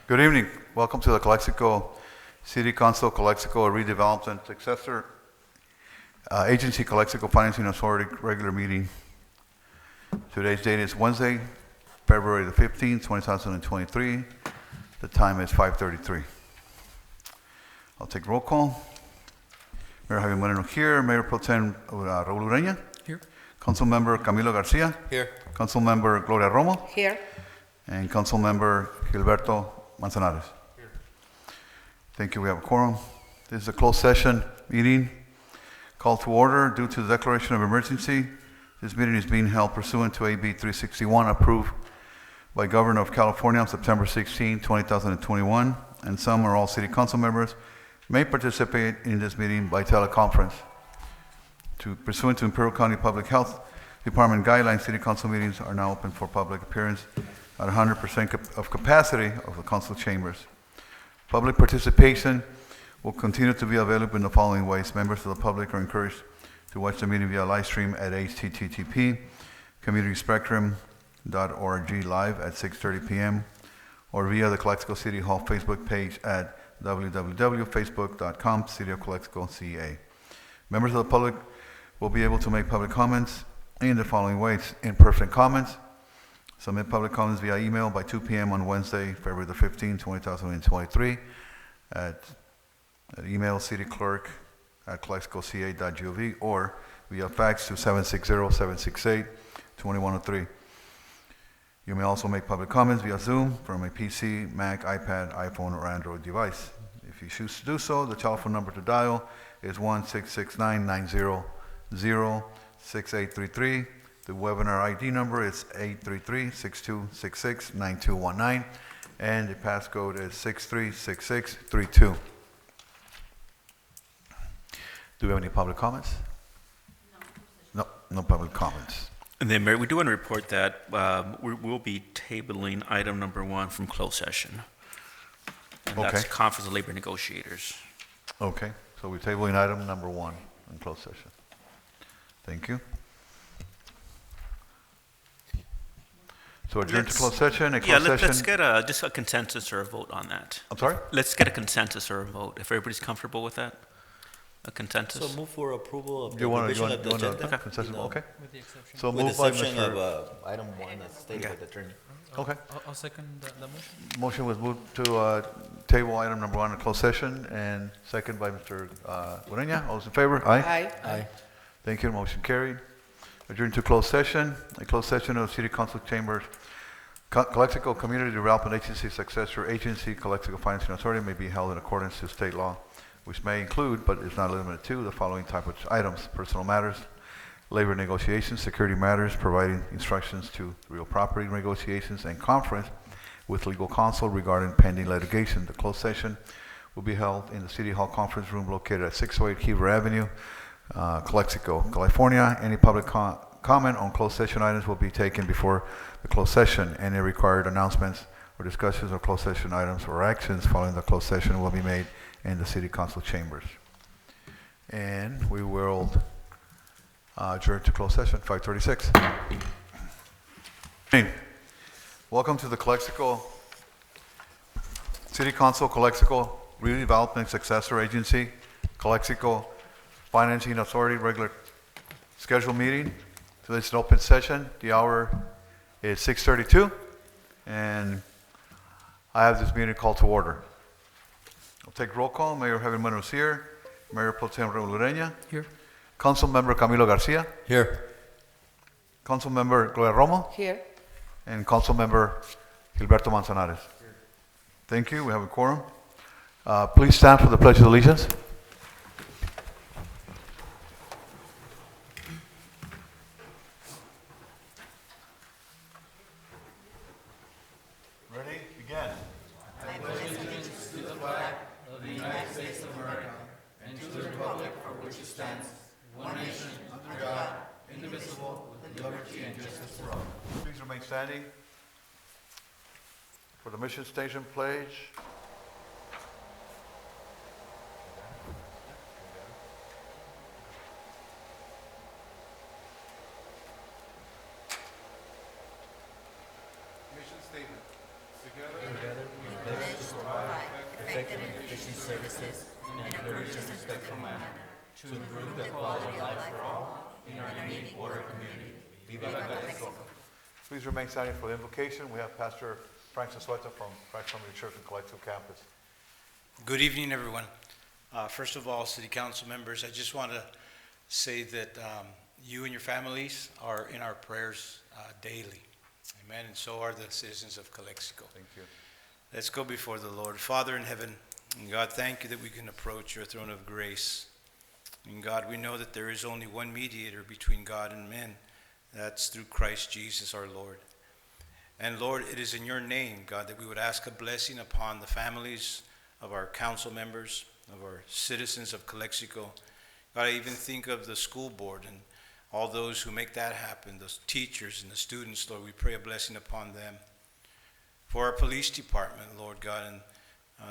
Good evening. Welcome to the Calexico City Council Calexico Redevelopment Successor Agency Calexico Financing Authority regular meeting. Today's date is Wednesday, February the 15th, 2023. The time is 5:33. I'll take roll call. Mayor Javier Moreno here. Mayor Pro Tem Raul Ureña. Here. Councilmember Camilo Garcia. Here. Councilmember Gloria Romo. Here. And Councilmember Gilberto Manzanares. Here. Thank you. We have a quorum. This is a closed session meeting. Call to order due to the declaration of emergency. This meeting is being held pursuant to AB 361, approved by Governor of California on September 16, 2021, and some or all city council members may participate in this meeting by teleconference. Pursuant to Imperial County Public Health Department guidelines, city council meetings are now open for public appearance at 100% of capacity of the council chambers. Public participation will continue to be available in the following ways. Members of the public are encouraged to watch the meeting via live stream at http://communityspectrum.org live at 6:30 p.m. or via the Calexico City Hall Facebook page at www.facebook.com/City of Calexico CA. Members of the public will be able to make public comments in the following ways. In-person comments. Submit public comments via email by 2 p.m. on Wednesday, February the 15th, 2023 at email cityclerk@calexicoca.gov or via fax to 760-768-2103. You may also make public comments via Zoom from a PC, Mac, iPad, iPhone, or Android device. If you choose to do so, the telephone number to dial is 1-669-900-6833. The webinar ID number is 833-6266-9219, and the passcode is 636632. Do we have any public comments? No public comments. And then, Mayor, we do want to report that we'll be tabling item number 1 from closed session. And that's Okay. Conference of Labor Negotiators. Okay, so we're tabling item number 1 in closed session. Thank you. So adjourn to closed session, a closed session. Let's get just a consensus or a vote on that. I'm sorry? Let's get a consensus or a vote, if everybody's comfortable with that. A consensus? So move for approval of the You want revision of the to agenda. consensus? you know, Okay. With the exception. So With moved by exception Mr. of item 1 as stated by the attorney. Okay. I'll second the motion. Motion was moved to table item number 1 in closed session, and second by Mr. Ureña. All those in favor? Aye. Aye. Aye. Thank you. Motion carried. Adjourn to closed session. A closed session of City Council Chambers. Calexico Community Development Agency Successor Agency, Calexico Financing Authority may be held in accordance to state law, which may include, but is not limited to, the following type of items: personal matters, labor negotiations, security matters, providing instructions to real property negotiations, and conference with legal counsel regarding pending litigation. The closed session will be held in the City Hall Conference Room located at 608 Heber Avenue, Calexico, California. Any public comment on closed session items will be taken before the closed session. Any required announcements or discussions of closed session items or actions following the closed session will be made in the City Council chambers. And we will adjourn to closed session, 5:36. Welcome to the Calexico City Council Calexico Redevelopment Successor Agency, Calexico Financing Authority regular scheduled meeting. So this is an open session. The hour is 6:32, and I have this meeting called to order. I'll take roll call. Mayor Javier Moreno is here. Mayor Pro Tem Raul Ureña. Here. Councilmember Camilo Garcia. Here. Councilmember Gloria Romo. Here. And Councilmember Gilberto Manzanares. Thank you. We have a quorum. Please stand for the Pledge of Allegiance. Ready? Begin. Please remain standing for the mission station pledge. Mission statement. pledge to provide effective and efficient services in a courteous and respectful manner to improve the quality of life for all in our unique order community. Viva Calexico. Please remain standing for the invocation. We have Pastor Frank Sasueta from Christ Family Church in Calexico campus. Good evening, everyone. First of all, City Council members, I just want to say that you and your families are in our prayers daily. Amen. And so are the citizens of Calexico. Thank you. Let's go before the Lord. Father in heaven, and God, thank you that we can approach your throne of grace. And God, we know that there is only one mediator between God and men. That's through Christ Jesus our Lord. And Lord, it is in your name, God, that we would ask a blessing upon the families of our council members, of our citizens of Calexico. God, I even think of the school board and all those who make that happen, the teachers and the students, Lord, we pray a blessing upon them. For our police department, Lord God, and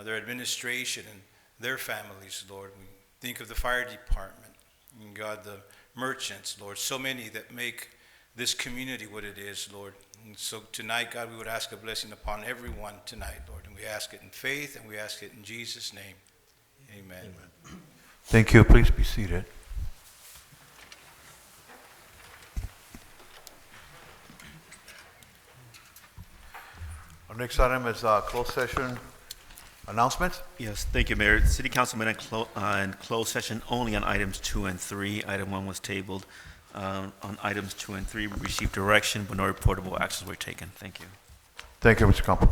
their administration and their families, Lord, we think of the fire department, and God, the merchants, Lord, so many that make this community what it is, Lord. And so tonight, God, we would ask a blessing upon everyone tonight, Lord, and we ask it in faith, and we ask it in Jesus' name. Amen. Amen. Thank you. Please be seated. Our next item is closed session announcements. Yes, thank you, Mayor. City Council met in closed session only on items 2 and 3. Item 1 was tabled. On items 2 and 3, we received direction, but no reportable actions were taken. Thank you. Thank you, Mr. Campo.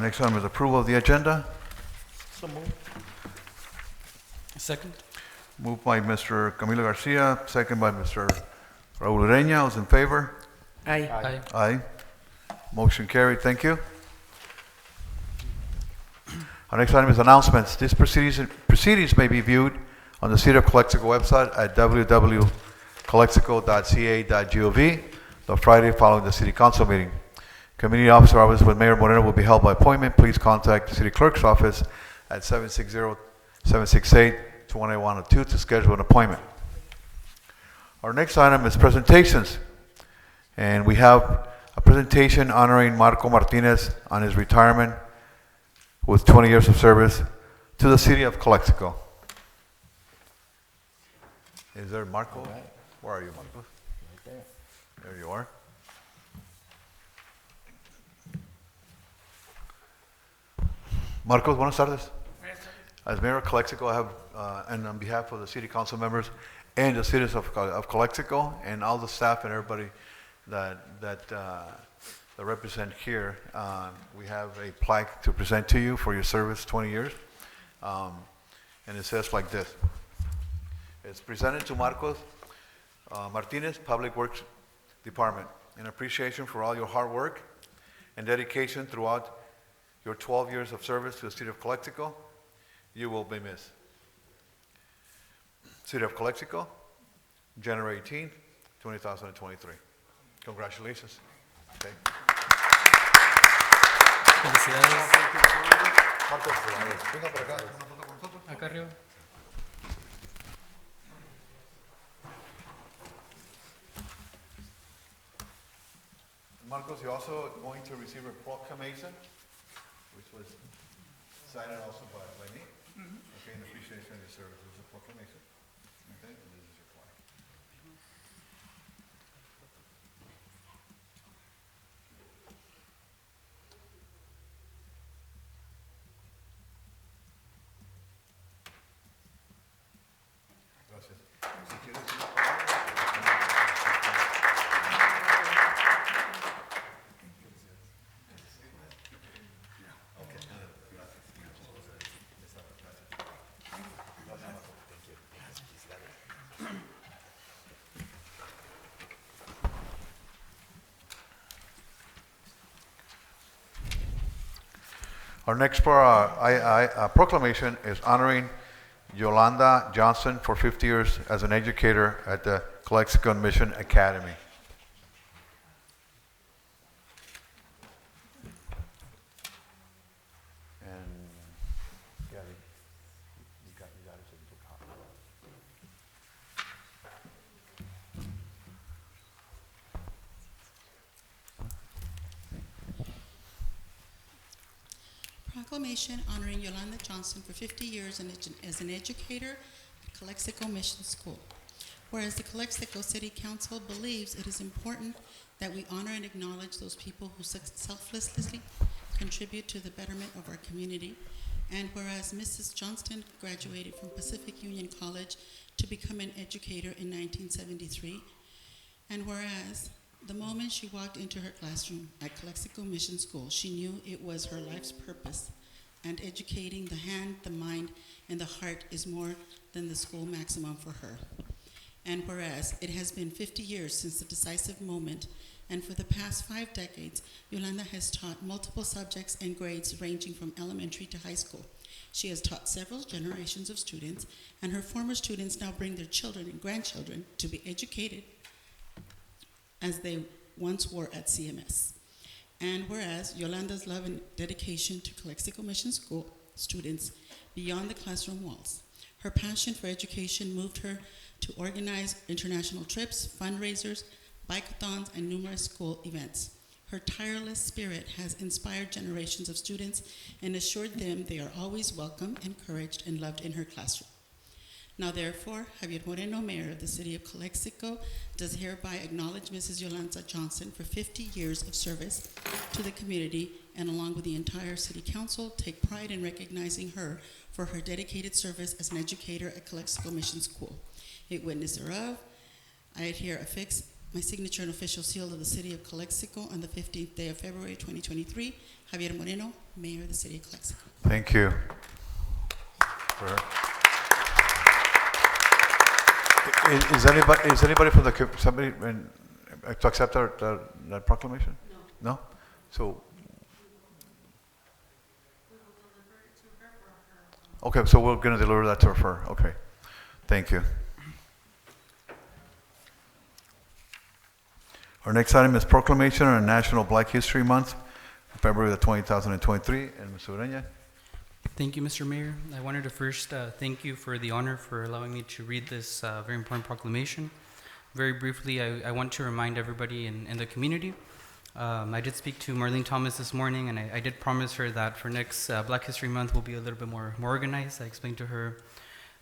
Next item is approval of the agenda. So moved. Second. Moved by Mr. Camilo Garcia, second by Mr. Raul Ureña. All those in favor? Aye. Aye. Motion carried. Thank you. Our next item is announcements. These proceedings may be viewed on the City of Calexico website at www.calexico.ca.gov the Friday following the City Council meeting. Community officer hours with Mayor Moreno will be held by appointment. Please contact the City Clerk's office at 760-768-2102 to schedule an appointment. Our next item is presentations. And we have a presentation honoring Marco Martinez on his retirement with 20 years of service to the City of Calexico. Is there Marco? All right. Where are you, Marco? Right there. There you are. Marcos, buenas tardes. As Mayor of Calexico, I have, and on behalf of the City Council members and the citizens of Calexico and all the staff and everybody that represent here, we have a plaque to present to you for your service, 20 years. And it says like this. It's presented to Marcos Martinez, Public Works Department, in appreciation for all your hard work and dedication throughout your 12 years of service to the City of Calexico. You will be missed. City of Calexico, January 18th, 2023. Congratulations. Okay. Felicidades. Marcos, venga por acá. Una foto con nosotros. Acá arriba. Marcos, you're also going to receive a proclamation, which was signed also by me. Okay, in appreciation of your service. It's a proclamation. Okay, and this is your plaque. Gracias. Si quieres una palabra. Our next proclamation is honoring Yolanda Johnson for 50 years as an educator at the Calexico Mission Academy. And Gabby, you got it, so you took a copy. proclamation honoring Yolanda Johnson for 50 years as an educator at Calexico Mission School. Whereas the Calexico City Council believes it is important that we honor and acknowledge those people who selflessly contribute to the betterment of our community. And whereas Mrs. Johnston graduated from Pacific Union College to become an educator in 1973. And whereas the moment she walked into her classroom at Calexico Mission School, she knew it was her life's purpose, and educating the hand, the mind, and the heart is more than the school maximum for her. And whereas it has been 50 years since the decisive moment, and for the past 5 decades, Yolanda has taught multiple subjects and grades ranging from elementary to high school. She has taught several generations of students, and her former students now bring their children and grandchildren to be educated as they once were at CMS. And whereas Yolanda's love and dedication to Calexico Mission School students beyond the classroom walls, her passion for education moved her to organize international trips, fundraisers, bike-a-thons, and numerous school events. Her tireless spirit has inspired generations of students and assured them they are always welcome, encouraged, and loved in her classroom. Now therefore, Javier Moreno, Mayor of the City of Calexico, does hereby acknowledge Mrs. Yolanda Johnson for 50 years of service to the community, and along with the entire City Council, take pride in recognizing her for her dedicated service as an educator at Calexico Mission School. In witness thereof, I adhere affix my signature and official seal of the City of Calexico on the 15th day of February 2023. Javier Moreno, Mayor of the City of Calexico. Thank you. Is anybody from the somebody to accept that proclamation? No. No? So. Okay, so we're going to deliver that to her. Okay. Thank you. Our next item is proclamation on National Black History Month, February the 2023. And Ms. Ureña. Thank you, Mr. Mayor. I wanted to first thank you for the honor for allowing me to read this very important proclamation. Very briefly, I want to remind everybody in the community. I did speak to Marlene Thomas this morning, and I did promise her that for next Black History Month, we'll be a little bit more organized. I explained to her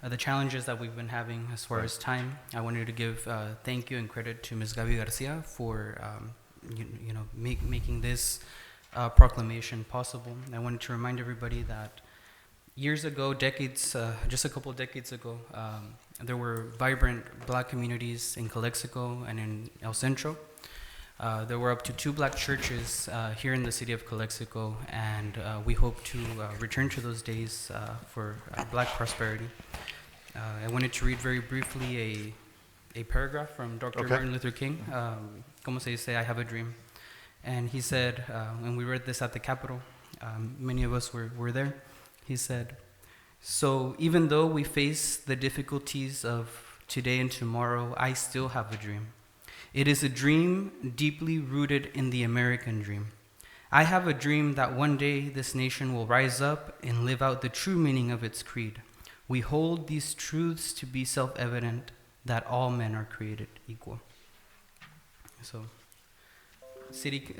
the challenges that we've been having as far as time. I wanted to give thank you and credit to Ms. Gaby Garcia for making this proclamation possible. I wanted to remind everybody that years ago, just a couple of decades ago, there were vibrant black communities in Calexico and in El Centro. There were up to 2 black churches here in the city of Calexico, and we hope to return to those days for black prosperity. I wanted to read very briefly a paragraph from Dr. Martin Luther King. Como se dice, I have a dream. And he said, when we read this at the Capitol, many of us were there. He said, so even though we face the difficulties of today and tomorrow, I still have a dream. It is a dream deeply rooted in the American dream. I have a dream that one day this nation will rise up and live out the true meaning of its creed. We hold these truths to be self-evident, that all men are created equal. So, City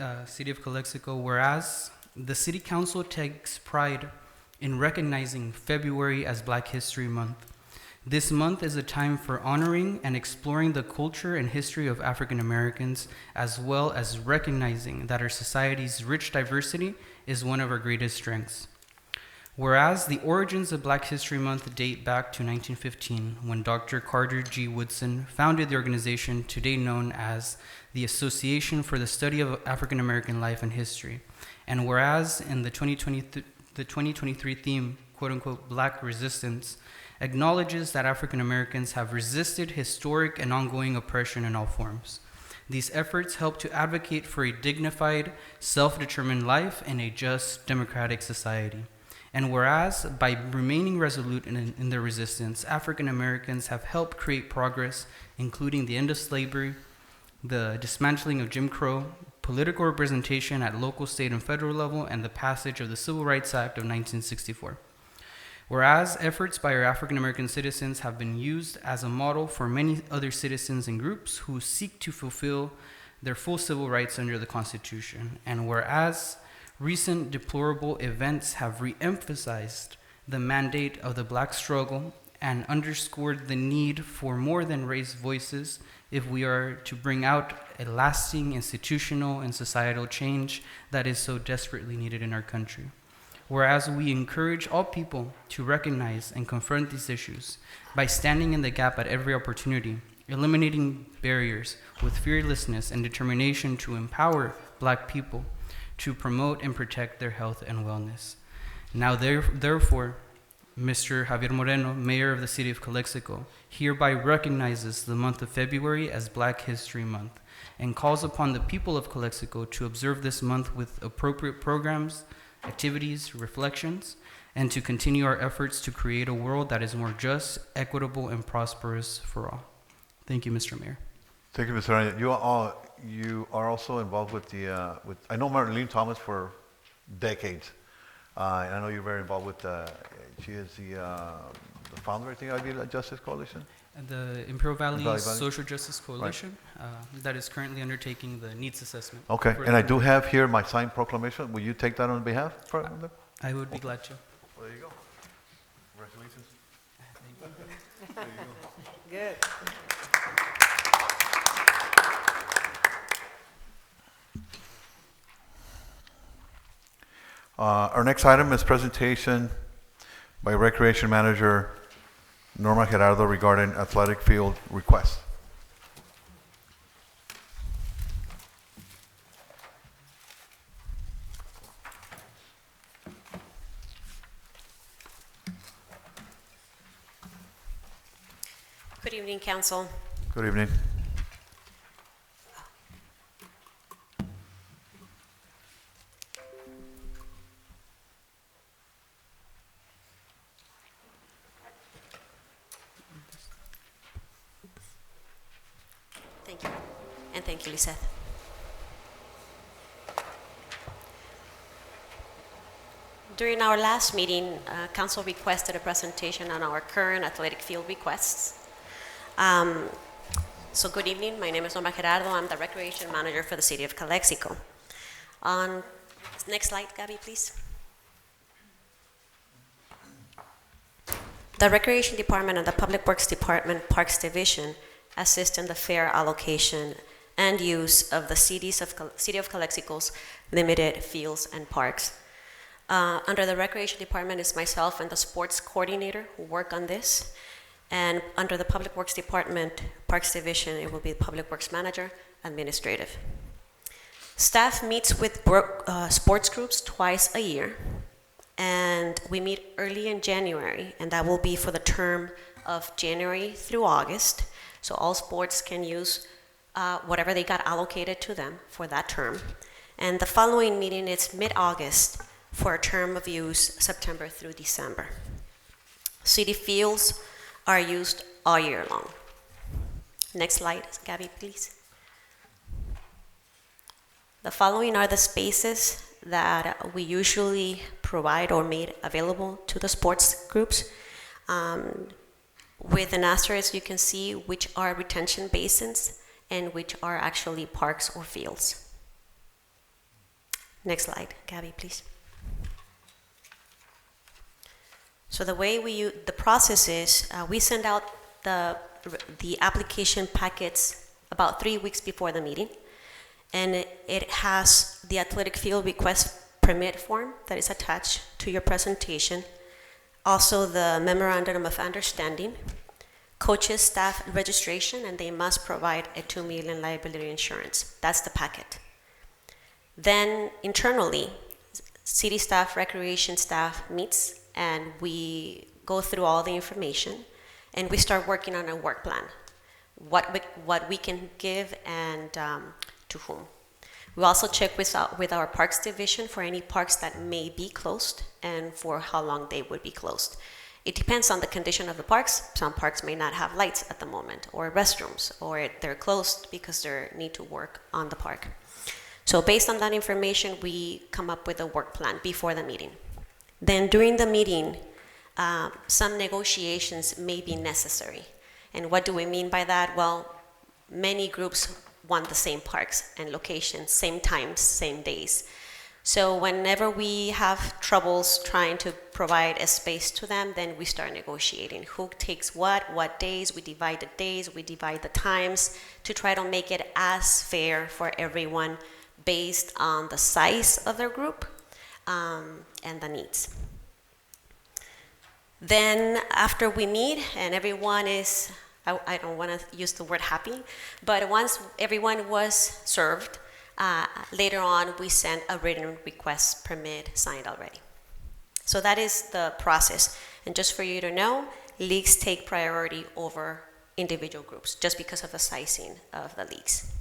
of Calexico, whereas the City Council takes pride in recognizing February as Black History Month. This month is a time for honoring and exploring the culture and history of African Americans, as well as recognizing that our society's rich diversity is one of our greatest strengths. Whereas the origins of Black History Month date back to 1915, when Dr. Carter G. Woodson founded the organization today known as the Association for the Study of African American Life and History. And whereas in the 2023 theme, quote-unquote, Black Resistance, acknowledges that African Americans have resisted historic and ongoing oppression in all forms. These efforts help to advocate for a dignified, self-determined life in a just, democratic society. And whereas, by remaining resolute in their resistance, African Americans have helped create progress, including the end of slavery, the dismantling of Jim Crow, political representation at local, state, and federal level, and the passage of the Civil Rights Act of 1964. Whereas efforts by our African American citizens have been used as a model for many other citizens and groups who seek to fulfill their full civil rights under the Constitution. And whereas Recent deplorable events have re-emphasized the mandate of the Black struggle and underscored the need for more than raised voices if we are to bring out a lasting institutional and societal change that is so desperately needed in our country. Whereas we encourage all people to recognize and confront these issues by standing in the gap at every opportunity, eliminating barriers with fearlessness and determination to empower Black people to promote and protect their health and wellness. Now, therefore, Mr. Javier Moreno, Mayor of the City of Calexico, hereby recognizes the month of February as Black History Month and calls upon the people of Calexico to observe this month with appropriate programs, activities, reflections, and to continue our efforts to create a world that is more just, equitable, and prosperous for all. Thank you, Mr. Mayor. Thank you, Mr. Araya. You are also involved with I know Marlene Thomas for decades, and I know you're very involved with, she is the founder, I think, of the Justice Coalition? And the Imperial Valley Valley. Social Justice Coalition that is currently undertaking the needs assessment. Okay, for and I the- do have here my signed proclamation. Will you take that on behalf of them? I would be glad to. Well, there you go. Congratulations. Good. Our next item is presentation by Recreation Manager Norma Gerardo regarding athletic field requests. Good evening, Council. Good evening. Thank you. And thank you, Lisette. During our last meeting, Council requested a presentation on our current athletic field requests. So good evening, my name is Norma Gerardo. I'm the Recreation Manager for the City of Calexico. On next slide, Gabby, please. The Recreation Department and the Public Works Department Parks Division assist in the fair allocation and use of the City of Calexico's limited fields and parks. Under the Recreation Department is myself and the sports coordinator who work on this. And under the Public Works Department, Parks Division, it will be the Public Works Manager, Administrative. Staff meets with sports groups twice a year, and we meet early in January, and that will be for the term of January through August. So all sports can use whatever they got allocated to them for that term. And the following meeting is mid-August for a term of use September through December. City fields are used all year long. Next slide, Gabby, please. The following are the spaces that we usually provide or made available to the sports groups. With an asterisk, you can see which are retention basins and which are actually parks or fields. Next slide, Gabby, please. So the way the process is, we send out the application packets about 3 weeks before the meeting, and it has the athletic field request permit form that is attached to your presentation, also the memorandum of understanding, coaches, staff registration, and they must provide a $2 million liability insurance. That's the packet. Then internally, city staff, recreation staff meets, and we go through all the information, and we start working on a work plan, what we can give and to whom. We also check with our parks division for any parks that may be closed and for how long they would be closed. It depends on the condition of the parks. Some parks may not have lights at the moment, or restrooms, or they're closed because they need to work on the park. So based on that information, we come up with a work plan before the meeting. Then during the meeting, some negotiations may be necessary. And what do we mean by that? Well, many groups want the same parks and locations, same times, same days. So whenever we have troubles trying to provide a space to them, then we start negotiating who takes what days, we divide the days, we divide the times to try to make it as fair for everyone based on the size of their group and the needs. Then after we meet and everyone is, I don't want to use the word happy, but once everyone was served, later on we sent a written request permit signed already. So that is the process. And just for you to know, leagues take priority over individual groups just because of the sizing of the leagues.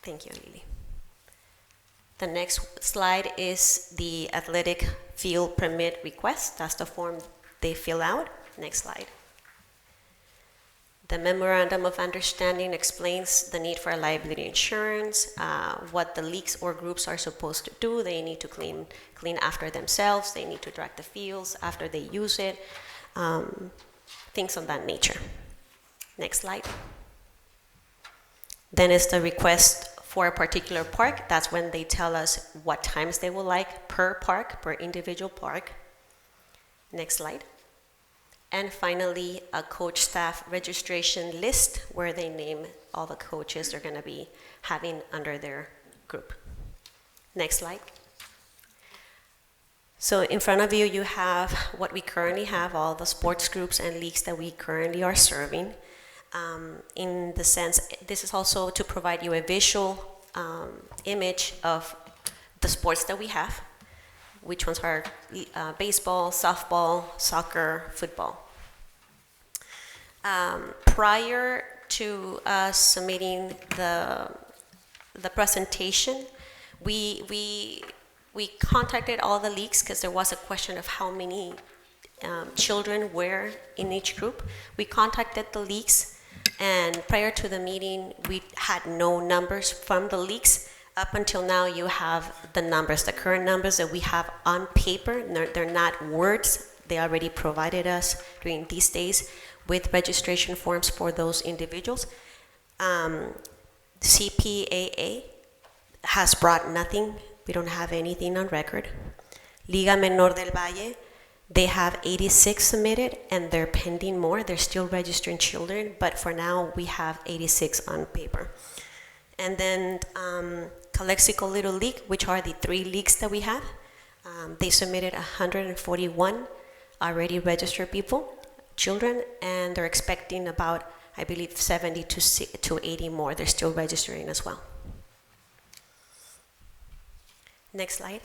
Thank you, Lily. The next slide is the athletic field permit request. That's the form they fill out. Next slide. The memorandum of understanding explains the need for liability insurance, what the leagues or groups are supposed to do. They need to clean after themselves. They need to drag the fields after they use it, things of that nature. Next slide. Then is the request for a particular park. That's when they tell us what times they would like per park, per individual park. Next slide. And finally, a coach staff registration list where they name all the coaches they're going to be having under their group. Next slide. So in front of you, you have what we currently have, all the sports groups and leagues that we currently are serving. In the sense, this is also to provide you a visual image of the sports that we have, which ones are baseball, softball, soccer, football. Prior to us submitting the presentation, we contacted all the leagues because there was a question of how many children were in each group. We contacted the leagues, and prior to the meeting, we had no numbers from the leagues. Up until now, you have the numbers, the current numbers that we have on paper. They're not words. They already provided us during these days with registration forms for those individuals. CPAA has brought nothing. We don't have anything on record. Liga Menor del Valle, they have 86 submitted, and they're pending more. They're still registering children, but for now, we have 86 on paper. And then Calexico Little League, which are the 3 leagues that we have, they submitted 141 already registered children, and they're expecting about, I believe, 70 to 80 more. They're still registering as well. Next slide.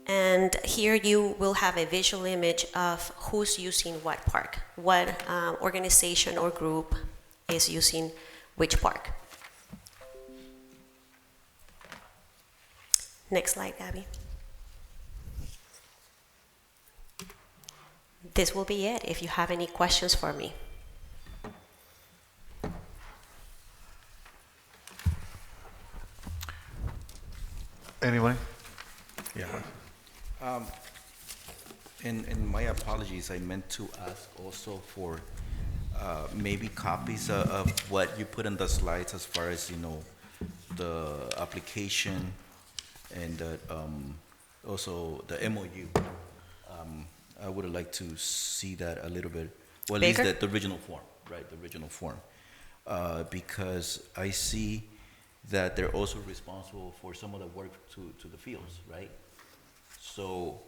And here you will have a visual image of who's using what park, what organization or group is using which park. Next slide, Gabby. This will be it if you have any questions for me. Anybody? Yeah. And my apologies, I meant to ask also for maybe copies of what you put in the slides as far as, the application and also the MOU. I would like to see that a little bit, or at least Bigger? the original form, right, the original form. Because I see that they're also responsible for some of the work to the fields, right? So,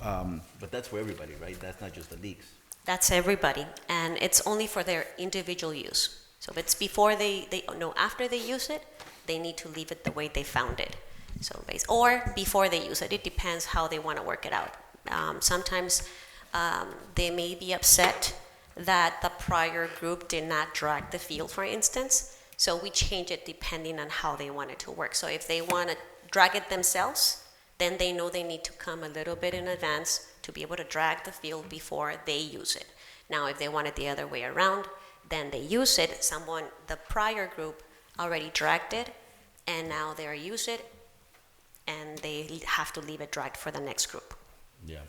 but that's for everybody, right? That's not just the leagues. That's everybody, and it's only for their individual use. So if it's before after they use it, they need to leave it the way they found it. So, or before they use it, it depends how they want to work it out. Sometimes they may be upset that the prior group did not drag the field, for instance. So we change it depending on how they want it to work. So if they want to drag it themselves, then they know they need to come a little bit in advance to be able to drag the field before they use it. Now, if they want it the other way around, then they use it. The prior group already dragged it, and now they use it, and they have to leave it dragged for the next group. Yeah,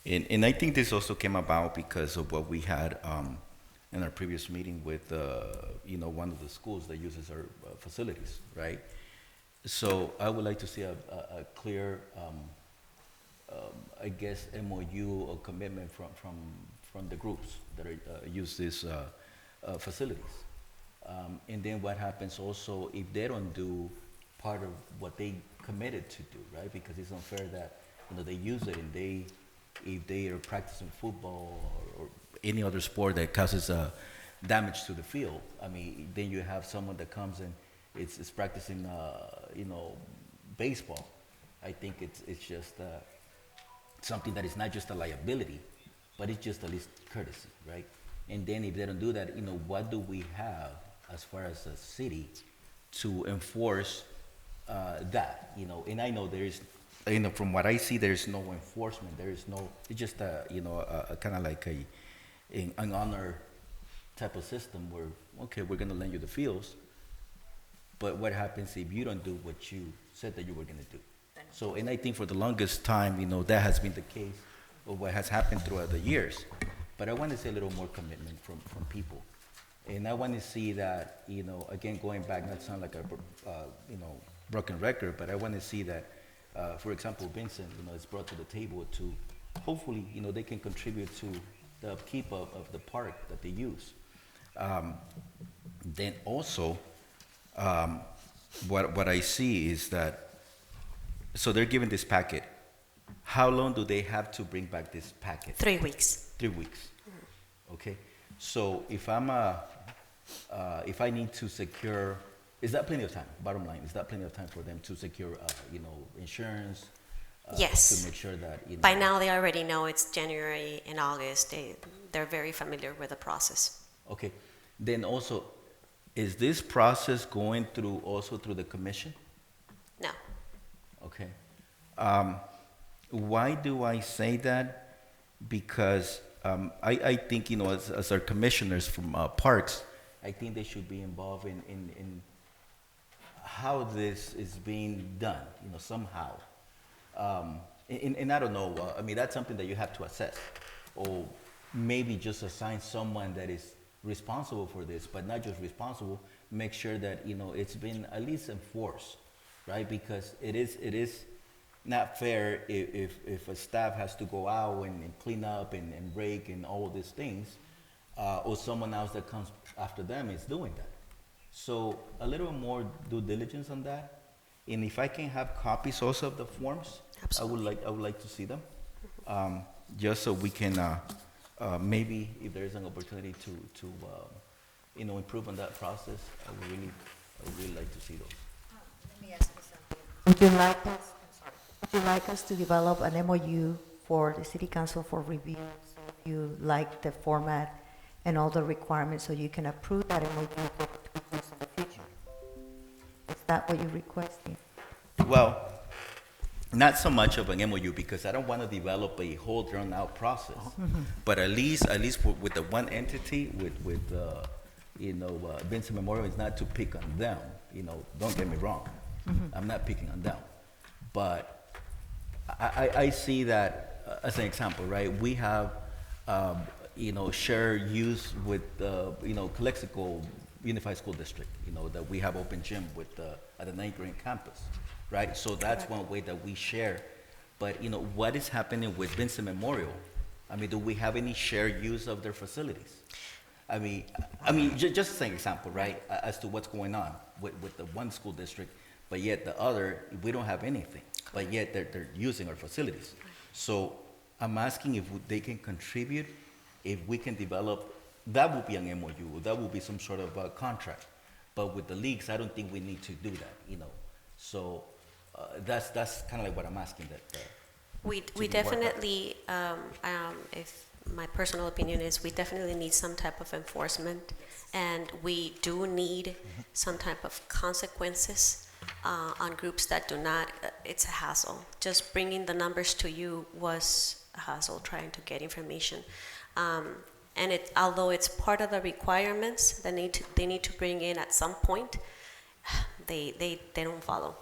and I think this also came about because of what we had in our previous meeting with, one of the schools that uses our facilities, right? So I would like to see a clear, I guess, MOU or commitment from the groups that use these facilities. And then what happens also if they don't do part of what they committed to do, right? Because it's unfair that they use it and if they are practicing football or any other sport that causes damage to the field. I mean, then you have someone that comes and it's practicing, baseball. I think it's just something that is not just a liability, but it's just at least courtesy, right? And then if they don't do that, what do we have as far as a city to enforce that? And I know there is, from what I see, there is no enforcement. There is no. It's just a kind of like an honor type of system where, okay, we're gonna lend you the fields, but what happens if you don't do what you said that you were gonna do? So, and I think for the longest time, that has been the case of what has happened throughout the years. But I want to see a little more commitment from people. And I want to see that, again, going back, not sound like a, broken record, but I want to see that, for example, Vincent, is brought to the table to, hopefully, they can contribute to the upkeep of the park that they use. Then also, what I see is that, so they're given this packet. How long do they have to bring back this packet? 3 weeks. 3 weeks. Okay. So if if I need to secure, is that plenty of time? Bottom line, is that plenty of time for them to secure, insurance? Yes. To make sure that, By now, they already know it's January and August. They're very familiar with the process. Okay. Then also, is this process going also through the commission? No. Okay. Why do I say that? Because I think, as our commissioners from parks, I think they should be involved in how this is being done, somehow. And I don't know, I mean, that's something that you have to assess. Or maybe just assign someone that is responsible for this, but not just responsible, make sure that, it's been at least enforced, right? Because it is not fair if a staff has to go out and clean up and break and all these things, or someone else that comes after them is doing that. So a little more due diligence on that. And if I can have copies also of the forms, Absolutely. I would like to see them, just so we can maybe if there is an opportunity to improve on that process, I would really like to see those. Let me ask you something. Would you like us to develop an MOU for the city council for review? So if you like the format and all the requirements, so you can approve that MOU for use in the future? Is that what you're requesting? Well, not so much of an MOU because I don't want to develop a whole drawn out process. But at least with the one entity, with Vincent Memorial, is not to pick on them. Don't get me wrong. I'm not picking on them. But I see that as an example, right? We have, shared use with, Calexico Unified School District, that we have open gym with at the 9th grade campus, right? So that's one way that we share. But, what is happening with Vincent Memorial? I mean, do we have any shared use of their facilities? I mean, just as an example, right, as to what's going on with the one school district, but yet the other, we don't have anything, but yet they're using our facilities. So I'm asking if they can contribute, if we can develop, that would be an MOU, that would be some sort of a contract. But with the leagues, I don't think we need to do that, So that's kind of like what I'm asking that. We definitely, if my personal opinion is, we definitely need some type of enforcement, and we do need some type of consequences on groups that do not. It's a hassle. Just bringing the numbers to you was a hassle, trying to get information. And although it's part of the requirements that they need to bring in at some point, they don't follow.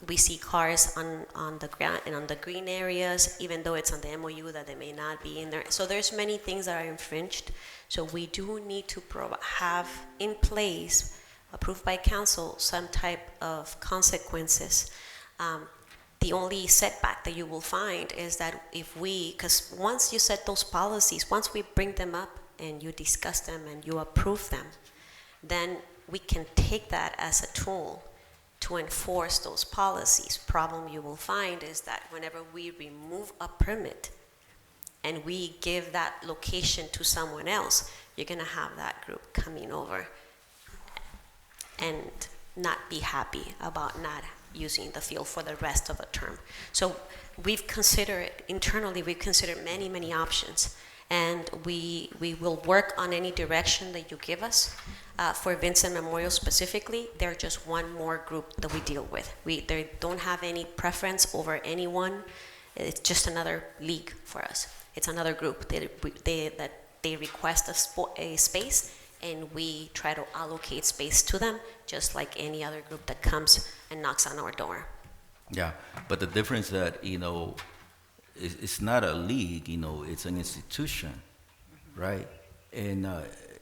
We see cars on the ground and on the green areas, even though it's on the MOU that they may not be in there. So there's many things that are infringed. So we do need to have in place, approved by council, some type of consequences. The only setback that you will find is that because once you set those policies, once we bring them up and you discuss them and you approve them, then we can take that as a tool to enforce those policies. Problem you will find is that whenever we remove a permit and we give that location to someone else, you're gonna have that group coming over and not be happy about not using the field for the rest of the term. So we've considered, internally, we've considered many, many options, and we will work on any direction that you give us. For Vincent Memorial specifically, they're just one more group that we deal with. They don't have any preference over anyone. It's just another league for us. It's another group that they request a space, and we try to allocate space to them, just like any other group that comes and knocks on our door. Yeah, but the difference that, it's not a league, it's an institution, right? And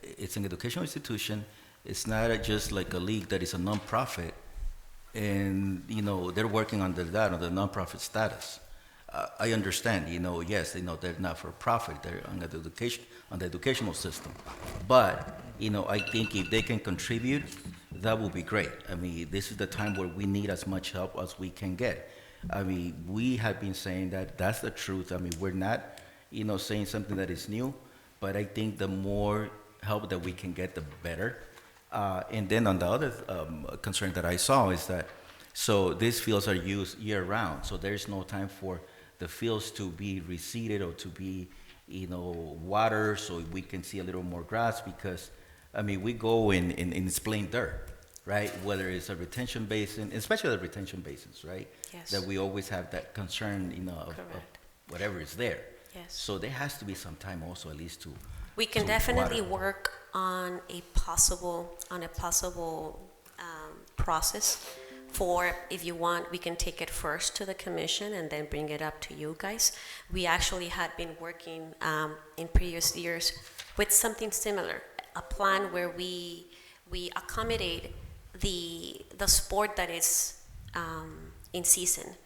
it's an educational institution. It's not just like a league that is a nonprofit, and they're working under that, on the nonprofit status. I understand, yes, they're not for profit. They're on the educational system. But I think if they can contribute, that would be great. I mean, this is the time where we need as much help as we can get. I mean, we have been saying that's the truth. I mean, we're not, saying something that is new, but I think the more help that we can get, the better. And then on the other concern that I saw is that, so these fields are used year round, so there's no time for the fields to be reseeded or to be, water, so we can see a little more grass, because, I mean, we go in it's plain dirt, right? Whether it's a retention basin, especially the retention basins, right? Yes. That we always have that concern, of whatever is there. Yes. So there has to be some time also, at least to. We can to definitely water. work on a possible process for, if you want, we can take it first to the commission and then bring it up to you guys. We actually had been working in previous years with something similar, a plan where we accommodate the sport that is in season,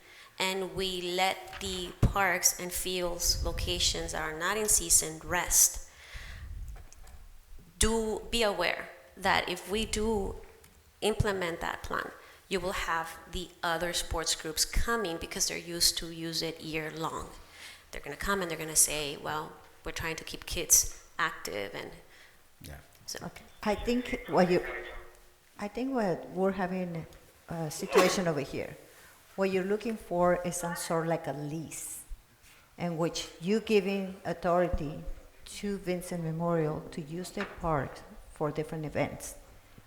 and we let the parks and fields locations that are not in season rest. Do be aware that if we do implement that plan, you will have the other sports groups coming because they're used to use it year long. They're going to come and they're going to say, well, we're trying to keep kids active, and Yeah. So, okay. I think what we're having a situation over here. What you're looking for is some sort of like a lease, in which you're giving authority to Vincent Memorial to use their park for different events.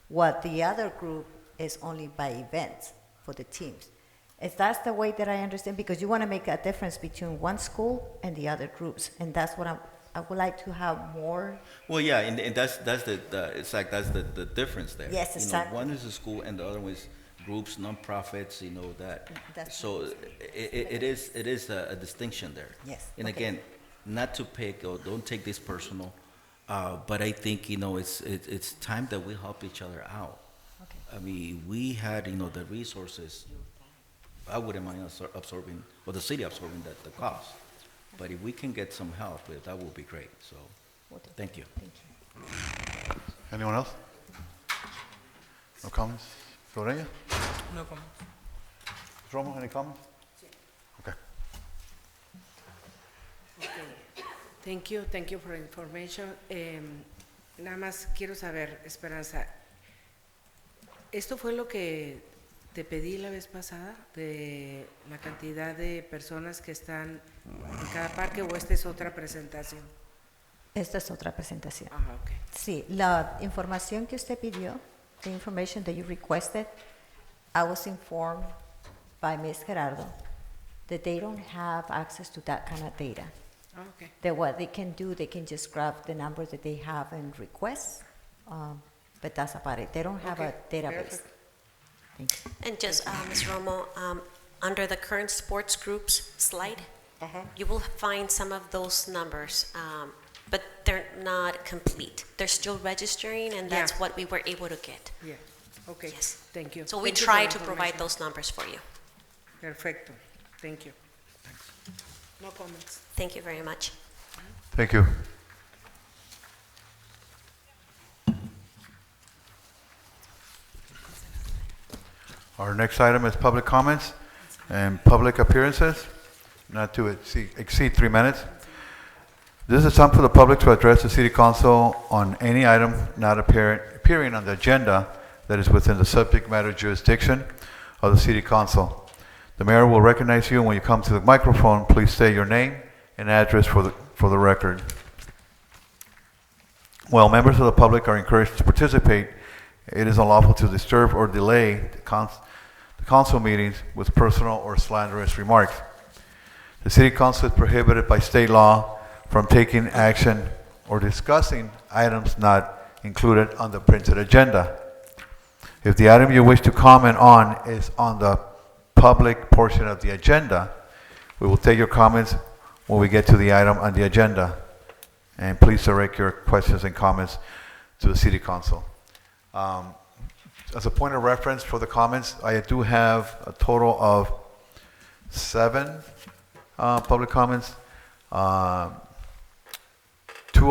What the other group is only by events for the teams. Is that the way that I understand? Because you want to make a difference between one school and the other groups, and that's what I would like to have more. Well, yeah, and that's it's like that's the difference there. Yes, exactly. One is a school and the other one is groups, nonprofits. that. That's So it is a distinction there. Yes, And okay. again, not to pick or don't take this personal, but I think it's time that we help each other out. Okay. I mean, we had the resources. I wouldn't mind absorbing, or the city absorbing the cost. But if we can get some help, that would be great. So, thank you. Thank you. Anyone else? No comments? Lorena? No comment. Romo, any comments? Okay. Thank you for the information. Nada más quiero saber, Esperanza, ¿esto fue lo que te pedí la vez pasada, de la cantidad de personas que están en cada parque, o esta es otra presentación? Esta es otra presentación. Ajá, ok. Sí, la información que usted pidió, the information that you requested, I was informed by Ms. Gerardo that they don't have access to that kind of data. Ah, ok. That what they can do, they can just grab the numbers that they have and request, but that's about it. They don't have Okay, a database. perfect. Thank you. And just, Ms. Romo, under the current sports groups slide, you will find some of those numbers, but they're not complete. They're still registering, and that's Yeah. what we were able to get. Yeah, okay, Yes. thank you. So we Thank you for try the to provide information. those numbers for you. Perfecto, thank you. No comments. Thank you very much. Thank you. Our next item is public comments and public appearances, not to exceed 3 minutes. This is time for the public to address the City Council on any item not appearing on the agenda that is within the subject matter jurisdiction of the City Council. The mayor will recognize you, and when you come to the microphone, please state your name and address for the record. While members of the public are encouraged to participate, it is unlawful to disturb or delay the council meetings with personal or slanderous remarks. The City Council is prohibited by state law from taking action or discussing items not included on the printed agenda. If the item you wish to comment on is on the public portion of the agenda, we will take your comments when we get to the item on the agenda. And please direct your questions and comments to the City Council. As a point of reference for the comments, I do have a total of 7 public comments, 2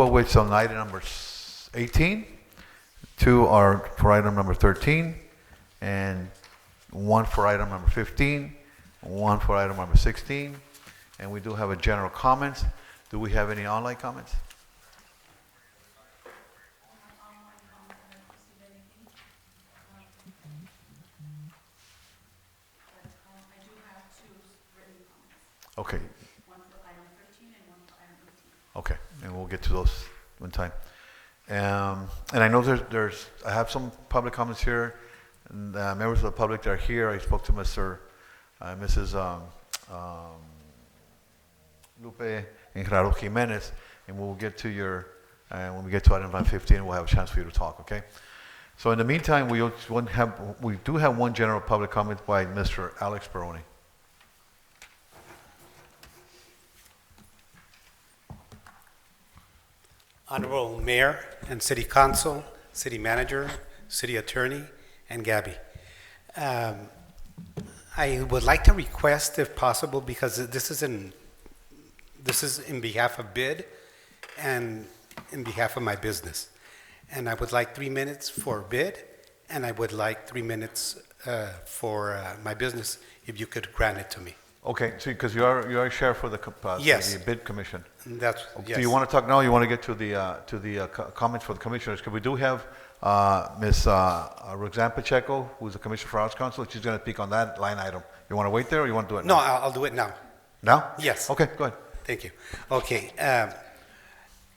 of which on item number 18, 2 are for item number 13, and 1 for item number 15, 1 for item number 16, and we do have a general comments. Do we have any online comments? Okay. One for item 13 and 1 for item 18. Okay, and we'll get to those one time. And I know I have some public comments here, and members of the public that are here. I spoke to Mrs. Lupe Engrado Jimenez, and we'll get to when we get to item 15, we'll have a chance for you to talk, okay? So in the meantime, we do have one general public comment by Mr. Alex Baroni. Honorable Mayor and City Council, City Manager, City Attorney, and Gabby. I would like to request, if possible, because this is in behalf of BID and in behalf of my business. And I would like 3 minutes for BID, and I would like 3 minutes for my business, if you could grant it to me. Okay, so because you are chair for the Yes. the bid commission. That's, Okay, yes. do you want to talk now? Or you want to get to the comments for the commissioners? Because we do have Ms. Roxanne Pacheco, who's the commissioner for Arts Council. She's going to speak on that line item. You want to wait there, or you want to do it No, now? I'll do it now. Now? Yes. Okay, go ahead. Thank you. Okay.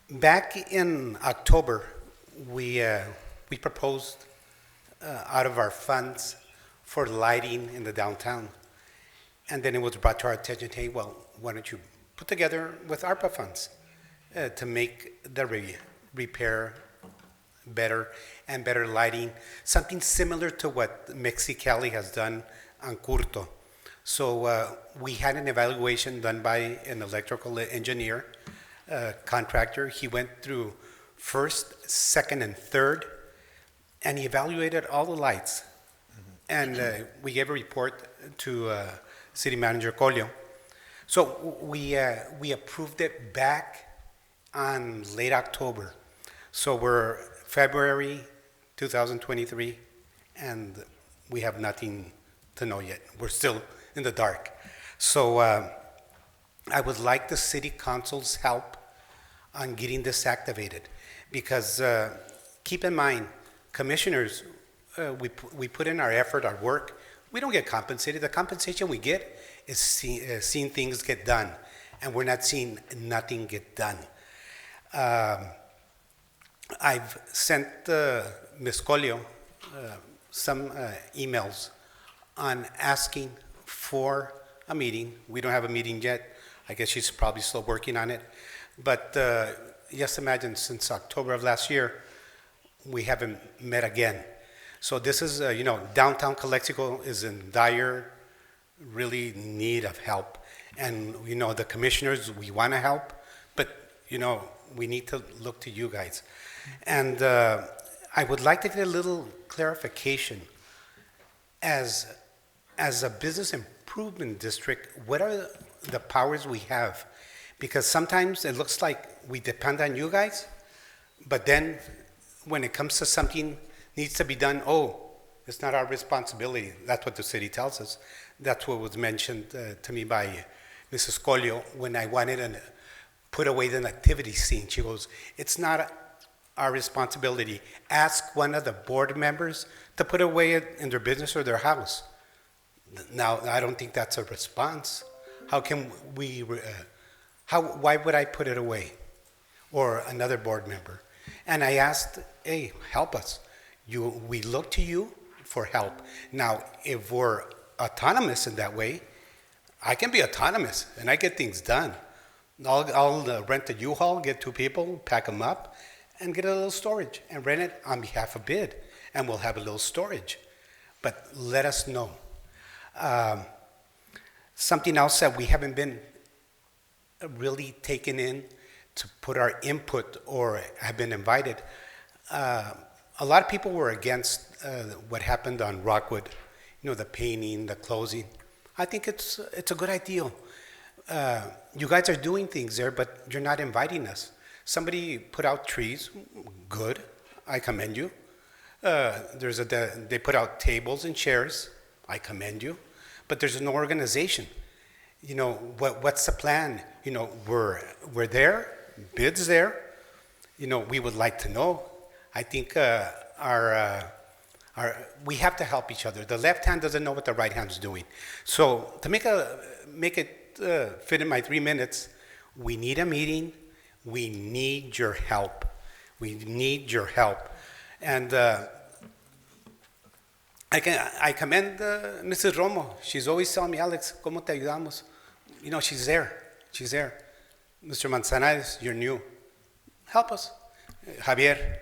Back in October, we proposed out of our funds for lighting in the downtown. And then it was brought to our attention, hey, well, why don't you put together with ARPA funds to make the repair better and better lighting, something similar to what Mexicali has done on Curto. So we had an evaluation done by an electrical engineer, contractor. He went through first, second, and third, and he evaluated all the lights. And we gave a report to City Manager Colio. So we approved it back on late October. So we're February 2023, and we have nothing to know yet. We're still in the dark. So I would like the City Council's help on getting this activated, because keep in mind, commissioners, we put in our effort, our work. We don't get compensated. The compensation we get is seeing things get done, and we're not seeing nothing get done. I've sent Ms. Colio some emails on asking for a meeting. We don't have a meeting yet. I guess she's probably still working on it. But just imagine, since October of last year, we haven't met again. So this is, downtown Calexico is in dire, really need of help. And, the commissioners, we want to help, but, we need to look to you guys. And I would like to get a little clarification. As a business improvement district, what are the powers we have? Because sometimes it looks like we depend on you guys, but then when it comes to something needs to be done, it's not our responsibility. That's what the city tells us. That's what was mentioned to me by Mrs. Colio when I wanted to put away the nativity scene. She goes, it's not our responsibility. Ask one of the board members to put away it in their business or their house. Now, I don't think that's a response. How can we, why would I put it away? Or another board member? And I asked, hey, help us. We look to you for help. Now, if we're autonomous in that way, I can be autonomous and I get things done. I'll rent a U-Haul, get 2 people, pack them up, and get a little storage and rent it on behalf of bid. And we'll have a little storage. But let us know. Something else that we haven't been really taken in to put our input or have been invited. A lot of people were against what happened on Rockwood, the painting, the closing. I think it's a good idea. You guys are doing things there, but you're not inviting us. Somebody put out trees, good, I commend you. They put out tables and chairs, I commend you. But there's an organization. What's the plan? We're there, bids there. We would like to know. I think we have to help each other. The left hand doesn't know what the right hand's doing. So to make it fit in my 3 minutes, we need a meeting. We need your help. We need your help. And I commend Mrs. Romo. She's always telling me, Alex, ¿cómo te ayudamos? She's there. She's there. Mr. Manzanares, you're new. Help us. Javier,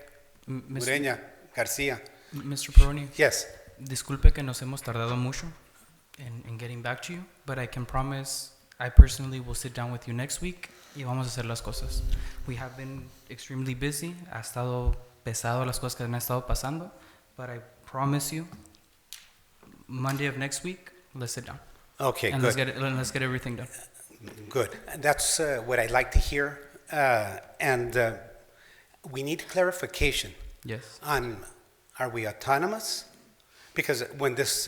Ureña, Garcia. Mr. Peroni, Yes. disculpe que nos hemos tardado mucho in getting back to you, but I can promise I personally will sit down with you next week y vamos a hacer las cosas. We have been extremely busy. Ha estado pesado las cosas que han estado pasando, but I promise you, Monday of next week, let's sit down. Okay, And good. let's get everything done. Good. That's what I'd like to hear. And we need clarification Yes. on, are we autonomous? Because when this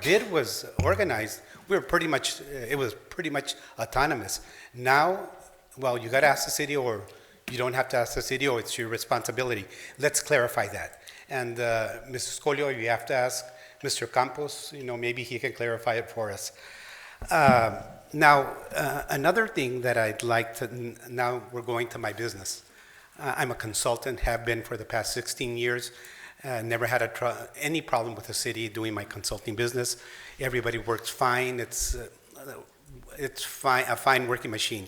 bid was organized, it was pretty much autonomous. Now, well, you got to ask the city, or you don't have to ask the city, or it's your responsibility. Let's clarify that. And Mrs. Colio, you have to ask Mr. Campos, maybe he can clarify it for us. Now, another thing that I'd like to, now we're going to my business. I'm a consultant, have been for the past 16 years. Never had any problem with the city doing my consulting business. Everybody works fine. It's fine, a fine working machine.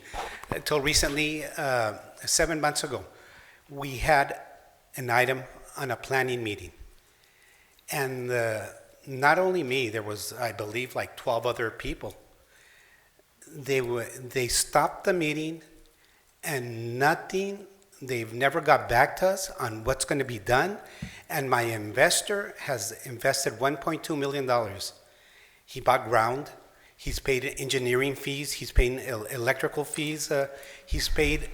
Until recently, 7 months ago, we had an item on a planning meeting. And not only me, there was, I believe, like 12 other people. They stopped the meeting and they've never got back to us on what's going to be done. And my investor has invested $1.2 million. He bought ground. He's paid engineering fees. He's paying electrical fees. He's paid,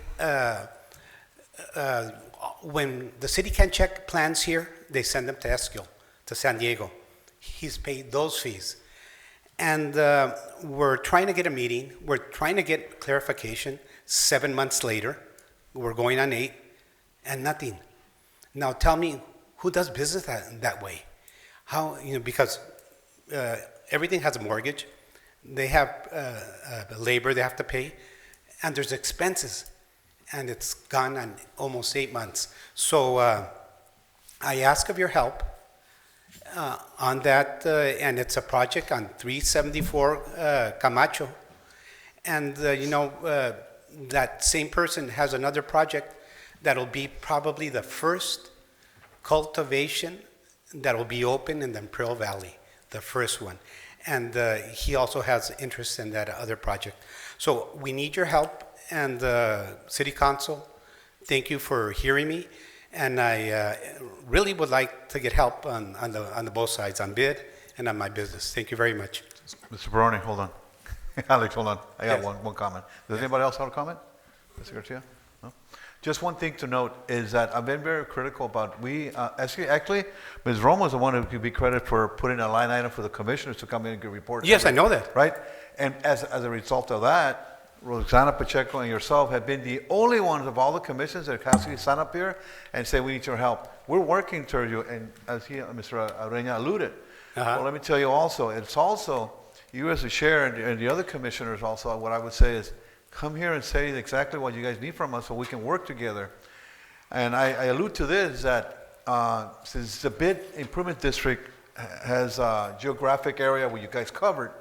when the city can check plans here, they send them to Esquil, to San Diego. He's paid those fees. And we're trying to get a meeting. We're trying to get clarification. 7 months later, we're going on 8, and nothing. Now tell me, who does business that way? How, because everything has a mortgage. They have labor they have to pay, and there's expenses, and it's gone on almost 8 months. So I ask of your help on that, and it's a project on 374 Camacho. And, that same person has another project that'll be probably the first cultivation that will be open in the Imperial Valley, the first one. And he also has interest in that other project. So we need your help, and City Council, thank you for hearing me. And I really would like to get help on the both sides, on bid and on my business. Thank you very much. Mr. Barone, hold on. Alex, hold on. I got Yes. one comment. Does anybody else have a comment? Mr. Garcia? No? Just one thing to note is that I've been very critical about actually, Ms. Romo is the one who could be credited for putting a line item for the commissioners to come in and give reports. Yes, I know that. Right? And as a result of that, Roxana Pacheco and yourself have been the only ones of all the commissions that have actually signed up here and say, we need your help. We're working towards you, and as Mr. Arena alluded. Well, let me tell you also, it's also, you as a chair and the other commissioners also, what I would say is, come here and say exactly what you guys need from us so we can work together. And I allude to this, that since the bid improvement district has a geographic area where you guys covered,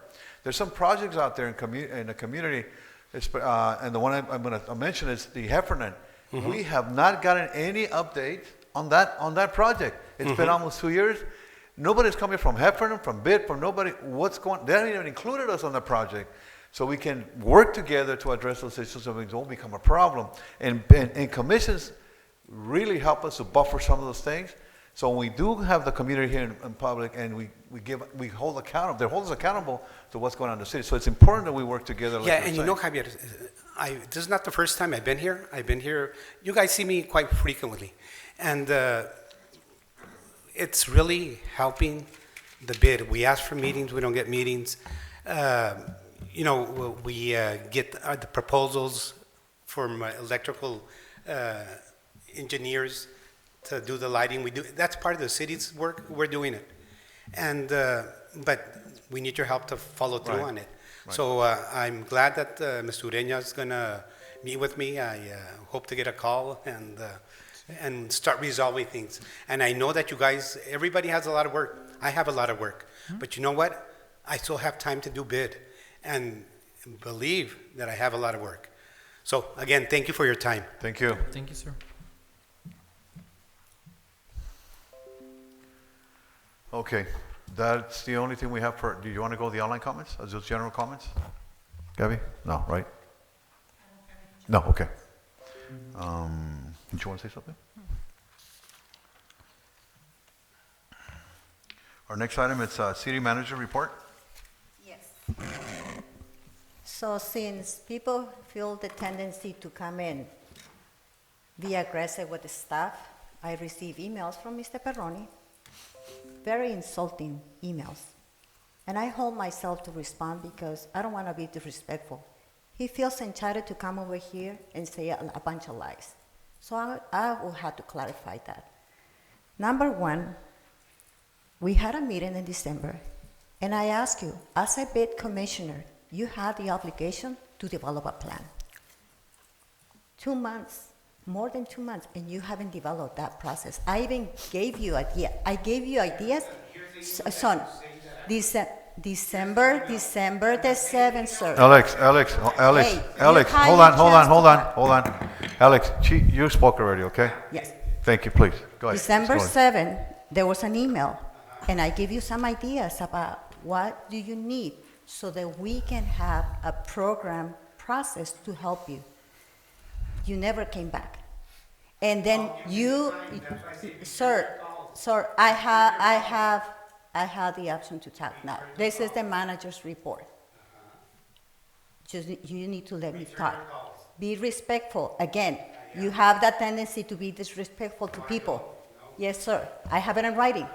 there's some projects out there in the community, and the one I'm going to mention is the Heffernan. We have not gotten any update on that project. It's been almost 2 years. Nobody's coming from Heffernan, from BID, from nobody. They haven't even included us on the project. So we can work together to address those issues so it won't become a problem. And commissions really help us to buffer some of those things. So when we do have the community here in public, and we hold accountable, they hold us accountable to what's going on in the city. So it's important that we work together. Like Yeah, and you know, Javier, this is not the first time I've been here. I've been here, you guys see me quite frequently. And it's really helping the bid. We ask for meetings, we don't get meetings. You know, we get the proposals from electrical engineers to do the lighting. That's part of the city's work. We're doing it, and but we need your help to follow through on it. Right. So I'm glad that Mr. Ureña is going to meet with me. I hope to get a call and start resolving things. And I know that you guys, everybody has a lot of work. I have a lot of work, but you know what? I still have time to do bid, and believe that I have a lot of work. So again, thank you for your time. Thank you. Thank you, sir. Okay, that's the only thing we have for, do you want to go to the online comments, as those general comments? Gabby? No, right? No, okay. Did you want to say something? Our next item is city manager report. Yes. So since people feel the tendency to come in, be aggressive with the staff, I receive emails from Mr. Perroni, very insulting emails. And I hold myself to respond because I don't want to be disrespectful. He feels entitled to come over here and say a bunch of lies. So I will have to clarify that. Number one, we had a meeting in December, and I asked you, as a bid commissioner, you had the obligation to develop a plan. 2 months, more than 2 months, and you haven't developed that process. I even gave you ideas. I gave you ideas. Son, December the 7th, sir. Alex, Hey, hold on. Alex, you spoke already, okay? Yes. Thank you, please. Go ahead. December Go ahead. 7th, there was an email, and I gave you some ideas about what do you need so that we can have a program process to help you. You never came back. And then sir, I have the option to talk now. This is the manager's report. Just, you need to let me talk. Be respectful. Again, you have that tendency to be disrespectful to people. Yes, sir. I have it in writing.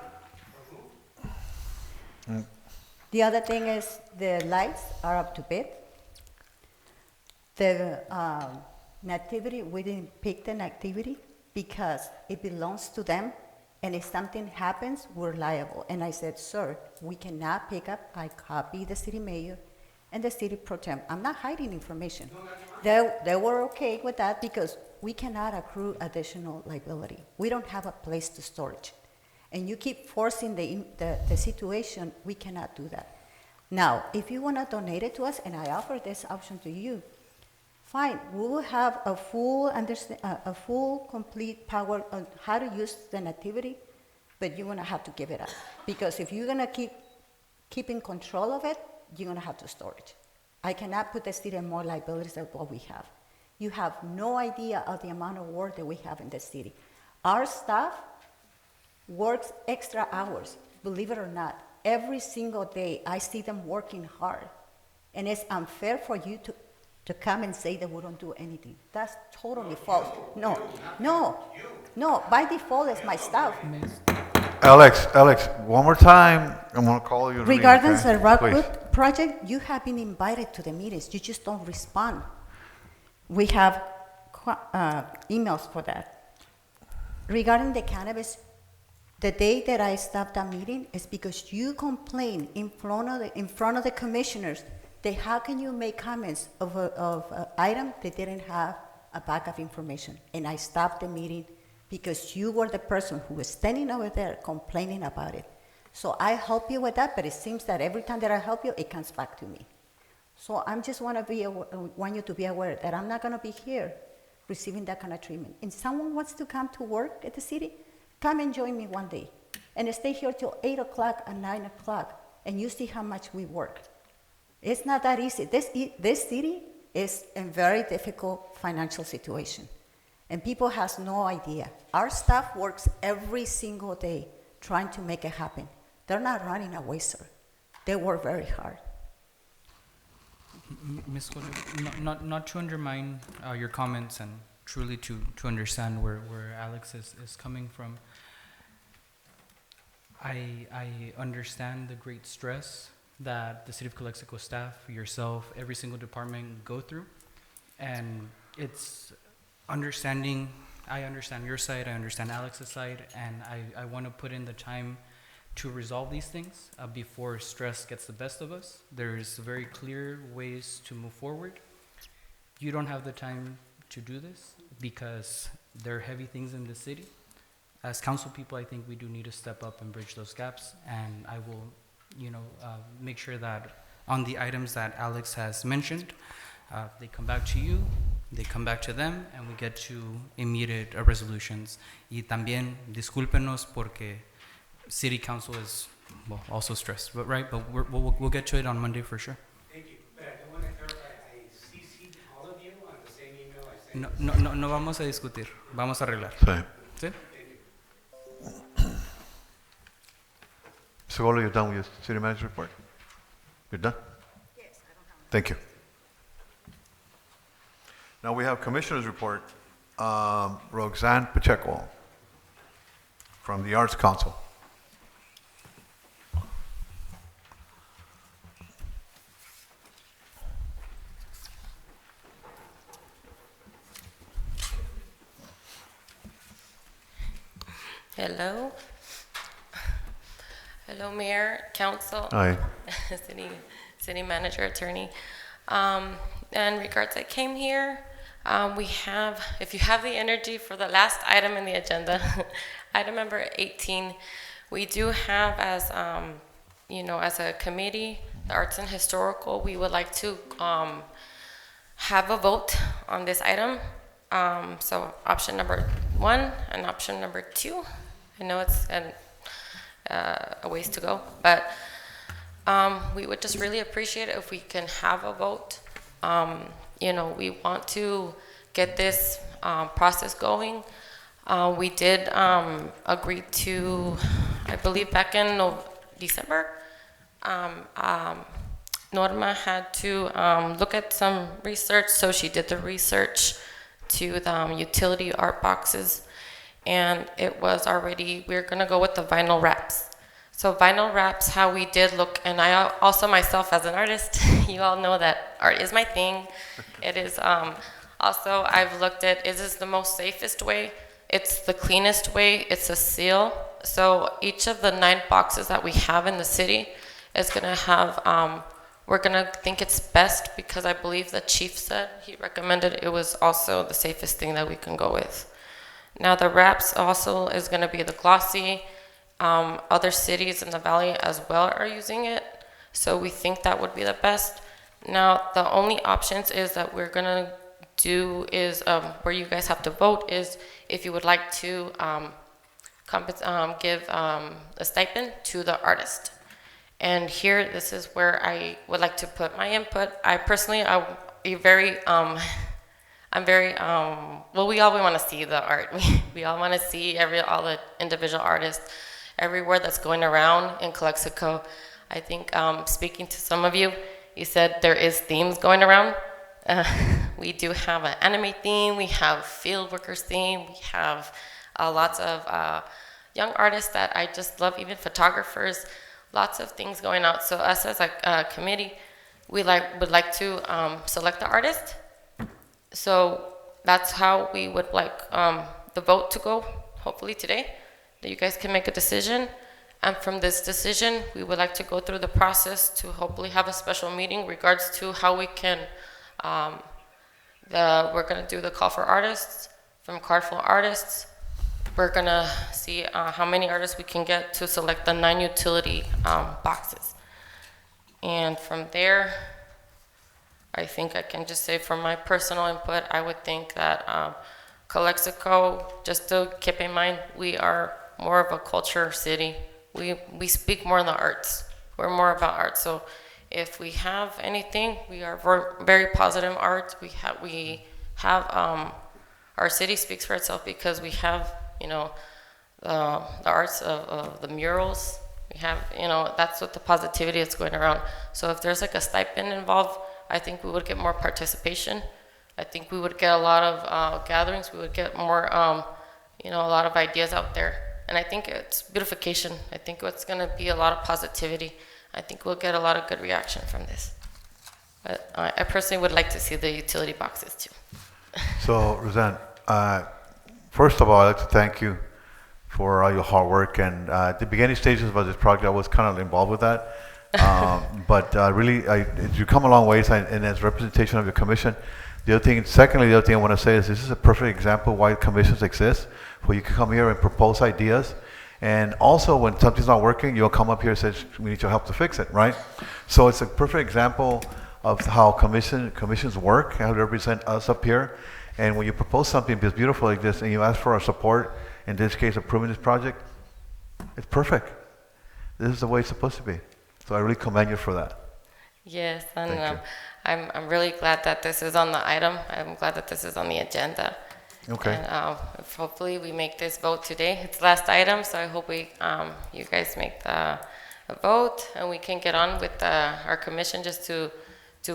The other thing is the lights are up to bid. The nativity, we didn't pick the nativity because it belongs to them, and if something happens, we're liable. And I said, sir, we cannot pick up. I copied the city mayor and the city pro tem. I'm not hiding information. They were okay with that because we cannot accrue additional liability. We don't have a place to store it. And you keep forcing the situation, we cannot do that. Now, if you want to donate it to us, and I offer this option to you, fine, we will have a full complete power on how to use the nativity but you're gonna have to give it up. Because if you're gonna keep in control of it, you're gonna have to store it. I cannot put the city in more liabilities than what we have. You have no idea of the amount of work that we have in the city. Our staff works extra hours, believe it or not. Every single day, I see them working hard. And it's unfair for you to come and say that we don't do anything. That's totally false. No, by default, it's my staff. Alex, one more time, I'm gonna call you in a meeting, Regarding okay? the Please. Rockwood project, you have been invited to the meetings, you just don't respond. We have emails for that. Regarding the cannabis, the day that I stopped that meeting is because you complained in front of the commissioners that how can you make comments of an item that didn't have a backup information. And I stopped the meeting because you were the person who was standing over there complaining about it. So I help you with that, but it seems that every time that I help you, it comes back to me. So I just want you to be aware that I'm not gonna be here receiving that kind of treatment. And someone wants to come to work at the city, come and join me one day and stay here till 8 o'clock and 9 o'clock and you see how much we work. It's not that easy. This city is in a very difficult financial situation and people has no idea. Our staff works every single day trying to make it happen. They're not running away, sir. They work very hard. Ms. Cole, not to undermine your comments and truly to understand where Alex is coming from. I understand the great stress that the City of Calexico staff, yourself, every single department go through. And it's understanding, I understand your side, I understand Alex's side, and I want to put in the time to resolve these things before stress gets the best of us. There's very clear ways to move forward. You don't have the time to do this because there are heavy things in the city. As council people, I think we do need to step up and bridge those gaps, and I will, make sure that on the items that Alex has mentioned, they come back to you, they come back to them, and we get to immediate resolutions. Y también discúlpenos porque City Council is also stressed, but we'll get to it on Monday for sure. Thank you. But I do want to clarify, I CC'd all of you on the same email I sent. No vamos a discutir, vamos a arreglar. Sí. ¿Sí? Mr. Golo, you're done with your city manager report? You're done? Yes, I don't have. Thank you. Now we have Commissioner's report. Roxanne Pacheco from the Arts Council. Hello. Hello, Mayor, Council, Aye. City Manager, Attorney. In regards, I came here, we have, if you have the energy for the last item in the agenda, item number 18, we do have as, as a committee, the Arts and Historical, we would like to have a vote on this item. So option number 1 and option number 2. I know it's a ways to go, but we would just really appreciate it if we can have a vote. We want to get this process going. We did agree to, I believe back in December, Norma had to look at some research, so she did the research to the utility art boxes, and it was already, we're gonna go with the vinyl wraps. So vinyl wraps, how we did look, and I also myself as an artist, you all know that art is my thing. It is also, I've looked at, is this the most safest way? It's the cleanest way, it's a seal. So each of the 9 boxes that we have in the city is gonna have, we're gonna think it's best because I believe the chief said, he recommended it was also the safest thing that we can go with. Now the wraps also is gonna be the glossy. Other cities in the valley as well are using it, so we think that would be the best. Now the only options is that we're gonna do is where you guys have to vote is if you would like to give a stipend to the artist. And here, this is where I would like to put my input. I personally, I'm very, well, we all want to see the art. We all want to see all the individual artists everywhere that's going around in Calexico. I think speaking to some of you, you said there is themes going around. We do have an anime theme, we have field workers theme, we have lots of young artists that I just love, even photographers, lots of things going out. So us as a committee, we would like to select the artist. So that's how we would like the vote to go, hopefully today, that you guys can make a decision. And from this decision, we would like to go through the process to hopefully have a special meeting regards to how we can, we're gonna do the call for artists, from cardful artists. We're gonna see how many artists we can get to select the 9 utility boxes. And from there, I think I can just say from my personal input, I would think that Calexico, just to keep in mind, we are more of a culture city. We speak more in the arts. We're more about art. So if we have anything, we are very positive art. We have our city speaks for itself because we have, you know, the arts of the murals. We have, you know, that's what the positivity is going around. So if there's like a stipend involved, I think we would get more participation. I think we would get a lot of gatherings. We would get more, you know, a lot of ideas out there. And I think it's beautification. I think it's going to be a lot of positivity. I think we'll get a lot of good reaction from this. But I personally would like to see the utility boxes too. So, Roseanne, first of all, I'd like to thank you for all your hard work. And at the beginning stages of this project, I was kind of involved with that. But really, you come a long ways, and as representation of your commission. The other thing I want to say is this is a perfect example why commissions exist, where you can come here and propose ideas. And also, when something's not working, you'll come up here and say, we need your help to fix it, right? So it's a perfect example of how commissions work, how they represent us up here. And when you propose something that's beautiful like this, and you ask for our support, in this case, approving this project, it's perfect. This is the way it's supposed to be. So I really commend you for that. Yes, and I'm really glad that this is on the item. I'm glad that this is on the agenda. Okay. And hopefully we make this vote today. It's the last item, so I hope you guys make the vote and we can get on with our commission just to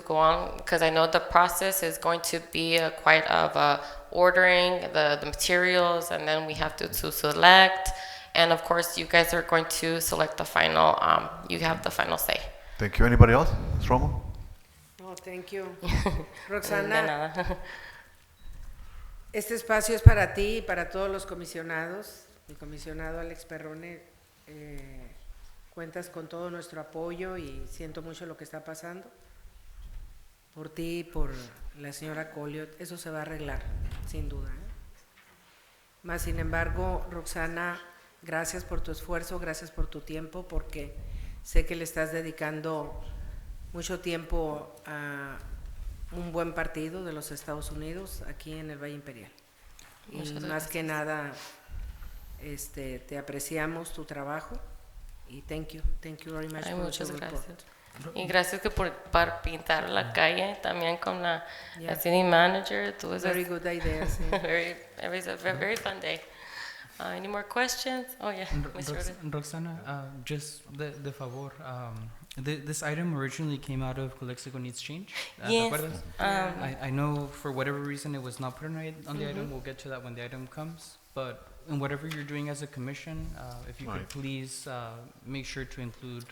go on, because I know the process is going to be quite of ordering the materials, and then we have to select, and of course you guys are going to select the final. You have the final say. Thank you. Anybody else? Stromo? No, thank you. De Roxana, nada. este espacio es para ti y para todos los comisionados. El comisionado Alex Perrone, cuentas con todo nuestro apoyo y siento mucho lo que está pasando. Por ti y por la señora Colliot, eso se va a arreglar, sin duda. Más sin embargo, Roxana, gracias por tu esfuerzo, gracias por tu tiempo, porque sé que le estás dedicando mucho tiempo a un buen partido de los Estados Unidos aquí en el Valle Imperial. Y más que nada, te apreciamos tu trabajo y thank you very much. Ay, for muchas your report. gracias. Y gracias que por pintar la calle también con la Yeah. city manager. Very good idea. Sí. It was a very fun day. Any more questions? Oh yeah, Mr. Rodriguez. Roxana, just de favor, this item originally came out of Calexico Needs Change. Yes. ¿Te acuerdas? I know for whatever reason it was not put on the item. We'll get to that when the item comes. But in whatever you're doing as a commission, if you could please make sure to include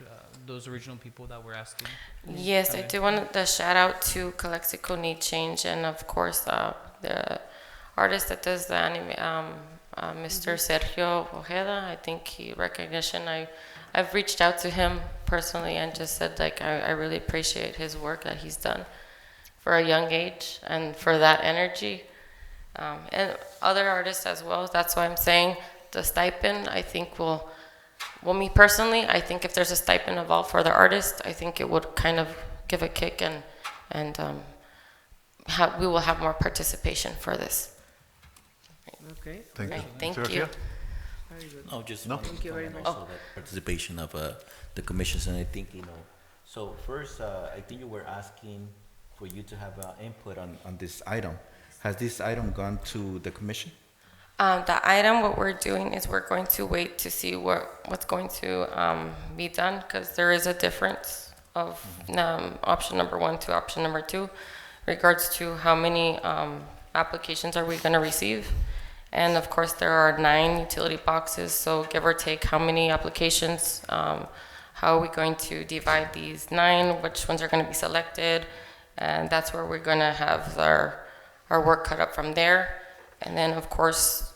those original people that were asking. Yes, I do want to shout out to Calexico Need Change, and of course the artist that does the anime, Mr. Sergio Ojeda. I think I've reached out to him personally and just said like I really appreciate his work that he's done for a young age and for that energy. And other artists as well. That's why I'm saying the stipend, I think well, me personally, I think if there's a stipend involved for the artist, I think it would kind of give a kick and we will have more participation for this. Okay. Thank you. Right, thank Sergio? you. Very good. No, just No. wanted to Thank you very comment much. also that participation of the commissions, and I think, so first, I think you were asking for you to have input on this item. Has this item gone to the commission? The item, what we're doing is we're going to wait to see what's going to be done, because there is a difference of option number 1 to option number 2, regards to how many applications are we going to receive. And of course, there are 9 utility boxes, so give or take how many applications, how are we going to divide these 9, which ones are going to be selected, and that's where we're going to have our work cut up from there. And then, of course,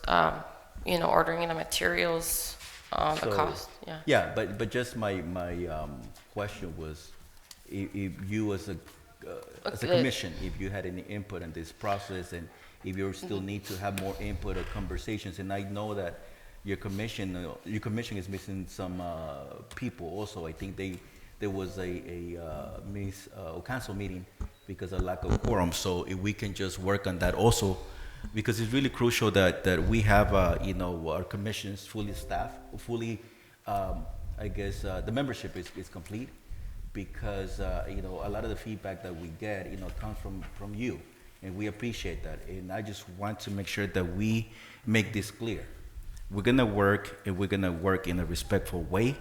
ordering the materials, the So- cost, yeah. Yeah, but just my question was, if you as a Okay. commission, if you had any input in this process, and if you still need to have more input or conversations, and I know that your commission is missing some people also. I think there was a council meeting because of lack of quorum. So if we can just work on that also, because it's really crucial that we have our commissions fully staffed, the membership is complete, because a lot of the feedback that we get comes from you, and we appreciate that. And I just want to make sure that we make this clear. We're gonna work, and we're gonna work in a respectful way.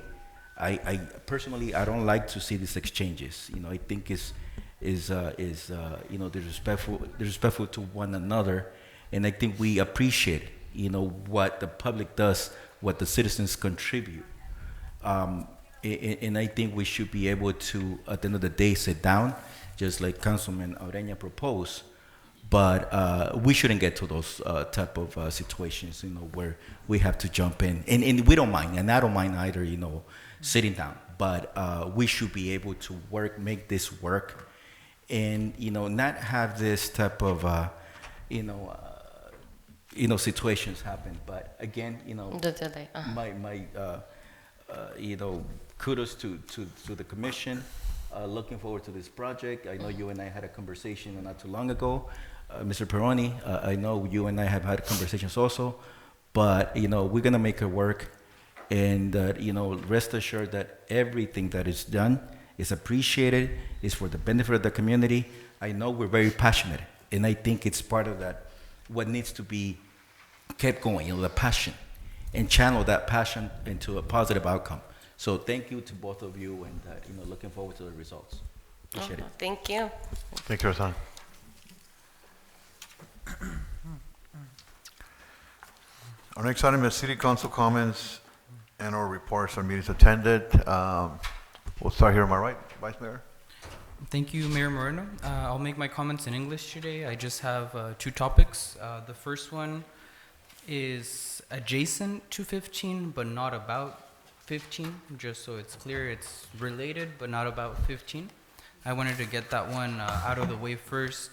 I personally, I don't like to see these exchanges. I think is disrespectful to one another, and I think we appreciate what the public does, what the citizens contribute. And I think we should be able to, at the end of the day, sit down, just like Councilman Aureña proposed. But we shouldn't get to those type of situations, where we have to jump in. And we don't mind, and I don't mind either, sitting down. But we should be able to make this work, and not have this type of situations happen. But again, The delay. my kudos to the commission. Looking forward to this project. I know you and I had a conversation not too long ago. Mr. Peroni, I know you and I have had conversations also, but we're gonna make it work, and rest assured that everything that is done is appreciated, is for the benefit of the community. I know we're very passionate, and I think it's part of that, what needs to be kept going, the passion, and channel that passion into a positive outcome. So thank you to both of you, and looking forward to the results. Appreciate it. Thank you. Thank you, Rosan. Our next item is city council comments and or reports on meetings attended. We'll start here on my right, Vice Mayor. Thank you, Mayor Moreno. I'll make my comments in English today. I just have 2 topics. The first one is adjacent to 15, but not about 15, just so it's clear. It's related, but not about 15. I wanted to get that one out of the way first.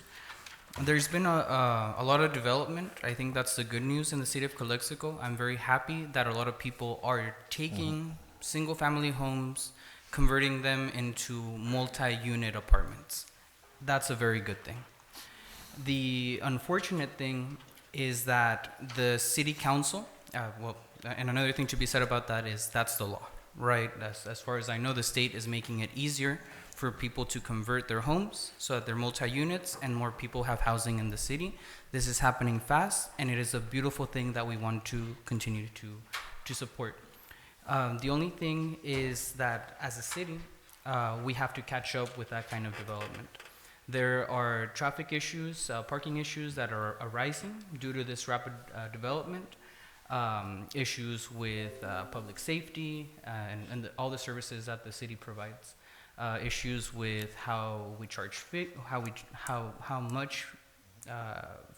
There's been a lot of development. I think that's the good news in the city of Calexico. I'm very happy that a lot of people are taking single-family homes, converting them into multi-unit apartments. That's a very good thing. The unfortunate thing is that the city council, and another thing to be said about that is that's the law, right? As far as I know, the state is making it easier for people to convert their homes so that they're multi-units and more people have housing in the city. This is happening fast, and it is a beautiful thing that we want to continue to support. The only thing is that as a city, we have to catch up with that kind of development. There are traffic issues, parking issues that are arising due to this rapid development, issues with public safety and all the services that the city provides. Issues with how we charge how much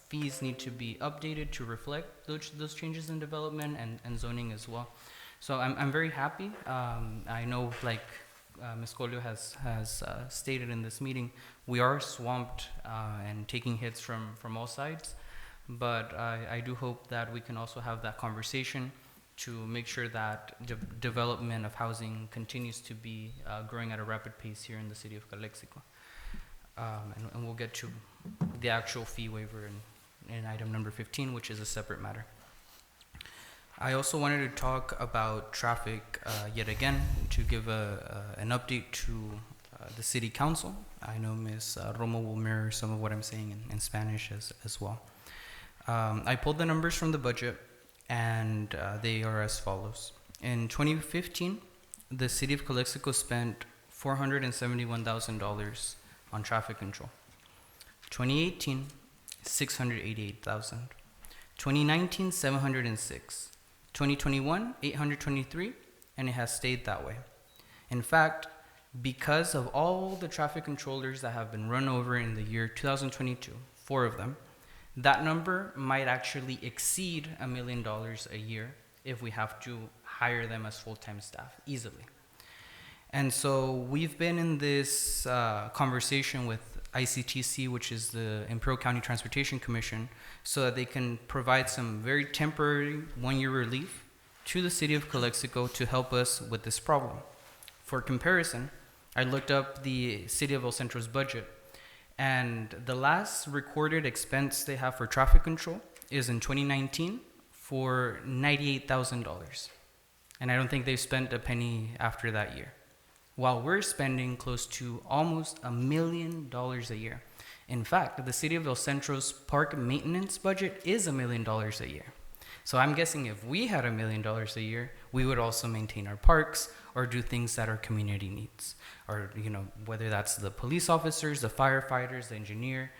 fees need to be updated to reflect those changes in development and zoning as well. So I'm very happy. I know, like Ms. Colio has stated in this meeting, we are swamped and taking hits from all sides. But I do hope that we can also have that conversation to make sure that development of housing continues to be growing at a rapid pace here in the city of Calexico. And we'll get to the actual fee waiver in item number 15, which is a separate matter. I also wanted to talk about traffic yet again to give an update to the City Council. I know Ms. Romo will mirror some of what I'm saying in Spanish as well. I pulled the numbers from the budget, and they are as follows. In 2015, the City of Calexico spent $471,000 on traffic control. 2018, $688,000. 2019, $706. 2021, $823, and it has stayed that way. In fact, because of all the traffic controllers that have been run over in the year 2022, 4 of them, that number might actually exceed $1 million a year if we have to hire them as full-time staff easily. And so we've been in this conversation with ICTC, which is the Imperial County Transportation Commission, so that they can provide some very temporary one-year relief to the City of Calexico to help us with this problem. For comparison, I looked up the City of El Centro's budget, and the last recorded expense they have for traffic control is in 2019 for $98,000. And I don't think they've spent a penny after that year, while we're spending close to almost $1 million a year. In fact, the City of El Centro's park maintenance budget is $1 million a year. So I'm guessing if we had $1 million a year, we would also maintain our parks or do things that our community needs. Or, whether that's the police officers, the firefighters, the engineer,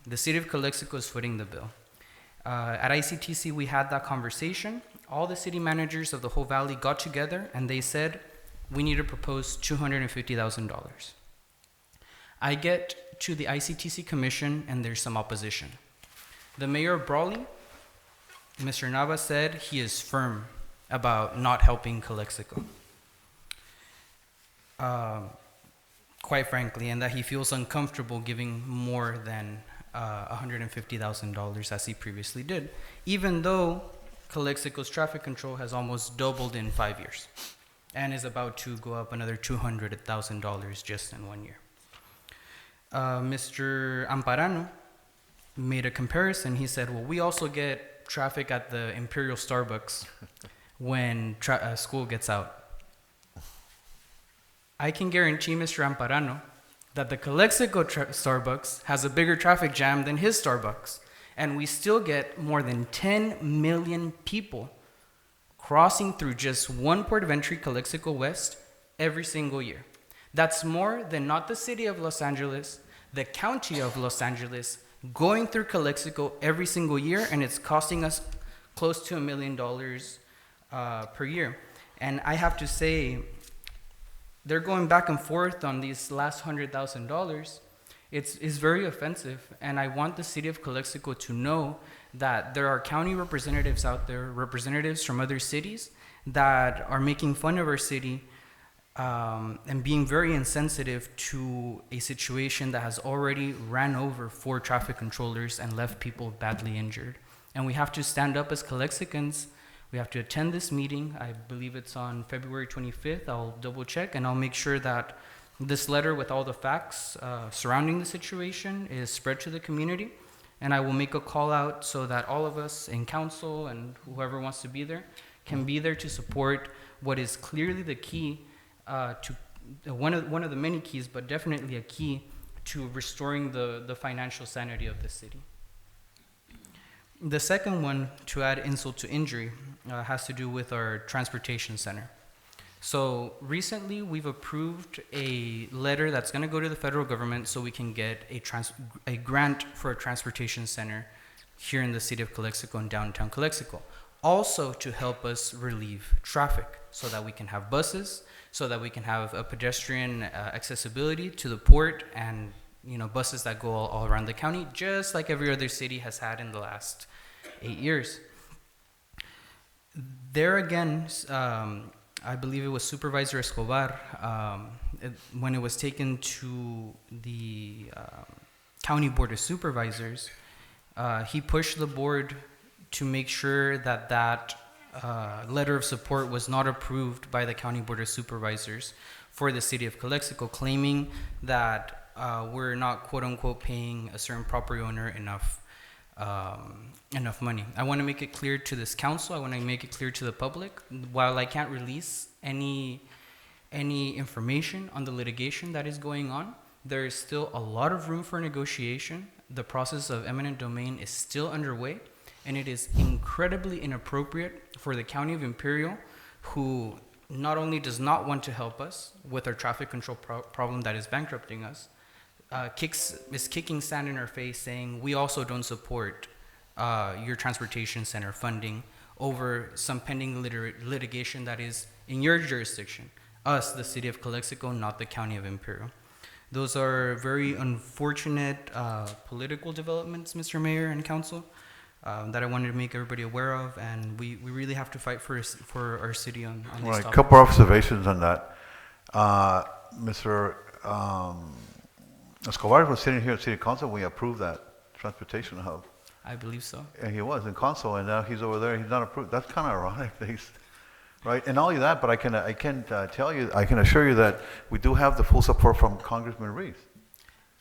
the City of Calexico is footing the bill. At ICTC, we had that conversation. All the city managers of the whole valley got together and they said, we need to propose $250,000. I get to the ICTC commission and there's some opposition. The mayor of Brawley, Mr. Nava, said he is firm about not helping Calexico. Quite frankly, and that he feels uncomfortable giving more than $150,000 as he previously did, even though Calexico's traffic control has almost doubled in 5 years and is about to go up another $200,000 just in 1 year. Mr. Amparano made a comparison. He said, well, we also get traffic at the Imperial Starbucks when school gets out. I can guarantee Mr. Amparano that the Calexico Starbucks has a bigger traffic jam than his Starbucks, and we still get more than 10 million people crossing through just one port of entry, Calexico West, every single year. That's more than not the city of Los Angeles, the county of Los Angeles, going through Calexico every single year, and it's costing us close to $1 million per year. And I have to say, they're going back and forth on these last $100,000. It's very offensive, and I want the city of Calexico to know that there are county representatives out there, representatives from other cities, that are making fun of our city and being very insensitive to a situation that has already ran over 4 traffic controllers and left people badly injured. And we have to stand up as Calexicans. We have to attend this meeting. I believe it's on February 25th. I'll double check, and I'll make sure that this letter with all the facts surrounding the situation is spread to the community. And I will make a call out so that all of us in council and whoever wants to be there can be there to support what is clearly the key to one of the many keys, but definitely a key to restoring the financial sanity of the city. The second one, to add insult to injury, has to do with our transportation center. So recently, we've approved a letter that's going to go to the federal government so we can get a grant for a transportation center here in the city of Calexico and downtown Calexico. Also to help us relieve traffic so that we can have buses, so that we can have a pedestrian accessibility to the port and buses that go all around the county, just like every other city has had in the last 8 years. There again, I believe it was Supervisor Escobar, when it was taken to the County Board of Supervisors, he pushed the board to make sure that letter of support was not approved by the County Board of Supervisors for the city of Calexico, claiming that we're not quote-unquote paying a certain property owner enough enough money. I want to make it clear to this council, I want to make it clear to the public, while I can't release any information on the litigation that is going on, there is still a lot of room for negotiation. The process of eminent domain is still underway, and it is incredibly inappropriate for the County of Imperial, who not only does not want to help us with our traffic control problem that is bankrupting us, is kicking sand in our face saying, we also don't support your transportation center funding over some pending litigation that is in your jurisdiction. Us, the city of Calexico, not the County of Imperial. Those are very unfortunate political developments, Mr. Mayor and Council, that I wanted to make everybody aware of, and we really have to fight for our city on these Right, a topics. couple observations on that. Mr. Escobar was sitting here at City Council when we approved that transportation hub. I believe so. And he was in council, and now he's over there, he's not approved. That's kind of ironic, right? And not only that, but I can assure you that we do have the full support from Congressman Reeves.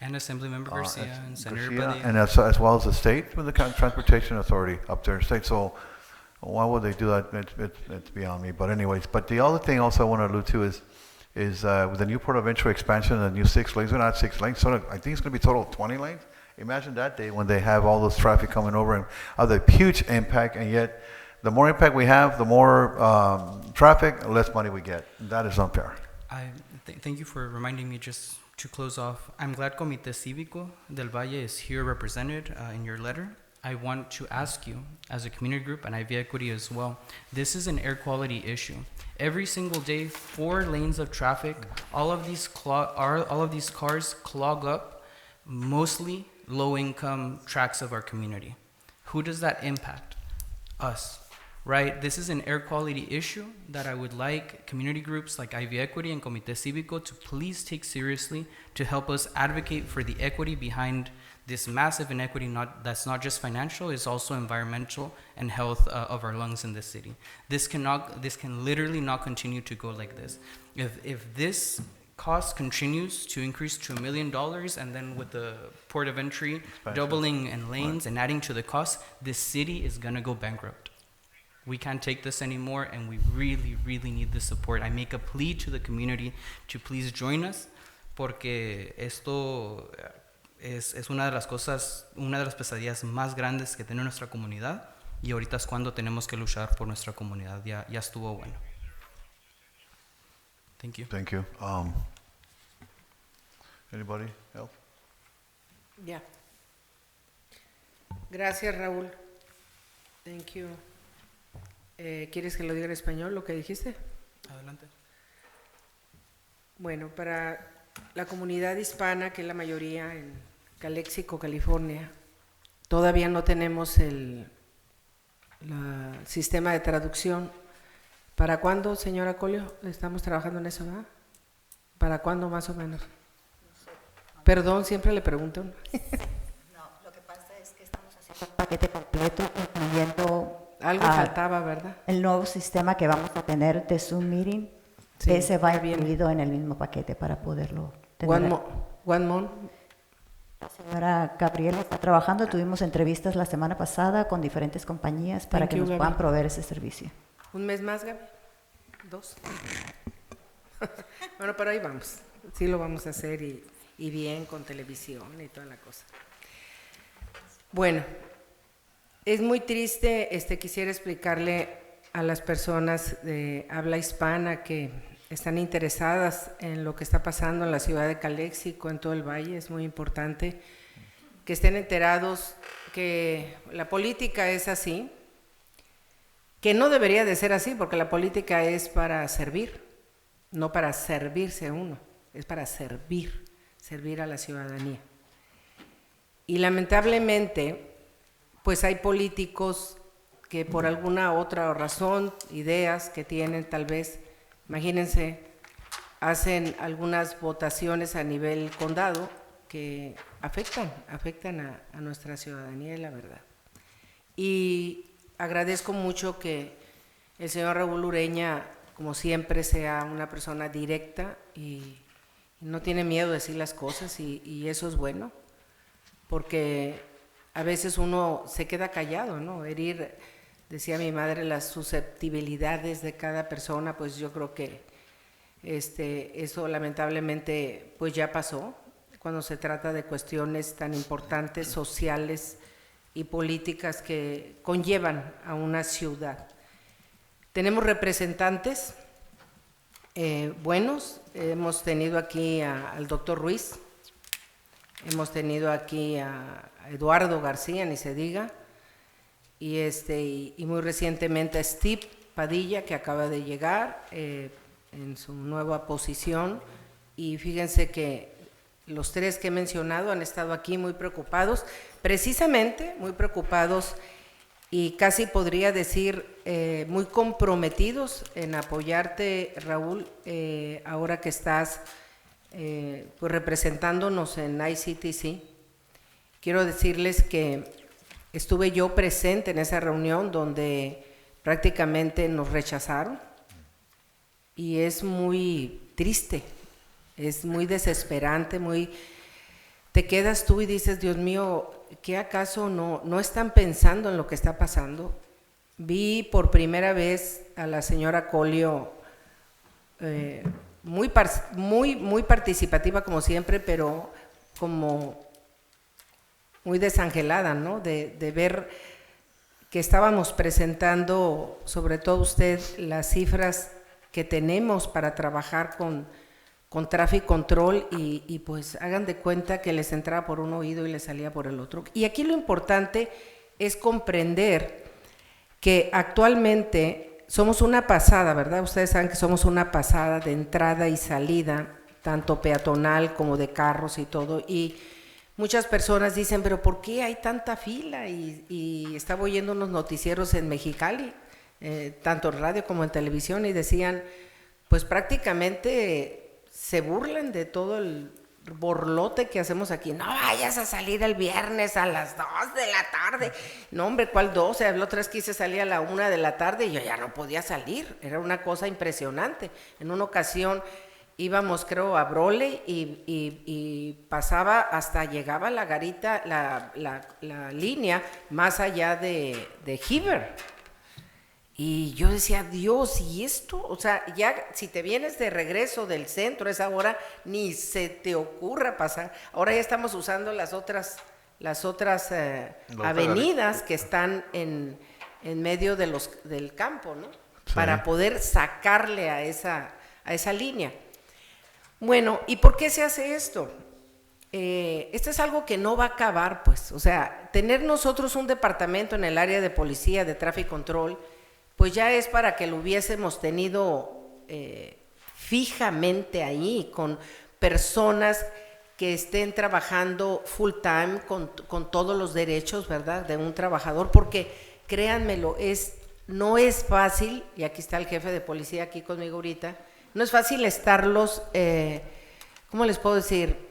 And Assemblymember Garcia and Senator Garcia, Padilla. and as well as the state with the Transportation Authority up there in state. So why would they do that? It's beyond me. But anyways, but the other thing also I want to allude to is with the new port of entry expansion, the new 6 lanes, we're not 6 lanes, so I think it's going to be total of 20 lanes. Imagine that day when they have all this traffic coming over and have a huge impact, and yet the more impact we have, the more traffic, the less money we get. That is unfair. Thank you for reminding me. Just to close off, I'm glad Comité Cívico del Valle is here represented in your letter. I want to ask you, as a community group, and IV Equity as well, this is an air quality issue. Every single day, 4 lanes of traffic, all of these cars clog up, mostly low-income tracts of our community. Who does that impact? Us, right? This is an air quality issue that I would like community groups like IV Equity and Comité Cívico to please take seriously, to help us advocate for the equity behind this massive inequity, that's not just financial, it's also environmental and health of our lungs in this city. This can literally not continue to go like this. If this cost continues to increase to $1 million, and then with the port of entry doubling in lanes and adding to the cost, this city is gonna go bankrupt. We can't take this anymore, and we really, really need the support. I make a plea to the community to please join us, porque esto es una de las pesadillas más grandes que tiene nuestra comunidad, y ahorita es cuando tenemos que luchar por nuestra comunidad. Ya estuvo bueno. Thank you. Thank you. Anybody else? Ya. Gracias, Raúl. Thank you. ¿Quieres que lo diga en español, lo que dijiste? Adelante. Bueno, para la comunidad hispana, que es la mayoría en Calexico, California, todavía no tenemos el sistema de traducción. ¿Para cuándo, señora Colio? Estamos trabajando en eso, ¿verdad? ¿Para cuándo más o menos? Perdón, siempre le pregunto. No, lo que pasa es que estamos haciendo un paquete completo, incluyendo Algo faltaba, ¿verdad? el nuevo sistema que vamos a tener de Zoom Meeting. Sí, Ese va bien. incluido en el mismo paquete para poderlo tener. One month. La señora Gabriela está trabajando. Tuvimos entrevistas la semana pasada con diferentes compañías para Thank que you, nos Gaby. puedan proveer ese servicio. ¿Un mes más, Gaby? 2. Bueno, pero ahí vamos. Sí lo vamos a hacer y bien con televisión y toda la cosa. Bueno, es muy triste. Quisiera explicarle a las personas de habla hispana que están interesadas en lo que está pasando en la ciudad de Calexico, en todo el valle. Es muy importante que estén enterados que la política es así, que no debería de ser así, porque la política es para servir, no para servirse uno, es para servir a la ciudadanía. Y lamentablemente, pues hay políticos que por alguna otra razón, ideas que tienen tal vez, imagínense, hacen algunas votaciones a nivel condado que afectan a nuestra ciudadanía, la verdad. Y agradezco mucho que el señor Raúl Ureña, como siempre, sea una persona directa y no tiene miedo de decir las cosas, y eso es bueno, porque a veces uno se queda callado, ¿no? Herir, decía mi madre, las susceptibilidades de cada persona, pues yo creo que eso lamentablemente pues ya pasó cuando se trata de cuestiones tan importantes, sociales y políticas que conllevan a una ciudad. Tenemos representantes buenos, hemos tenido aquí al doctor Ruiz, hemos tenido aquí a Eduardo García, ni se diga, y muy recientemente a Steve Padilla, que acaba de llegar en su nueva posición, y fíjense que los tres que he mencionado han estado aquí muy preocupados, precisamente muy preocupados y casi podría decir muy comprometidos en apoyarte, Raúl, ahora que estás pues representándonos en ICTC. Quiero decirles que estuve yo presente en esa reunión donde prácticamente nos rechazaron y es muy triste, es muy desesperante, te quedas tú y dices, Dios mío, ¿qué acaso no están pensando en lo que está pasando? Vi por primera vez a la señora Colio muy participativa como siempre, pero como muy desangelada, ¿no? De ver que estábamos presentando, sobre todo usted, las cifras que tenemos para trabajar con traffic control y pues hagan de cuenta que les entraba por un oído y les salía por el otro. Y aquí lo importante es comprender que actualmente somos una pasada, ¿verdad? Ustedes saben que somos una pasada de entrada y salida, tanto peatonal como de carros y todo, y muchas personas dicen, pero ¿por qué hay tanta fila? Y estaba oyendo unos noticieros en Mexicali, tanto en radio como en televisión, y decían, pues prácticamente se burlan de todo el borlote que hacemos aquí. No vayas a salir el viernes a las 2 de la tarde. No, hombre, ¿cuál 2? La otra vez quise salir a la 1 de la tarde y yo ya no podía salir. Era una cosa impresionante. En una ocasión íbamos, creo, a Brole y pasaba hasta llegaba la garita, la línea más allá de Heber. Y yo decía, Dios, ¿y esto? O sea, ya si te vienes de regreso del centro a esa hora, ni se te ocurra pasar. Ahora ya estamos usando las otras avenidas que están en medio del campo, ¿no? Sí. Para poder sacarle a esa línea. Bueno, ¿y por qué se hace esto? Esto es algo que no va a acabar, pues. O sea, tener nosotros un departamento en el área de policía, de traffic control, pues ya es para que lo hubiésemos tenido fijamente ahí, con personas que estén trabajando full time, con todos los derechos, ¿verdad?, de un trabajador, porque créanmelo, no es fácil, y aquí está el jefe de policía aquí conmigo ahorita, no es fácil estarlos, ¿cómo les puedo decir?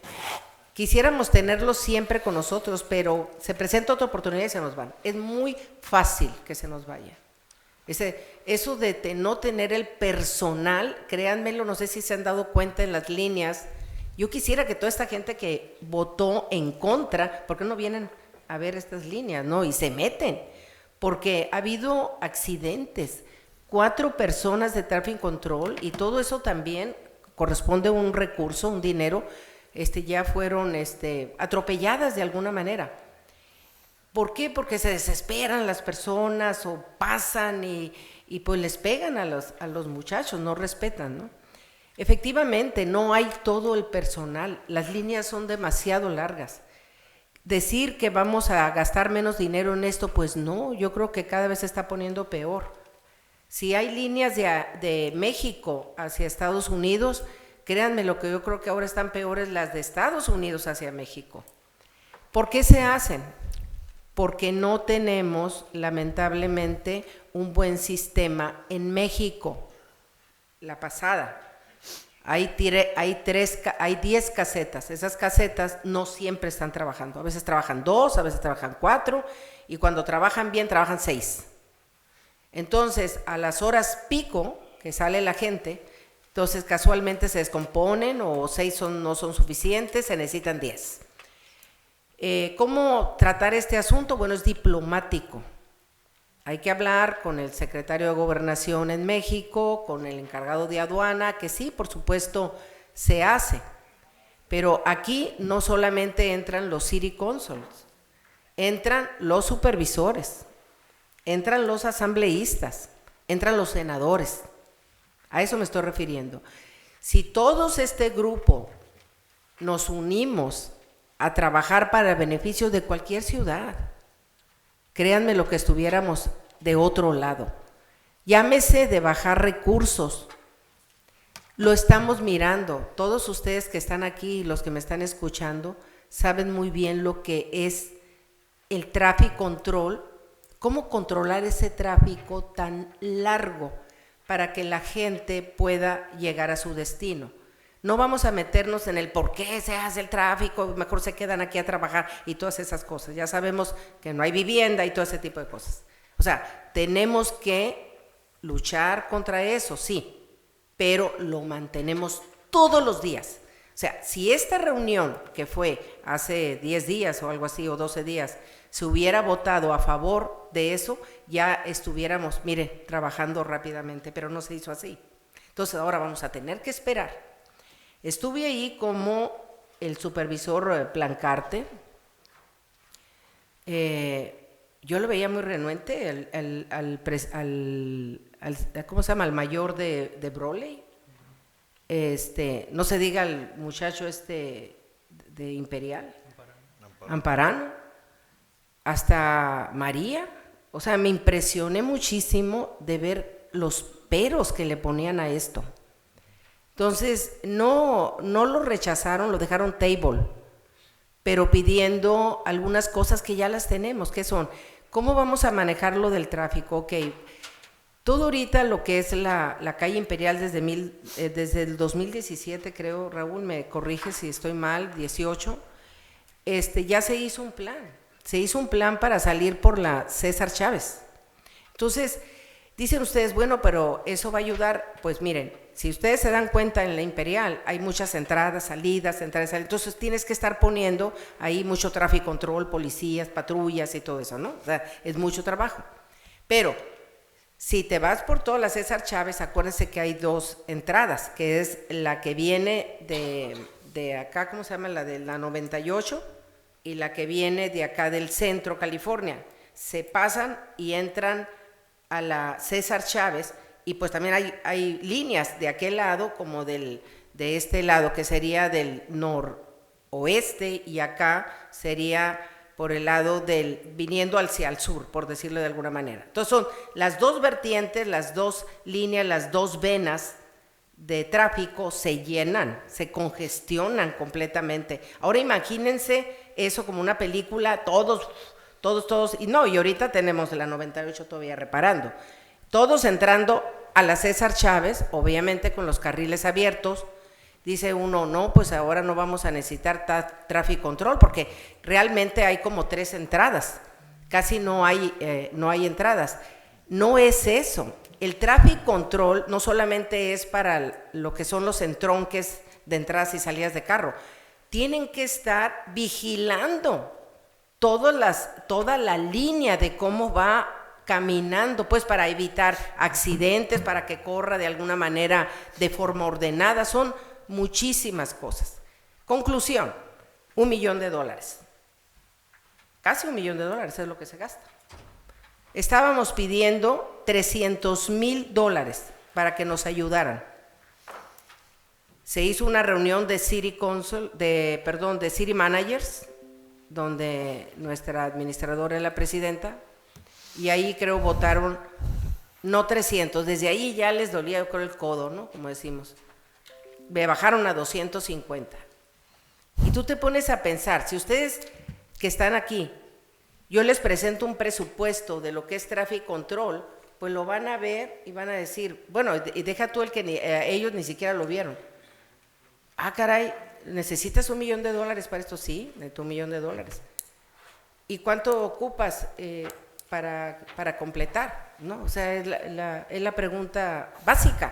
Quisiéramos tenerlos siempre con nosotros, pero se presenta otra oportunidad y se nos van. Es muy fácil que se nos vaya. Eso de no tener el personal, créanmelo, no sé si se han dado cuenta en las líneas, yo quisiera que toda esta gente que votó en contra, ¿por qué no vienen a ver estas líneas, no? Y se meten, porque ha habido accidentes, 4 personas de traffic control, y todo eso también corresponde a un recurso, un dinero, ya fueron atropelladas de alguna manera. ¿Por qué? Porque se desesperan las personas o pasan y pues les pegan a los muchachos, no respetan, ¿no? Efectivamente, no hay todo el personal, las líneas son demasiado largas. Decir que vamos a gastar menos dinero en esto, pues no, yo creo que cada vez se está poniendo peor. Si hay líneas de México hacia Estados Unidos, créanme lo que yo creo que ahora están peores las de Estados Unidos hacia México. ¿Por qué se hacen? Porque no tenemos, lamentablemente, un buen sistema en México. La pasada, hay 10 casetas, esas casetas no siempre están trabajando, a veces trabajan 2, a veces trabajan 4, y cuando trabajan bien, trabajan 6. Entonces, a las horas pico que sale la gente, entonces casualmente se descomponen, o 6 no son suficientes, se necesitan 10. ¿Cómo tratar este asunto? Bueno, es diplomático. Hay que hablar con el secretario de Gobernación en México, con el encargado de aduana, que sí, por supuesto, se hace. Pero aquí no solamente entran los city consuls, entran los supervisores, entran los asambleístas, entran los senadores. A eso me estoy refiriendo. Si todos este grupo nos unimos a trabajar para el beneficio de cualquier ciudad, créanme lo que estuviéramos de otro lado. Llámese de bajar recursos. Lo estamos mirando. Todos ustedes que están aquí, los que me están escuchando, saben muy bien lo que es el tráfico control, cómo controlar ese tráfico tan largo para que la gente pueda llegar a su destino. No vamos a meternos en el por qué se hace el tráfico, mejor se quedan aquí a trabajar y todas esas cosas. Ya sabemos que no hay vivienda y todo ese tipo de cosas. O sea, tenemos que luchar contra eso, sí, pero lo mantenemos todos los días. O sea, si esta reunión que fue hace 10 días o algo así, o 12 días, se hubiera votado a favor de eso, ya estuviéramos, mire, trabajando rápidamente, pero no se hizo así. Entonces ahora vamos a tener que esperar. Estuve ahí como el supervisor Plancarte. Yo lo veía muy renuente ¿cómo se llama? Al mayor de Broley. No se diga el muchacho de Imperial, Amparano, hasta María. O sea, me impresioné muchísimo de ver los peros que le ponían a esto. Entonces, no lo rechazaron, lo dejaron table, pero pidiendo algunas cosas que ya las tenemos, que son, ¿cómo vamos a manejar lo del tráfico? Ok, todo ahorita lo que es la calle Imperial desde el 2017, creo, Raúl, me corrige si estoy mal, 18, ya se hizo un plan para salir por la César Chávez. Entonces, dicen ustedes, bueno, pero eso va a ayudar. Pues miren, si ustedes se dan cuenta, en la Imperial hay muchas entradas, salidas, entonces tienes que estar poniendo ahí mucho tráfico control, policías, patrullas y todo eso, ¿no? O sea, es mucho trabajo. Pero si te vas por toda la César Chávez, acuérdense que hay dos entradas, que es la que viene de acá, ¿cómo se llama? La de la 98 y la que viene de acá del centro, California. Se pasan y entran a la César Chávez. Y pues también hay líneas de aquel lado como de este lado, que sería del noroeste, y acá sería por el lado viniendo hacia el sur, por decirlo de alguna manera. Entonces son las dos vertientes, las dos líneas, las dos venas de tráfico se llenan, se congestionan completamente. Ahora imagínense eso como una película, todos, y ahorita tenemos la 98 todavía reparando. Todos entrando a la César Chávez, obviamente con los carriles abiertos. Dice uno, no, pues ahora no vamos a necesitar tráfico control, porque realmente hay como 3 entradas, casi no hay entradas. No es eso. El tráfico control no solamente es para lo que son los entronques de entradas y salidas de carro, tienen que estar vigilando toda la línea de cómo va caminando, pues para evitar accidentes, para que corra de alguna manera de forma ordenada. Son muchísimas cosas. Conclusión, $1 millón. Casi $1 millón es lo que se gasta. Estábamos pidiendo $300,000 para que nos ayudaran. Se hizo una reunión de city managers, donde nuestra administradora es la presidenta, y ahí creo votaron, no 300, desde ahí ya les dolía, yo creo, el codo, ¿no? Como decimos. Me bajaron a 250. Y tú te pones a pensar, si ustedes que están aquí, yo les presento un presupuesto de lo que es tráfico control, pues lo van a ver y van a decir, bueno, y deja tú el que ellos ni siquiera lo vieron. Ah, caray, ¿necesitas $1 millón para esto? Sí, necesito $1 millón. ¿Y cuánto ocupas para completar? ¿No? O sea, es la pregunta básica.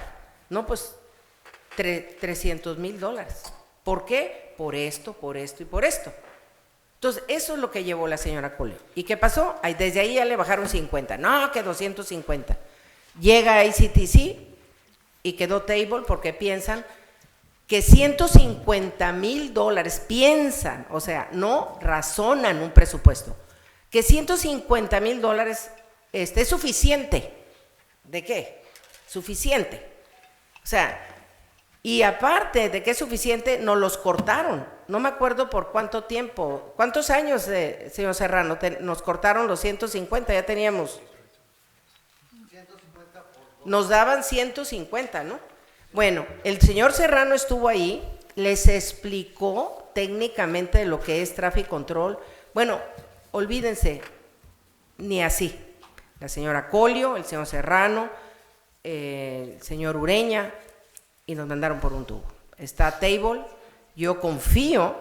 No, pues $300,000. ¿Por qué? Por esto y por esto. Entonces, eso es lo que llevó la señora Colio. ¿Y qué pasó? Desde ahí ya le bajaron 50. No, que 250. Llega a ICTC y quedó table porque piensan que $150,000, piensan, o sea, no razonan un presupuesto, que $150,000 es suficiente. ¿De qué? Suficiente. O sea, y aparte de que es suficiente, nos los cortaron. No me acuerdo por cuánto tiempo, cuántos años, señor Serrano, nos cortaron los 150, ya teníamos. Nos daban 150, ¿no? Bueno, el señor Serrano estuvo ahí, les explicó técnicamente lo que es traffic control. Bueno, olvídense, ni así. La señora Colio, el señor Serrano, el señor Ureña, y nos mandaron por un tubo. Está table. Yo confío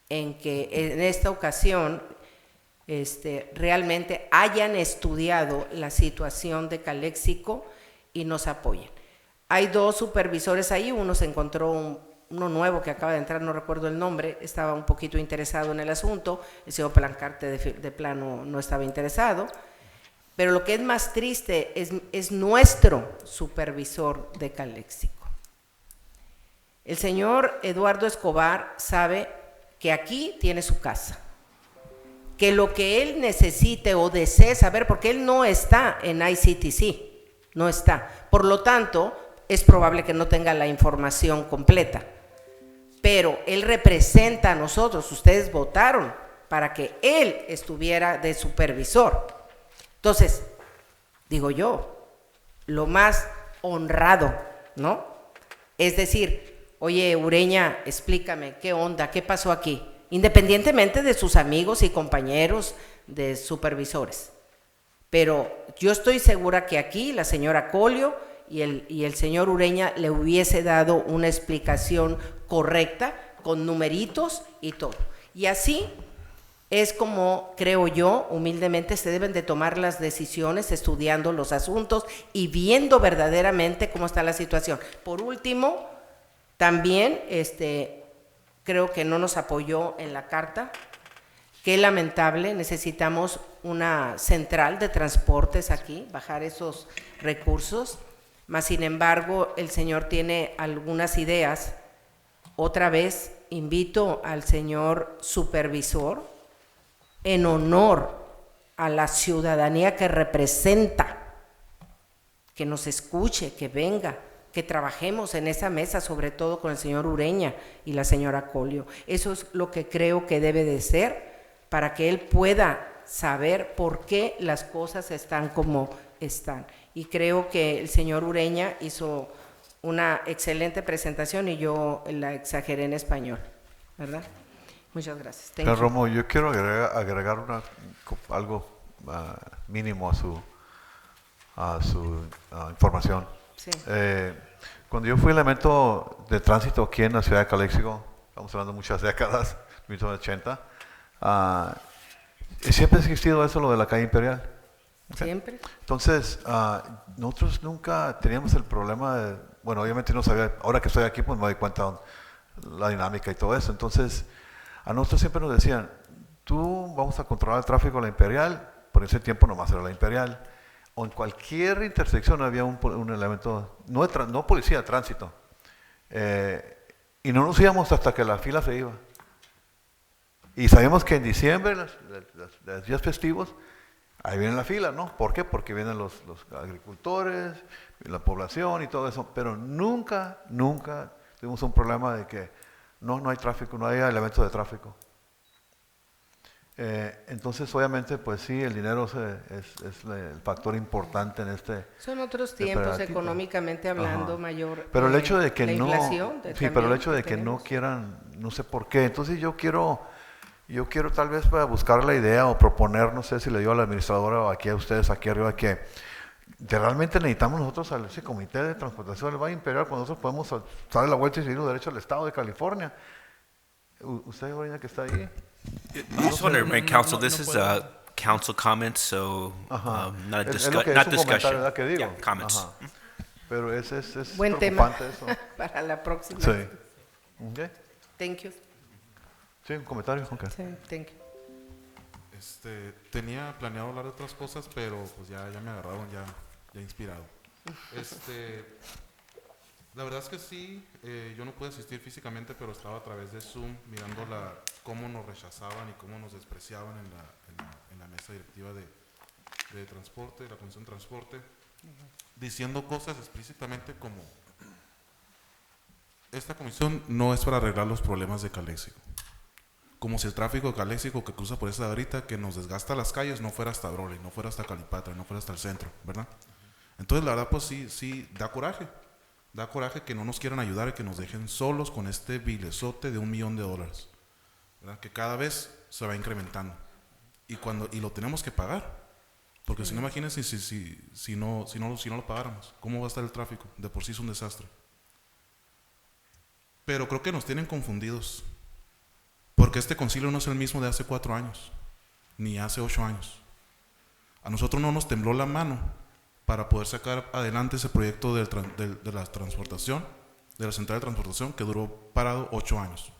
en que en esta ocasión realmente hayan estudiado la situación de Calexico y nos apoyen. Hay 2 supervisores ahí, uno se encontró uno nuevo que acaba de entrar, no recuerdo el nombre, estaba un poquito interesado en el asunto, el señor Plancarte de plano no estaba interesado, pero lo que es más triste es nuestro supervisor de Calexico. El señor Eduardo Escobar sabe que aquí tiene su casa, que lo que él necesite o desee saber, porque él no está en ICTC, no está, por lo tanto es probable que no tenga la información completa, pero él representa a nosotros, ustedes votaron para que él estuviera de supervisor. Entonces, digo yo, lo más honrado, ¿no? Es decir, oye, Ureña, explícame, ¿qué onda? ¿Qué pasó aquí? Independientemente de sus amigos y compañeros de supervisores. Pero yo estoy segura que aquí la señora Colio y el señor Ureña le hubiese dado una explicación correcta, con numeritos y todo. Y así es como, creo yo, humildemente se deben de tomar las decisiones estudiando los asuntos y viendo verdaderamente cómo está la situación. Por último, también creo que no nos apoyó en la carta. Qué lamentable, necesitamos una central de transportes aquí, bajar esos recursos, mas sin embargo el señor tiene algunas ideas. Otra vez invito al señor supervisor, en honor a la ciudadanía que representa, que nos escuche, que venga, que trabajemos en esa mesa, sobre todo con el señor Ureña y la señora Colio. Eso es lo que creo que debe de ser, para que él pueda saber por qué las cosas están como están. Y creo que el señor Ureña hizo una excelente presentación y yo la exageré en español, ¿verdad? Muchas gracias. Thank you. Romo, yo quiero agregar algo mínimo a su información. Sí. Cuando yo fui elemento de tránsito aquí en la ciudad de Calexico, estamos hablando de muchas décadas, 1980, siempre ha existido eso, lo de la calle Imperial. ¿Okay? Siempre. Entonces, nosotros nunca teníamos el problema de, bueno, obviamente no sabía, ahora que estoy aquí pues me doy cuenta de la dinámica y todo eso. Entonces, a nosotros siempre nos decían, tú vamos a controlar el tráfico de la Imperial, por ese tiempo nomás era la Imperial, o en cualquier intersección había un elemento, no policía, tránsito, y no nos íbamos hasta que la fila se iba. Y sabíamos que en diciembre, los días festivos, ahí viene la fila, ¿no? ¿Por qué? Porque vienen los agricultores, la población y todo eso, pero nunca tuvimos un problema de que no hay tráfico, no hay elementos de tráfico. Entonces, obviamente, pues sí, el dinero es el factor importante en Son otros tiempos, económicamente hablando, Ajá. mayor. Pero el hecho de que la no, inflación, sí, pero el hecho de que tenemos. no quieran, no sé por qué. Entonces yo quiero tal vez para buscar la idea o proponer, no sé si le digo a la administradora o aquí a ustedes aquí arriba, que realmente necesitamos nosotros a ese comité de transportación del Valle Imperial, cuando nosotros podemos darle la vuelta y seguir derecho al estado de California. ¿Usted, Orina, que está ahí? I just want to remind council, this is a council comment, so not a Es lo que not es un comentario, discussion. ¿verdad? Que digo. Yeah, comments. Ajá. Pero es Buen tema preocupante eso. para la próxima. Sí. Okay. Thank you. Sí, un comentario. Okay. Sí, thank you. Tenía planeado hablar de otras cosas, pero pues ya me agarraron ya inspirado. La verdad es que sí, yo no pude asistir físicamente, pero estaba a través de Zoom mirando cómo nos rechazaban y cómo nos despreciaban en la mesa directiva de transporte, de la Comisión de Transporte, diciendo cosas explícitamente como: esta comisión no es para arreglar los problemas de Calexico. Como si el tráfico de Calexico que cruza por esa garita que nos desgasta las calles no fuera hasta Broly, no fuera hasta Calipatra, no fuera hasta el centro, ¿verdad? Entonces la verdad pues sí da coraje. Da coraje que no nos quieran ayudar y que nos dejen solos con este bilesote de $1 millón, ¿verdad? Que cada vez se va incrementando. Y lo tenemos que pagar. Porque si no, imagínense si no lo pagáramos. ¿Cómo va a estar el tráfico? De por sí es un desastre. Pero creo que nos tienen confundidos. Porque este concilio no es el mismo de hace 4 años. Ni hace 8 años. A nosotros no nos tembló la mano para poder sacar adelante ese proyecto de la transportación, de la central de transportación, que duró parado 8 años.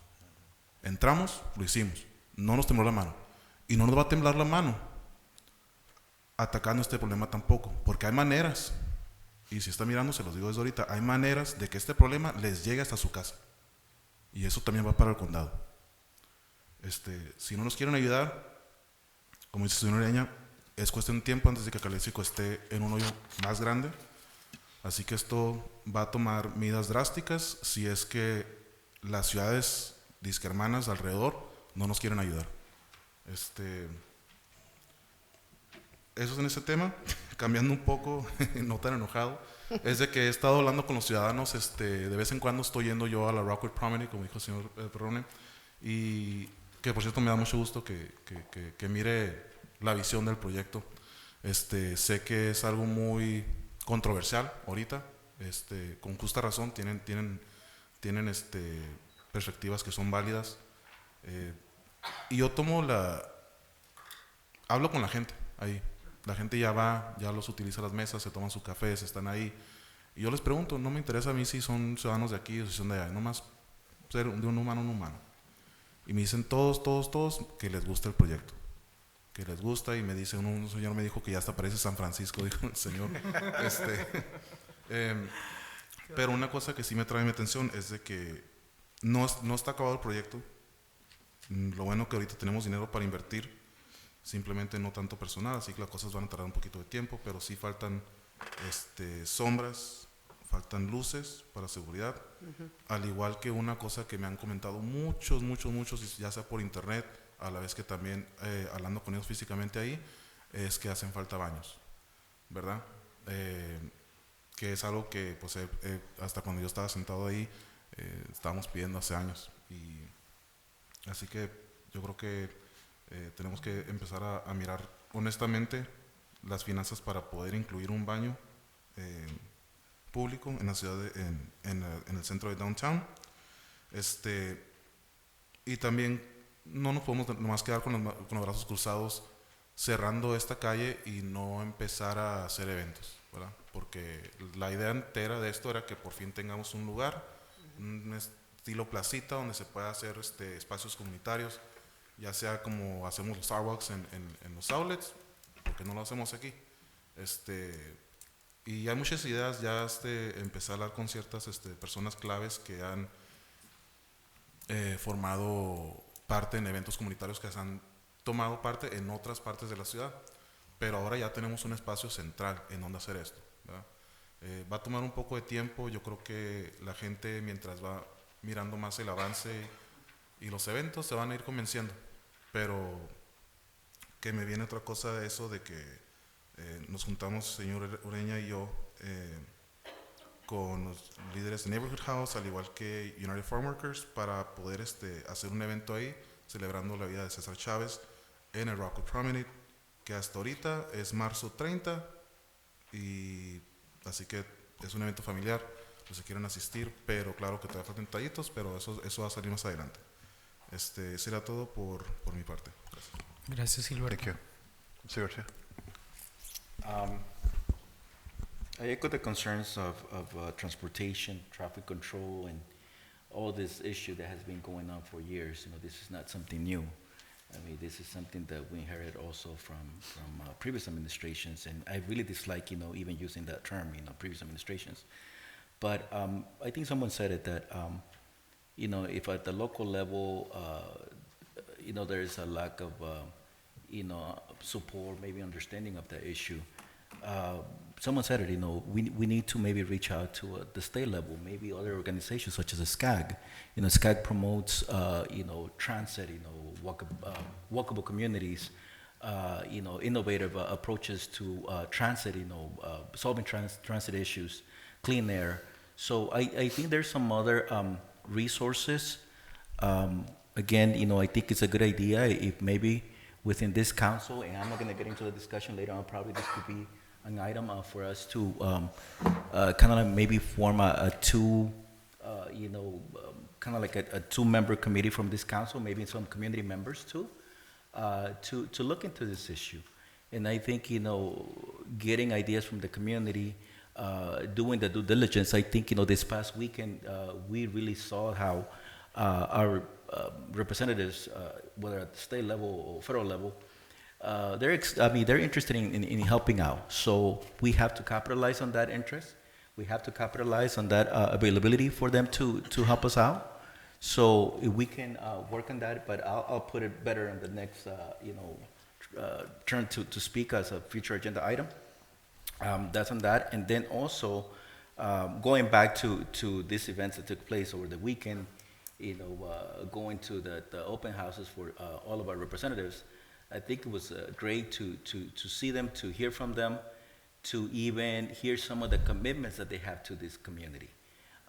Entramos, lo hicimos, no nos tembló la mano. Y no nos va a temblar la mano atacando este problema tampoco, porque hay maneras, y si está mirando, se los digo desde ahorita, hay maneras de que este problema les llegue hasta su casa. Y eso también va para el condado. Si no nos quieren ayudar, como dice el señor Ureña, es cuestión de tiempo antes de que Calexico esté en un hoyo más grande. Así que esto va a tomar medidas drásticas si es que las ciudades disquermanas alrededor no nos quieren ayudar. Eso es en ese tema. Cambiando un poco, no tan enojado, es de que he estado hablando con los ciudadanos. De vez en cuando estoy yendo yo a la Rockwood Promenade, como dijo el señor Perrone, y que por cierto me da mucho gusto que mire la visión del proyecto. Sé que es algo muy controversial ahorita, con justa razón, tienen perspectivas que son válidas, y yo hablo con la gente ahí. La gente ya los utiliza las mesas, se toman sus cafés, están ahí, y yo les pregunto, no me interesa a mí si son ciudadanos de aquí o si son de allá, nomás ser de un humano a un humano. Y me dicen todos que les gusta el proyecto, que les gusta, y me dice, un señor me dijo que ya hasta parece San Francisco, dijo el señor. Pero una cosa que sí me trae mi atención es de que no está acabado el proyecto. Lo bueno que ahorita tenemos dinero para invertir, simplemente no tanto personal, así que las cosas van a tardar un poquito de tiempo, pero sí faltan sombras, faltan luces para seguridad, al igual que una cosa que me han comentado muchos, ya sea por internet, a la vez que también hablando con ellos físicamente ahí, es que hacen falta baños, ¿verdad? Que es algo que pues hasta cuando yo estaba sentado ahí estábamos pidiendo hace años, y así que yo creo que tenemos que empezar a mirar honestamente las finanzas para poder incluir un baño público en la ciudad, en el centro de downtown. Y también no nos podemos nomás quedar con los brazos cruzados cerrando esta calle y no empezar a hacer eventos, ¿verdad? Porque la idea entera de esto era que por fin tengamos un lugar, un estilo placita donde se pueda hacer espacios comunitarios, ya sea como hacemos los Starbucks en los outlets, porque no lo hacemos aquí. Y hay muchas ideas, ya empecé a hablar con ciertas personas claves que han formado parte en eventos comunitarios, que se han tomado parte en otras partes de la ciudad, pero ahora ya tenemos un espacio central en donde hacer esto, ¿verdad? Va a tomar un poco de tiempo. Yo creo que la gente, mientras va mirando más el avance y los eventos, se van a ir convenciendo, pero que me viene otra cosa de eso, de que nos juntamos, señor Ureña y yo, con los líderes de Neighborhood House, al igual que United Farm Workers, para poder hacer un evento ahí, celebrando la vida de César Chávez en el Rockwood Promenade, que hasta ahorita es marzo 30, y así que es un evento familiar, pues si quieren asistir, pero claro que todavía faltan detallitos, pero eso va a salir más adelante. Será todo por mi parte. Gracias. Gracias, Gilberto. Thank you. Sí, García. I echo the concerns of transportation, traffic control, and all this issue that has been going on for years. This is not something new. I mean, this is something that we inherited also from previous administrations, and I really dislike, even using that term, previous administrations. But I think someone said it that, if at the local level, there is a lack of, support, maybe understanding of the issue. Someone said it, we need to maybe reach out to the state level, maybe other organizations such as the SCAG. SCAG promotes, transit, walkable communities, innovative approaches to transit, solving transit issues, clean air. So I think there's some other resources. Again, I think it's a good idea if maybe within this council, and I'm not going to get into the discussion later on, probably this could be an item for us to kind of like maybe form a two, kind of like a two-member committee from this council, maybe some community members too, to look into this issue. And I think, getting ideas from the community, doing the due diligence, I think, this past weekend, we really saw how our representatives, whether at the state level or federal level, they're interested in helping out. So we have to capitalize on that interest. We have to capitalize on that availability for them to help us out. So if we can work on that, but I'll put it better in the next, turn to speak as a future agenda item. That's on that. And then also, going back to these events that took place over the weekend, going to the open houses for all of our representatives, I think it was great to see them, to hear from them, to even hear some of the commitments that they have to this community.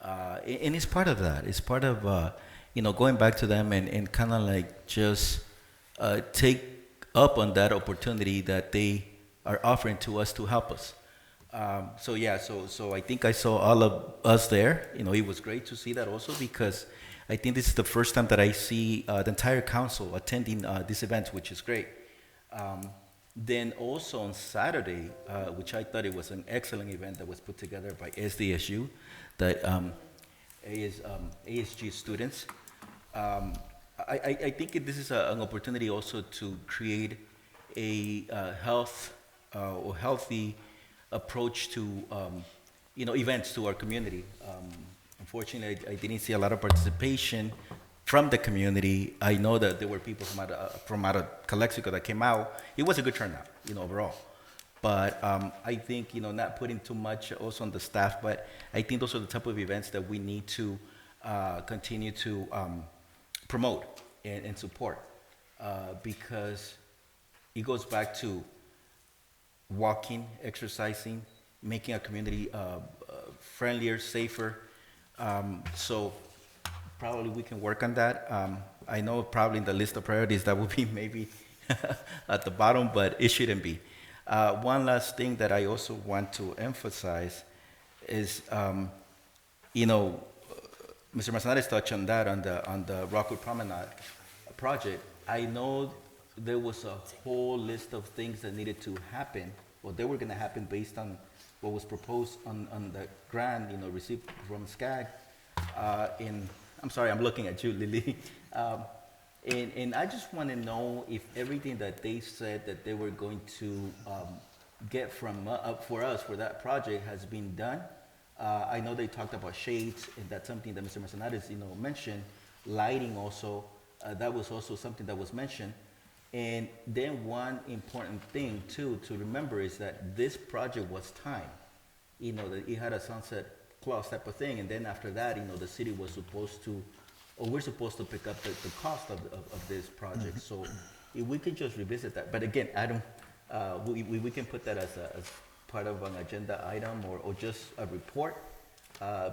And it's part of that. It's part of, going back to them and kind of like just take up on that opportunity that they are offering to us to help us. So I think I saw all of us there. It was great to see that also, because I think this is the first time that I see the entire council attending this event, which is great. Then also on Saturday, which I thought it was an excellent event that was put together by SDSU, the ASG students. I think this is an opportunity also to create a healthy approach to events to our community. Unfortunately, I didn't see a lot of participation from the community. I know that there were people from out of Calexico that came out. It was a good turnout, overall. But I think, not putting too much also on the staff, but I think those are the type of events that we need to continue to promote and support, because it goes back to walking, exercising, making our community friendlier, safer. So probably we can work on that. I know probably in the list of priorities that will be maybe at the bottom, but it shouldn't be. One last thing that I also want to emphasize is, Mr. Manzanares touched on that on the Rockwood Promenade project. I know there was a whole list of things that needed to happen, or they were going to happen based on what was proposed on the grant, received from SCAG. I'm sorry, I'm looking at you, Lily. And I just want to know if everything that they said that they were going to get from for us for that project has been done. I know they talked about shades, and that's something that Mr. Manzanares, mentioned. Lighting also, that was also something that was mentioned. And then one important thing too to remember is that this project was timed. That it had a sunset clause type of thing, and then after that, the city was supposed to, or we're supposed to pick up the cost of this project. Mm-hmm. So if we could just revisit that, but again, I don't. We can put that as part of an agenda item or just a report,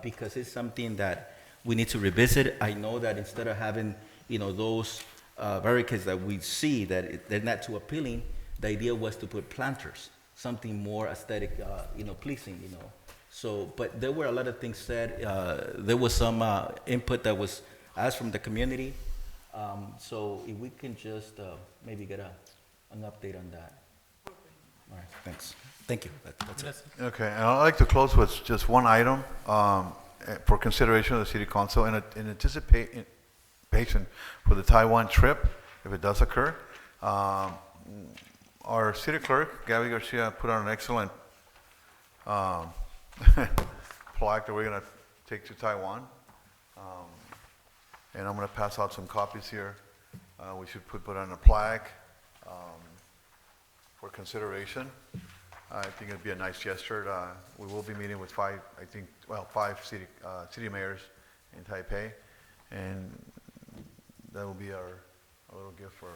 because it's something that we need to revisit. I know that instead of having those barricades that we see that they're not too appealing, the idea was to put planters, something more aesthetic, pleasing, So, but there were a lot of things said. There was some input that was asked from the community. So if we can just maybe get an update on that. All right, thanks. Thank you. That's it. Okay, and I'd like to close with just one item, for consideration of the City Council and in anticipation for the Taiwan trip, if it does occur. Our City Clerk, Gabby Garcia, put on an excellent plaque that we're going to take to Taiwan. And I'm going to pass out some copies here. We should put on a plaque for consideration. I think it'd be a nice gesture. We will be meeting with five city mayors in Taipei, and that will be our little gift for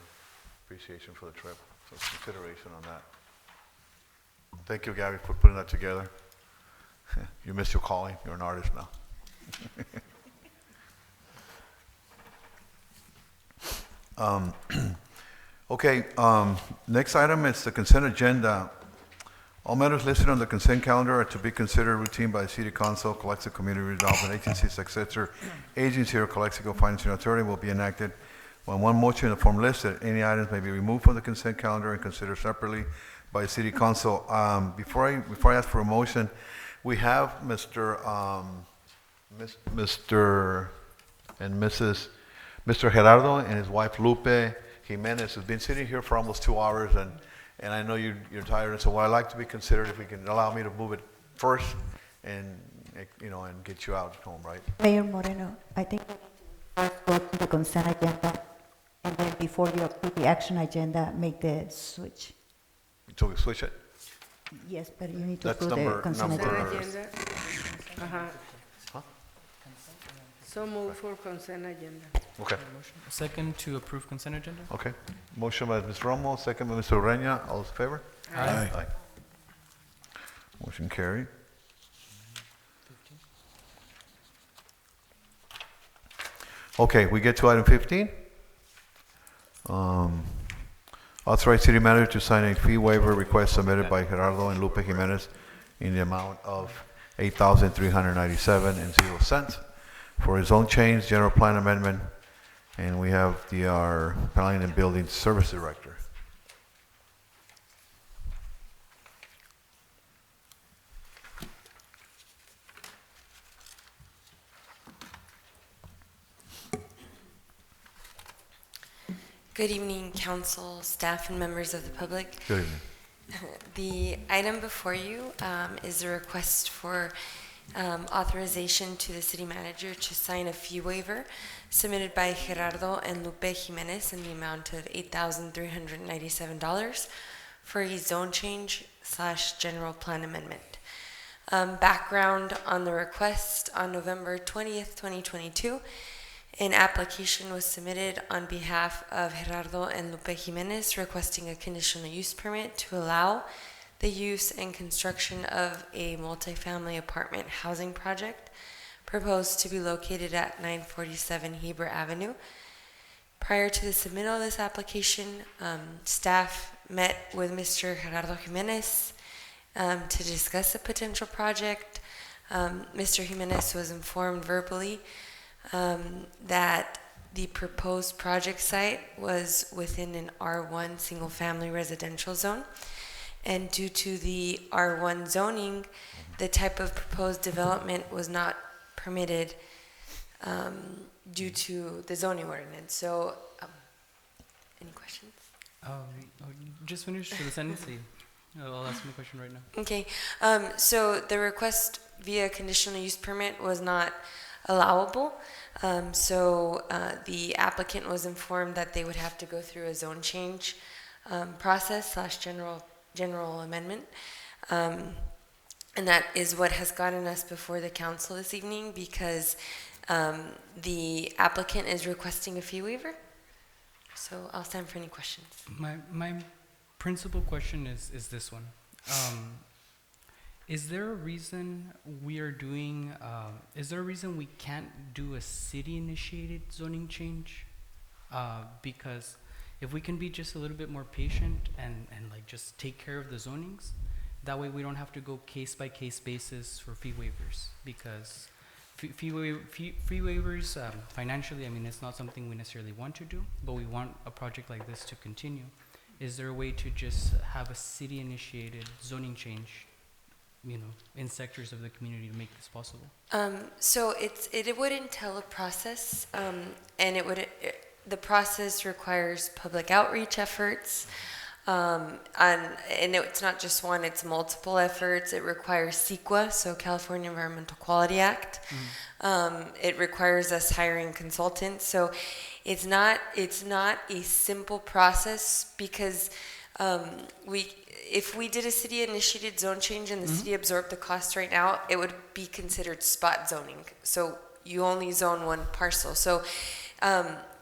appreciation for the trip. So consideration on that. Thank you, Gabby, for putting that together. You missed your calling. You're an artist now. Okay, next item is the consent agenda. All matters listed on the consent calendar are to be considered routine by the City Council, Calexico Community Development Agency, successor agency, or Calexico Financial Authority will be enacted when one motion in the form listed. Any items may be removed from the consent calendar and considered separately by the City Council. Before I ask for a motion, we have Mr. and Mrs. Mr. Gerardo and his wife Lupe Jimenez has been sitting here for almost 2 hours, and I know you're tired, and so what I'd like to be considered, if we can allow me to move it first and get you out home, right? Mayor Moreno, I think we need to first go to the consent agenda, and then before you approve the action agenda, make the switch. So we switch it? Yes, but you need to That's approve the consent number- agenda. Agenda. Ajá. So move for consent agenda. Okay, Second to approve consent agenda? okay. Motion by Ms. Romo, second by Mr. Ureña. All those in favor? Aye. Motion carried. Okay, we get to item 15. Authorize city manager to sign a fee waiver request submitted by Gerardo and Lupe Jimenez in the amount of $8,397.00 for his own change, general plan amendment, and we have our Planning and Building Service Director. Good evening, council, staff, and members of the public. Good evening. The item before you is a request for authorization to the city manager to sign a fee waiver submitted by Gerardo and Lupe Jimenez in the amount of $8,397 for a zone change / general plan amendment. Background on the request: on November 20th, 2022, an application was submitted on behalf of Gerardo and Lupe Jimenez requesting a conditional use permit to allow the use and construction of a multifamily apartment housing project proposed to be located at 947 Heber Avenue. Prior to the submittal of this application, staff met with Mr. Gerardo Jimenez to discuss the potential project. Mr. Jimenez was informed verbally that the proposed project site was within an R1 single-family residential zone, and due to the R1 zoning, the type of proposed development was not permitted due to the zoning ordinance. So, any questions? Just finish the sentence. I'll ask him a question right now. Okay, so the request via conditional use permit was not allowable. So the applicant was informed that they would have to go through a zone change process / general amendment. And that is what has gotten us before the council this evening, because the applicant is requesting a fee waiver. So I'll stand for any questions. My principal question is this one. Is there a reason we can't do a city-initiated zoning change? Because if we can be just a little bit more patient and like just take care of the zonings, that way we don't have to go case-by-case basis for fee waivers. Because fee waivers, financially, I mean, it's not something we necessarily want to do, but we want a project like this to continue. Is there a way to just have a city-initiated zoning change in sectors of the community to make this possible? So it would entail a process, and the process requires public outreach efforts, and it's not just one; it's multiple efforts. It requires CEQA, so California Environmental Quality Act. It requires us hiring consultants. So it's not a simple process because if we did a city-initiated zone change and the city absorbed the cost right now, it would be considered spot zoning. So you only zone one parcel. So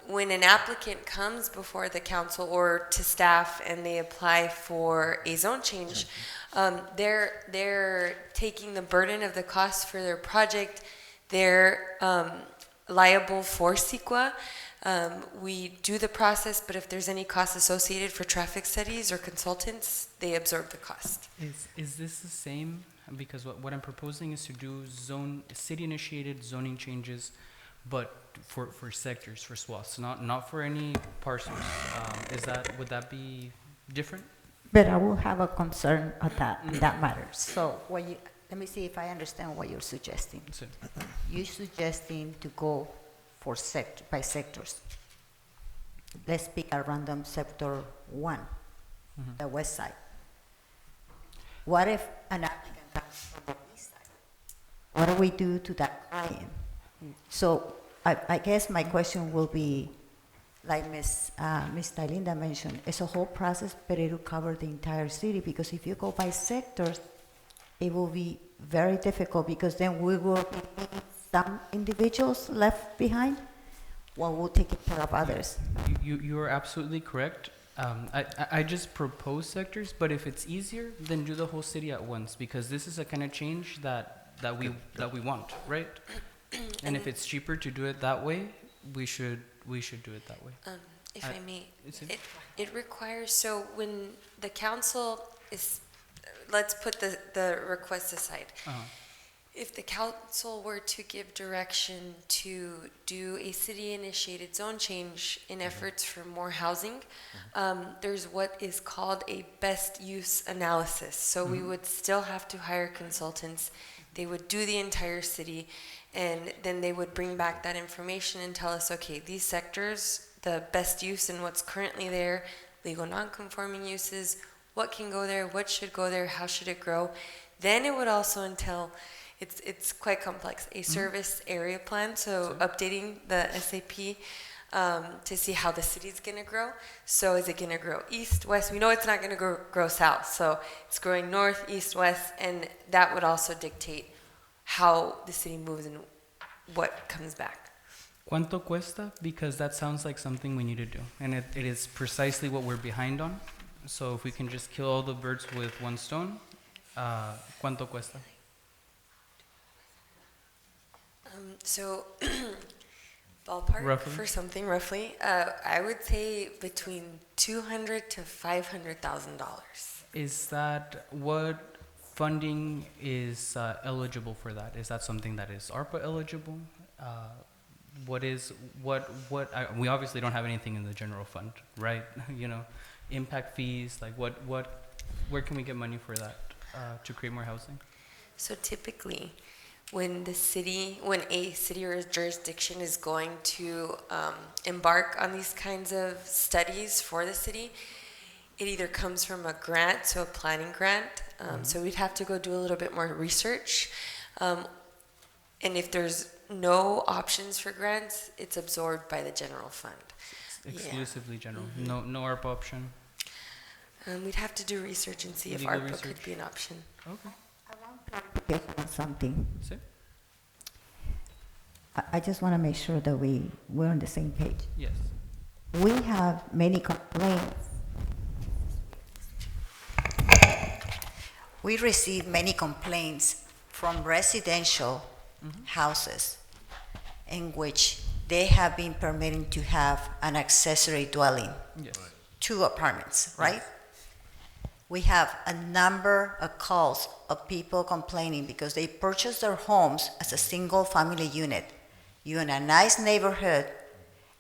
when an applicant comes before the council or to staff and they apply for a zone change, they're taking the burden of the cost for their project. They're liable for CEQA. We do the process, but if there's any costs associated for traffic studies or consultants, they absorb the cost. Is this the same? Because what I'm proposing is to do city-initiated zoning changes, but for sectors, for swaths, not for any parcels. Would that be different? But I will have a concern of that in that matter. So let me see if I understand what you're suggesting. So, You're suggesting to go for by sectors. Let's pick a random sector 1, the west side. What if an applicant comes from the east side? What do we do to that client? So I guess my question will be, like Ms. Tylinda mentioned, it's a whole process, but it will cover the entire city, because if you go by sectors, it will be very difficult, because then we will be some individuals left behind while we'll take care of others. you are absolutely correct. I just propose sectors, but if it's easier, then do the whole city at once, because this is a kind of change that we want, right? And if it's cheaper to do it that way, we should do it that way. If I may, it requires, so when the council is, let's put the request aside. If the council were to give direction to do a city-initiated zone change in efforts for more housing, there's what is called a best use analysis. So we would still have to hire consultants. They would do the entire city, and then they would bring back that information and tell us, okay, these sectors, the best use and what's currently there, legal non-conforming uses, what can go there, what should go there, how should it grow. Then it would also entail, it's quite complex, a service area plan, so updating the SAP to see how the city's going to grow. So is it going to grow east, west? We know it's not going to grow south, so it's growing north, east, west, and that would also dictate how the city moves and what comes back. ¿Cuánto cuesta? Because that sounds like something we need to do, and it is precisely what we're behind on. So if we can just kill all the birds with one stone, ¿cuánto cuesta? So ballpark Roughly? for something roughly, I would say between $200,000 to $500,000. Is that what funding is eligible for that? Is that something that is ARPA eligible? We obviously don't have anything in the general fund, right? Impact fees, like where can we get money for that to create more housing? So typically, when a city or a jurisdiction is going to embark on these kinds of studies for the city, it either comes from a grant, so a planning grant. So we'd have to go do a little bit more research. And if there's no options for grants, it's absorbed by the general fund. Exclusively general, no ARPA option? We'd have to do research and see if Legal ARPA research. could be an option. Okay. I want clarification on something. See? I just want to make sure that we're on the same page. Yes. We have many complaints. We receive many complaints from residential houses in which they have been permitted to have an accessory dwelling, Yes. 2 apartments, right? We have a number of calls of people complaining because they purchased their homes as a single family unit. You're in a nice neighborhood,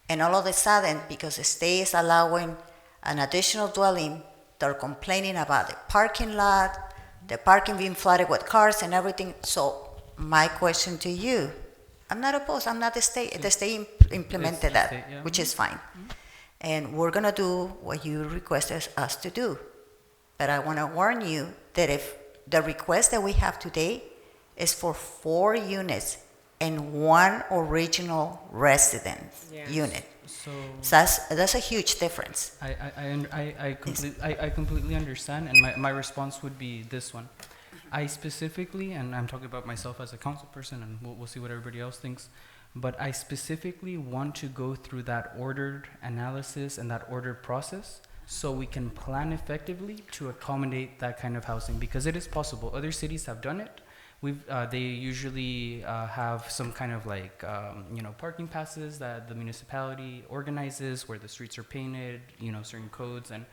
and all of a sudden, because the state is allowing an additional dwelling, they're complaining about the parking lot, the parking being flooded with cars and everything. So my question to you, I'm not opposed, I'm not the state. The state implemented It's the that, state, yeah. which is fine. And we're gonna do what you requested us to do. But I wanna warn you that if the request that we have today is for 4 units and 1 original residence Yes. unit. So So that's a huge difference. I completely understand, and my response would be this one. I specifically, and I'm talking about myself as a council person, and we'll see what everybody else thinks, but I specifically want to go through that ordered analysis and that ordered process so we can plan effectively to accommodate that kind of housing, because it is possible. Other cities have done it. They usually have some kind of like, parking passes that the municipality organizes where the streets are painted, certain codes. And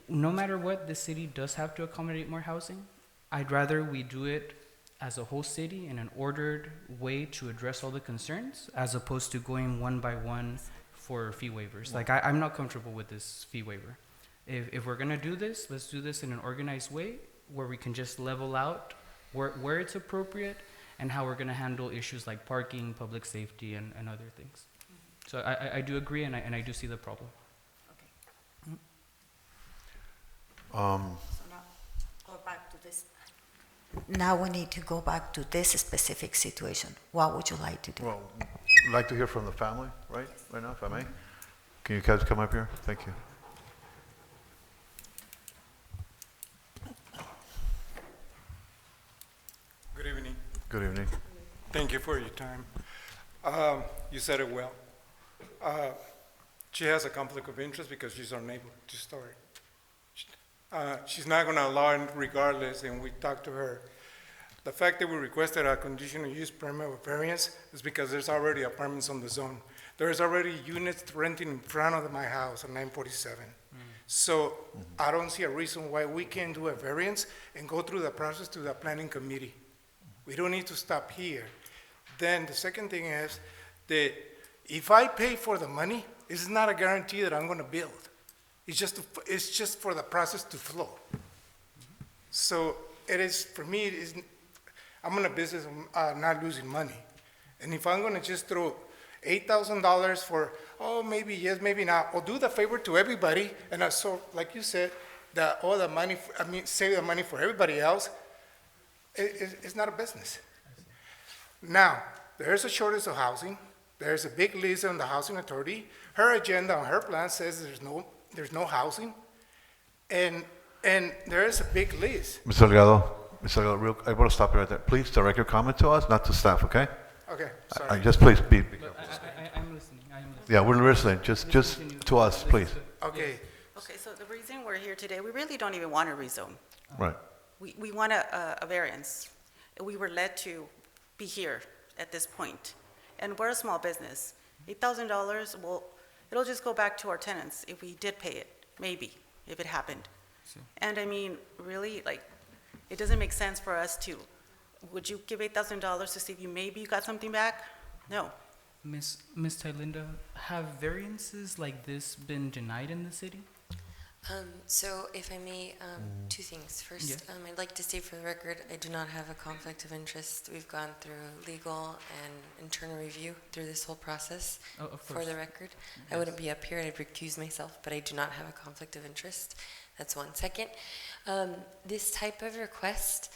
no matter what, the city does have to accommodate more housing. I'd rather we do it as a whole city in an ordered way to address all the concerns, as opposed to going one by one for fee waivers. Like, I'm not comfortable with this fee waiver. If we're gonna do this, let's do this in an organized way where we can just level out where it's appropriate and how we're gonna handle issues like parking, public safety, and other things. So I do agree, and I do see the problem. So now, go back to this. Now we need to go back to this specific situation. What would you like to do? Well, I'd like to hear from the family, right now, if I may. Can you guys come up here? Thank you. Good evening. Good evening. Thank you for your time. You said it well. She has a conflict of interest because she's our neighbor to start. She's not going to allow it regardless, and we talked to her. The fact that we requested a conditional use permit with variance is because there's already apartments on the zone. There's already units renting in front of my house on 947. So I don't see a reason why we can't do a variance and go through the process to the planning committee. We don't need to stop here. Then the second thing is that if I pay for the money, it's not a guarantee that I'm going to build. It's just for the process to flow. So it is, for me, I'm in a business of not losing money. And if I'm going to just throw $8,000 for, maybe yes, maybe not, or do the favor to everybody, and so, like you said, save the money for everybody else, it's not a business. Now, there's a shortage of housing. There's a big list on the housing authority. Her agenda on her plan says there's no housing, and there is a big list. Mr. Delgado, I want to stop you right there. Please direct your comment to us, not to staff, okay? Okay, sorry. Just please be careful. I'm listening. Yeah, we're listening. Just to us, please. Okay. Okay, so the reason we're here today, we really don't even want a rezone. Right. We want a variance. We were led to be here at this point. And we're a small business. $8,000, well, it'll just go back to our tenants if we did pay it, maybe, if it happened. And I mean, really, like, it doesn't make sense for us to, would you give $8,000 to see if maybe you got something back? No. Miss Tylinda, have variances like this been denied in the city? So if I may, 2 things. First, Yeah. I'd like to say for the record, I do not have a conflict of interest. We've gone through legal and internal review through this whole process. Of For course. the record, I wouldn't be up here, I'd recuse myself, but I do not have a conflict of interest. That's one. Second, this type of request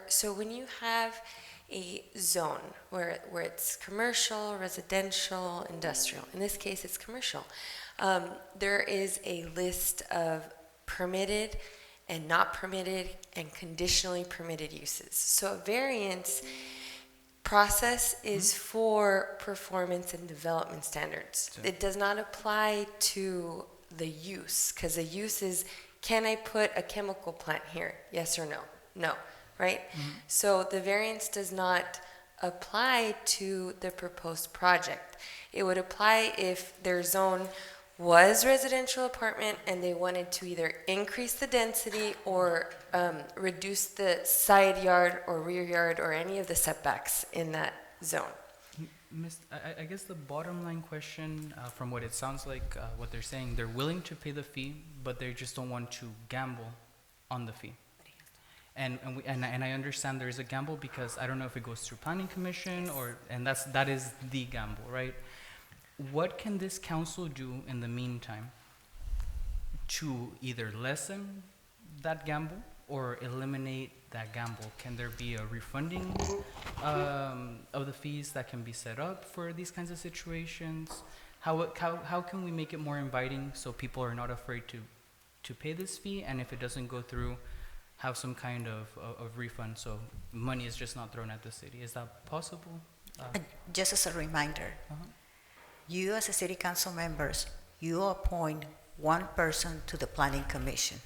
so when you have a zone where it's commercial, residential, industrial, in this case it's commercial, there is a list of permitted and not permitted and conditionally permitted uses. So a variance process is for performance and development standards. Okay. It does not apply to the use, because the use is, can I put a chemical plant here? Yes or no? No, right? So the variance does not apply to the proposed project. It would apply if their zone was residential apartment and they wanted to either increase the density or reduce the side yard or rear yard or any of the setbacks in that zone. I guess the bottom line question, from what it sounds like, what they're saying, they're willing to pay the fee, but they just don't want to gamble on the fee. And I understand there is a gamble because I don't know if it goes through planning commission and that is the gamble, right? What can this council do in the meantime to either lessen that gamble or eliminate that gamble? Can there be a refunding of the fees that can be set up for these kinds of situations? How can we make it more inviting so people are not afraid to pay this fee, and if it doesn't go through, have some kind of refund so money is just not thrown at the city? Is that possible? Just as a reminder, you as a city council members, you appoint one person to the planning commission.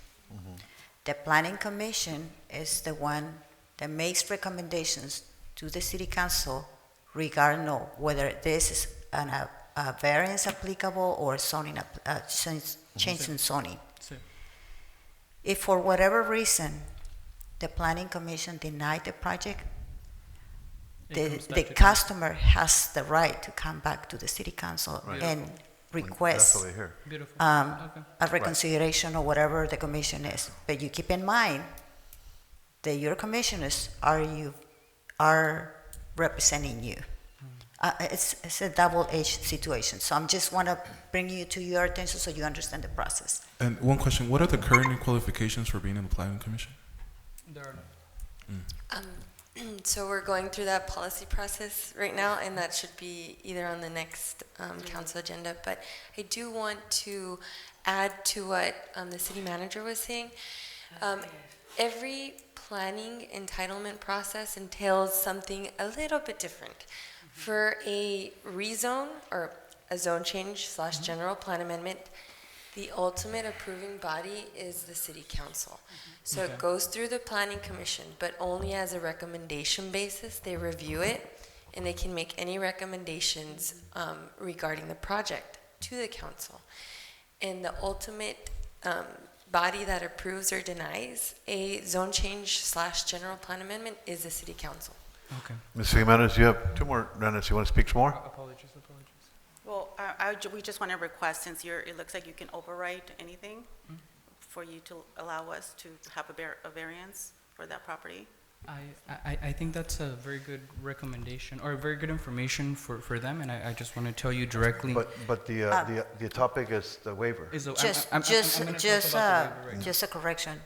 The planning commission is the one that makes recommendations to the city council regarding whether this is a variance applicable or zoning, change in zoning. If for whatever reason the planning commission denied the project, the customer has the right to come back to the city council and request That's what I hear. Beautiful. a reconsideration or whatever the commission is. But you keep in mind that your commissioners are representing you. It's a double-edged situation. So I'm just want to bring you to your attention so you understand the process. And one question, what are the current qualifications for being in the planning commission? There are not. So we're going through that policy process right now, and that should be either on the next council agenda. But I do want to add to what the city manager was saying. Every planning entitlement process entails something a little bit different. For a rezone or a zone change / general plan amendment, the ultimate approving body is the city council. So it goes through the planning commission, but only as a recommendation basis. They review it, and they can make any recommendations regarding the project to the council. And the ultimate body that approves or denies a zone change / general plan amendment is the city council. Okay. Ms. Jimenez, you have two more minutes. You want to speak some more? Apologies. Well, we just want to request, since it looks like you can override anything, for you to allow us to have a variance for that property. I think that's a very good recommendation or very good information for them, and I just want to tell you directly. But the topic is the waiver. I'm gonna Just talk about the waiver right now. just a correction.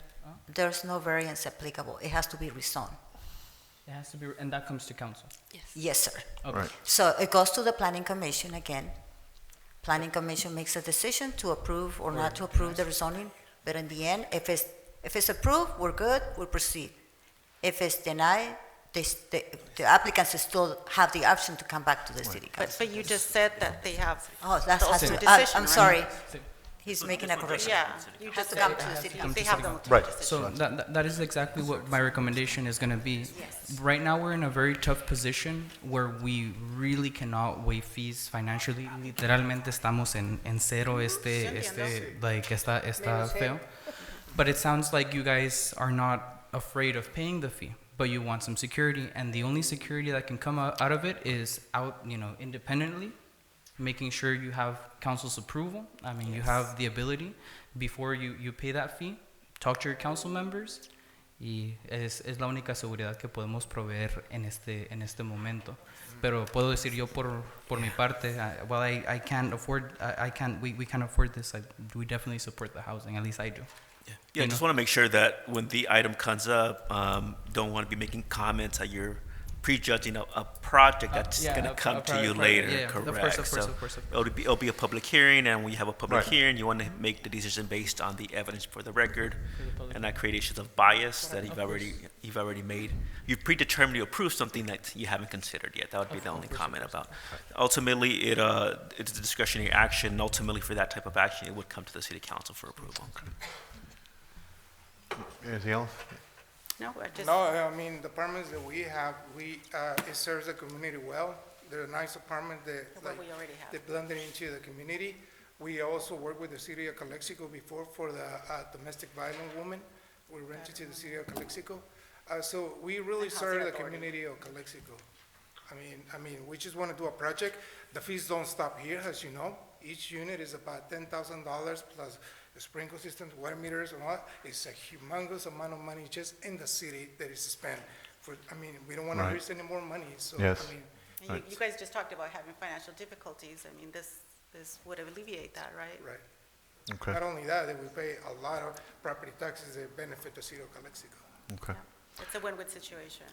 There's no variance applicable. It has to be rezoned. It has to be, and that comes to council. Yes, sir. Okay. Right. So it goes to the planning commission again. Planning commission makes a decision to approve or not to approve the rezoning, but in the end, if it's approved, we're good, we'll proceed. If it's denied, the applicants still have the option to come back to the city council. But you just said that they have Oh, that the has ultimate to, decision, I'm right? sorry, he's making a correction. Yeah, you Has just to said come to the city they council. have the ultimate Right. decision. So that is exactly what my recommendation is going to be. Right now, we're in a very tough position where we really cannot waive fees financially. Literalmente estamos en cero, está feo. But it sounds like you guys are not afraid of paying the fee, but you want some security, and the only security that can come out of it is independently, making sure you have council's approval. I mean, you have the ability before you pay that fee, talk to your council members, y es la única seguridad que podemos proveer en este momento. Pero puedo decir yo por mi parte, well, I can't afford, we can't afford this. We definitely support the housing, at least I do. Yeah, I just want to make sure that when the item comes up, don't want to be making comments that you're prejudging a project that's going to come to you later, correct? Of course. It'll be a public hearing, and when you have a public Right. hearing, you want to make the decision based on the evidence for the record, and not create issues of bias that you've already made. You've predetermined to approve something that you haven't considered yet. That would be the only comment about. Ultimately, it's a discretionary action. And ultimately, for that type of action, it would come to the city council for approval. Anything else? No, I just. No, I mean, the apartments that we have, it serves the community well. They're nice apartments that, What we already have. they blended into the community. We also worked with the city of Calexico before for the domestic violent woman. We rented to the city of Calexico. So we really And housing serve the authority. community of Calexico. I mean, we just want to do a project. The fees don't stop here, as you know. Each unit is about $10,000 plus the sprinkler systems, water meters, and all that. It's a humongous amount of money just in the city that is spent for, I mean, we don't want Right. to waste any more money, so, Yes. I mean, And Right. you guys just talked about having financial difficulties. I mean, this would alleviate that, right? right. Okay, Not only that, that we pay a lot of property taxes that benefit the city of Calexico. okay. It's a win-win situation.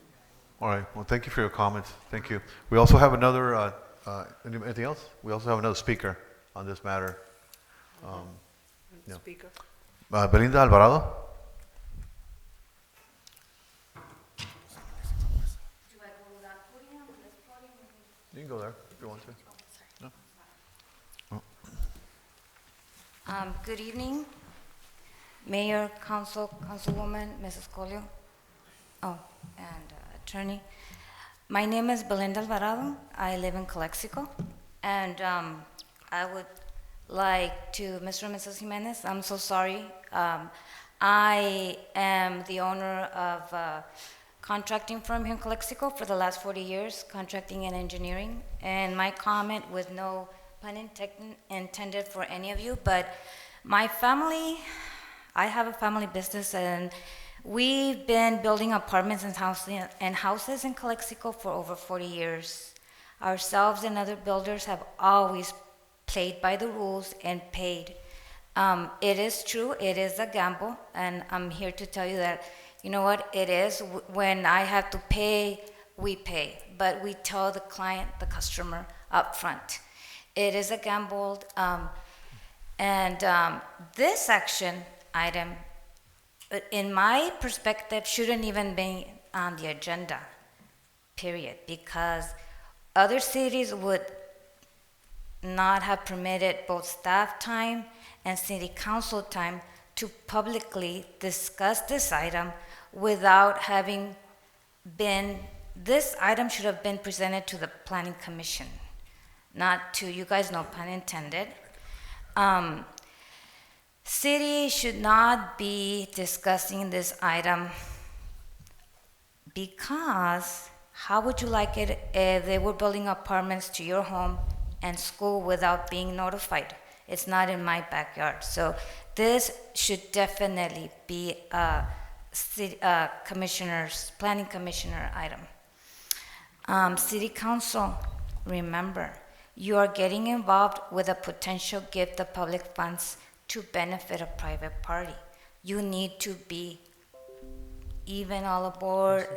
All right, well, thank you for your comments. Thank you. We also have another, anything else? We also have another speaker on this matter. Yeah. Speaker. Belinda Alvarado? You can go there if you want to. Good evening, Mayor, Council, Councilwoman, Mrs. Colio, and Attorney. My name is Belinda Alvarado. I live in Calexico, and I would like to, Mr. and Mrs. Jimenez, I'm so sorry. I am the owner of contracting firm here in Calexico for the last 40 years, contracting and engineering, and my comment with no pun intended for any of you, but my family, I have a family business, and we've been building apartments and houses in Calexico for over 40 years. Ourselves and other builders have always played by the rules and paid. It is true, it is a gamble, and I'm here to tell you that, you know what, it is. When I have to pay, we pay, but we tell the client, the customer, up front. It is a gamble, and this action item, in my perspective, shouldn't even be on the agenda, period, because other cities would not have permitted both staff time and city council time to publicly discuss this item without having been, this item should have been presented to the Planning Commission, not to, you guys know, pun intended. City should not be discussing this item because how would you like it if they were building apartments to your home and school without being notified? It's not in my backyard. So this should definitely be a planning commissioner item. City council, remember, you are getting involved with a potential gift of public funds to benefit a private party. You need to be even all aboard,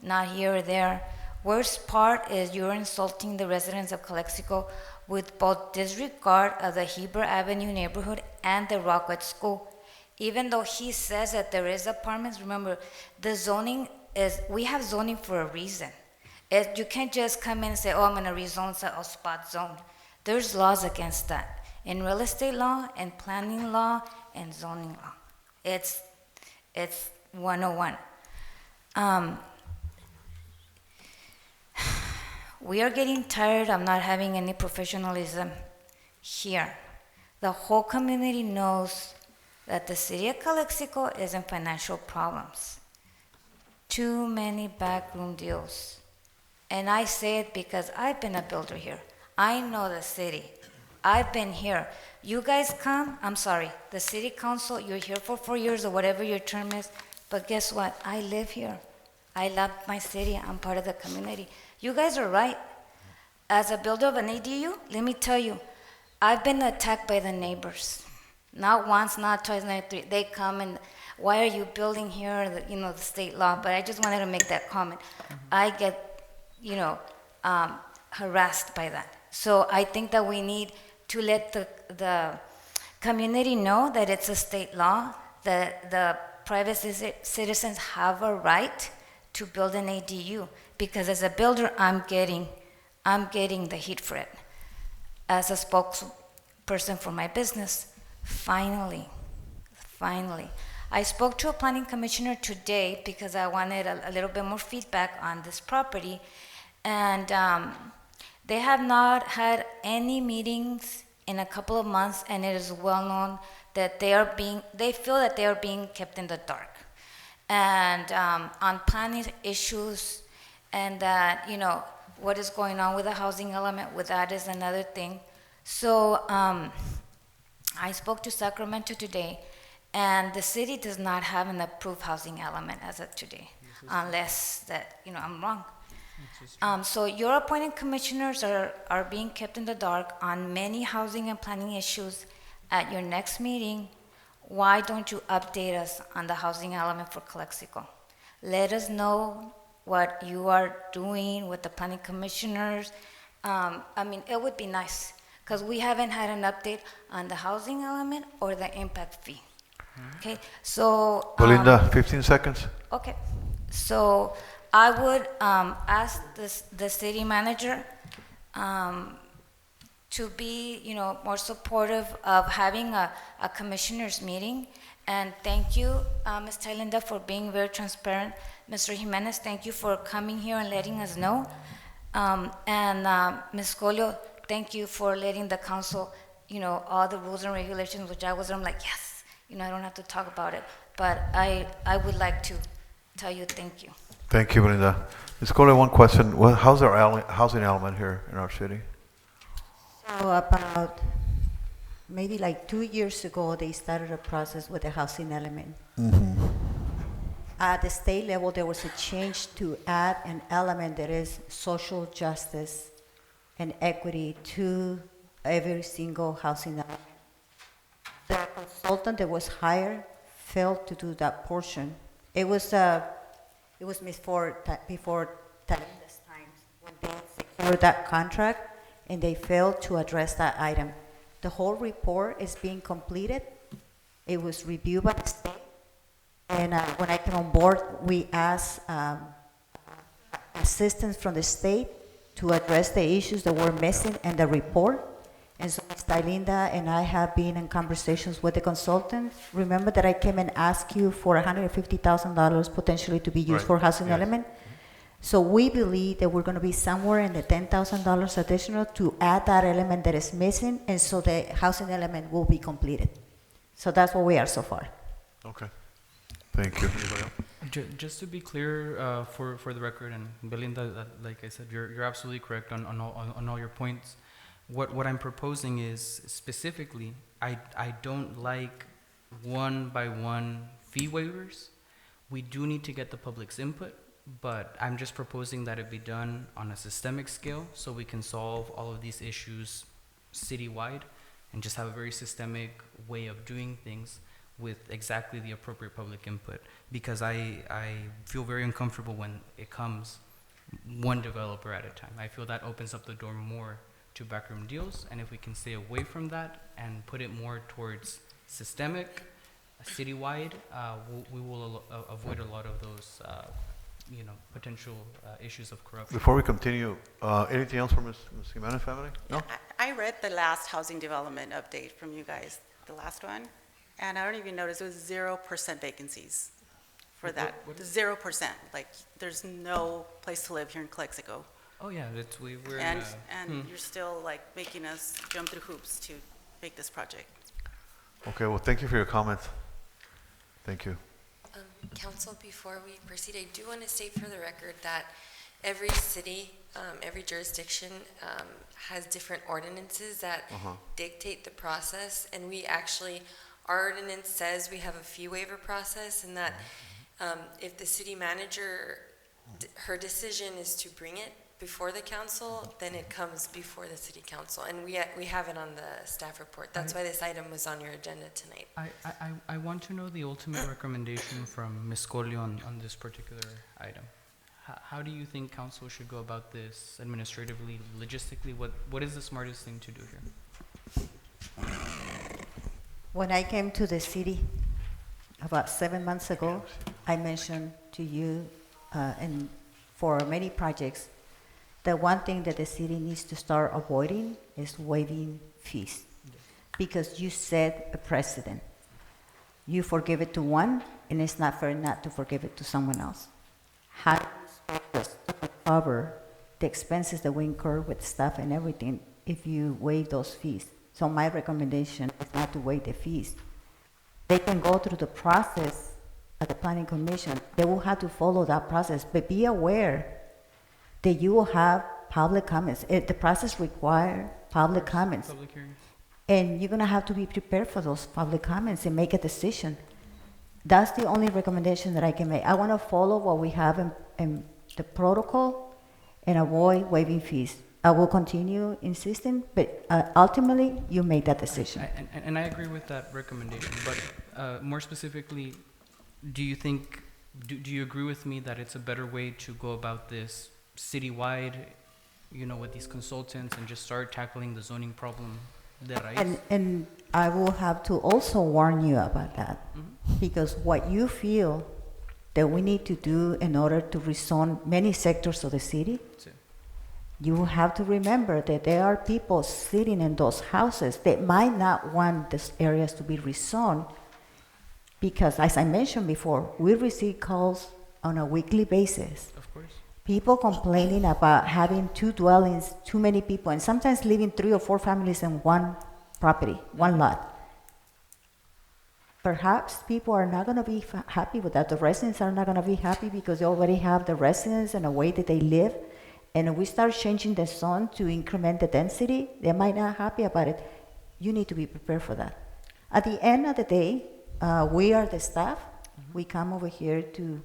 not here or there. Worst part is you're insulting the residents of Calexico with both disregard of the Heber Avenue neighborhood and the Rockwood School. Even though he says that there is apartments, remember, the zoning is, we have zoning for a reason. You can't just come in and say, oh, I'm gonna rezone a spot zone. There's laws against that. In real estate law, and planning law, and zoning law. It's 101. We are getting tired of not having any professionalism here. The whole community knows that the city of Calexico is in financial problems. Too many backroom deals. And I say it because I've been a builder here. I know the city. I've been here. You guys come, I'm sorry, the city council, you're here for 4 years or whatever your term is, but guess what? I live here. I love my city. I'm part of the community. You guys are right. As a builder of an ADU, let me tell you, I've been attacked by the neighbors. Not once, not twice, not three. They come and, why are you building here? The state law. But I just wanted to make that comment. I get, harassed by that. So I think that we need to let the community know that it's a state law, that the private citizens have a right to build an ADU. Because as a builder, I'm getting the heat for it. As a spokesperson for my business, finally, I spoke to a planning commissioner today because I wanted a little bit more feedback on this property, and they have not had any meetings in a couple of months, and it is well known that they feel that they are being kept in the dark. And on planning issues, and that, what is going on with the housing element with that is another thing. So I spoke to Sacramento today, and the city does not have an approved housing element as of today, unless that, I'm wrong. So your appointed commissioners are being kept in the dark on many housing and planning issues. At your next meeting, why don't you update us on the housing element for Calexico? Let us know what you are doing with the planning commissioners. It would be nice, because we haven't had an update on the housing element or the impact fee. Okay, so. Belinda, 15 seconds. Okay, so I would ask the city manager to be, more supportive of having a commissioners meeting. And thank you, Ms. Thailinda, for being very transparent. Mr. Jimenez, thank you for coming here and letting us know. And Ms. Colio, thank you for letting the council, all the rules and regulations, which I'm like, yes, I don't have to talk about it. But I would like to tell you thank you. Thank you, Belinda. Ms. Cole, one question. How's our housing element here in our city? So about maybe like 2 years ago, they started a process with the housing element. At the state level, there was a change to add an element that is social justice and equity to every single housing element. The consultant that was hired failed to do that portion. It was before Talinda's times when they secured that contract, and they failed to address that item. The whole report is being completed. It was reviewed by the state, and when I came on board, we asked assistance from the state to address the issues that were missing in the report. And so Ms. Tailinda and I have been in conversations with the consultant. Remember that I came and asked you for $150,000 potentially to be used for housing element? So we believe that we're going to be somewhere in the $10,000 additional to add that element that is missing, and so the housing element will be completed. So that's where we are so far. Okay. Thank you. Anybody else? Just to be clear, for the record, and Belinda, like I said, you're absolutely correct on all your points. What I'm proposing is specifically, I don't like one by one fee waivers. We do need to get the public's input, but I'm just proposing that it be done on a systemic scale so we can solve all of these issues citywide and just have a very systemic way of doing things with exactly the appropriate public input. Because I feel very uncomfortable when it comes one developer at a time. I feel that opens up the door more to backroom deals, and if we can stay away from that and put it more towards systemic, citywide, we will avoid a lot of those, potential issues of corruption. Before we continue, anything else from Ms. Jimenez family? No? I read the last housing development update from you guys, the last one, and I don't even notice it was 0% vacancies for that. What is 0%. Like, there's no place to live here in Calexico. Oh yeah, we're And you're still like making us jump through hoops to make this project. Okay, well, thank you for your comments. Thank you. Council, before we proceed, I do want to state for the record that every city, every jurisdiction has different ordinances that dictate the process, and our ordinance says we have a fee waiver process, and that if the city manager, her decision is to bring it before the council, then it comes before the city council, and we have it on the staff report. That's why this item was on your agenda tonight. I want to know the ultimate recommendation from Ms. Colio on this particular item. How do you think council should go about this administratively, logistically? What is the smartest thing to do here? When I came to the city about 7 months ago, I mentioned to you, and for many projects, the one thing that the city needs to start avoiding is waiving fees, because you set a precedent. You forgive it to one, and it's not fair not to forgive it to someone else. How do you expect us to cover the expenses that we incur with staff and everything if you waive those fees? So my recommendation is not to waive the fees. They can go through the process at the Planning Commission. They will have to follow that process, but be aware that you will have public comments. The process requires public comments. Public hearings. And you're gonna have to be prepared for those public comments and make a decision. That's the only recommendation that I can make. I wanna follow what we have in the protocol and avoid waiving fees. I will continue insisting, but ultimately, you make that decision. And I agree with that recommendation, but more specifically, do you think, do you agree with me that it's a better way to go about this citywide, with these consultants and just start tackling the zoning problem de raíz? And I will have to also warn you about that, because what you feel that we need to do in order to rezone many sectors of the city, Sí. you have to remember that there are people sitting in those houses that might not want these areas to be rezoned, because as I mentioned before, we receive calls on a weekly basis. Of course. People complaining about having two dwellings, too many people, and sometimes living 3 or 4 families in one property, one lot. Perhaps people are not going to be happy with that. The residents are not going to be happy because they already have the residence and the way that they live. And if we start changing the zone to increment the density, they might not be happy about it. You need to be prepared for that. At the end of the day, we are the staff. We come over here to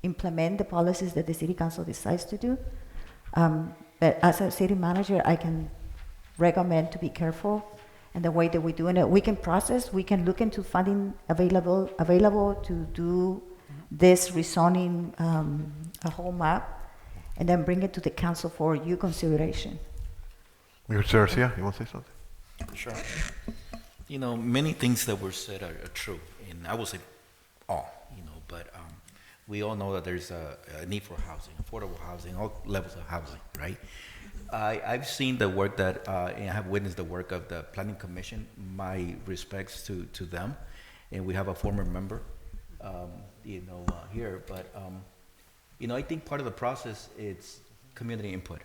implement the policies that the city council decides to do. But as a city manager, I can recommend to be careful in the way that we're doing it. We can process, we can look into funding available to do this rezoning, a whole map, and then bring it to the council for your consideration. Mr. Garcia, you want to say something? Sure. Many things that were said are true, and I will say all, but we all know that there's a need for housing, affordable housing, all levels of housing, right? I've seen the work that, and I have witnessed the work of the Planning Commission. My respects to them, and we have a former member, here, but, I think part of the process is community input.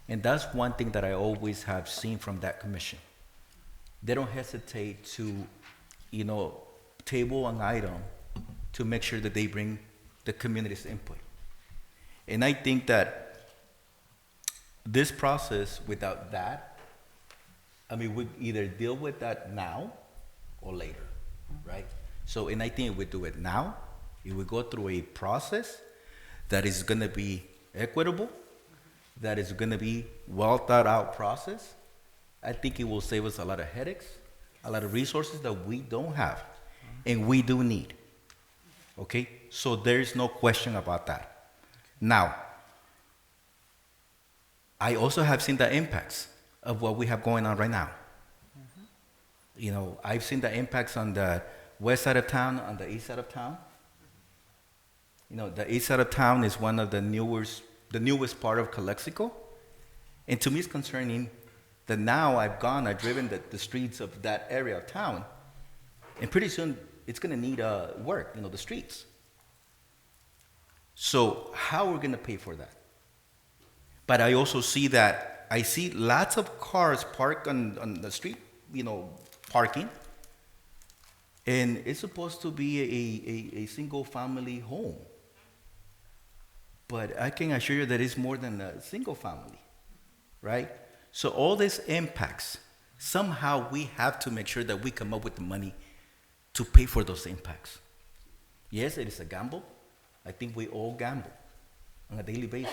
And that's one thing that I always have seen from that commission. They don't hesitate to, table an item to make sure that they bring the community's input. And I think that this process, without that, we either deal with that now or later, right? So, and I think if we do it now, if we go through a process that is gonna be equitable, that is gonna be well thought out process, I think it will save us a lot of headaches, a lot of resources that we don't have, and we do need. Okay, so there's no question about that. Now, I also have seen the impacts of what we have going on right now. I've seen the impacts on the west side of town, on the east side of town. The east side of town is one of the newest part of Calexico. And to me, it's concerning that now I've driven the streets of that area of town, and pretty soon it's gonna need work, the streets. So how are we gonna pay for that? But I also see that, I see lots of cars parked on the street, parking, and it's supposed to be a single family home. But I can assure you that it's more than a single family, right? So all these impacts, somehow we have to make sure that we come up with the money to pay for those impacts. Yes, it is a gamble. I think we all gamble on a daily basis,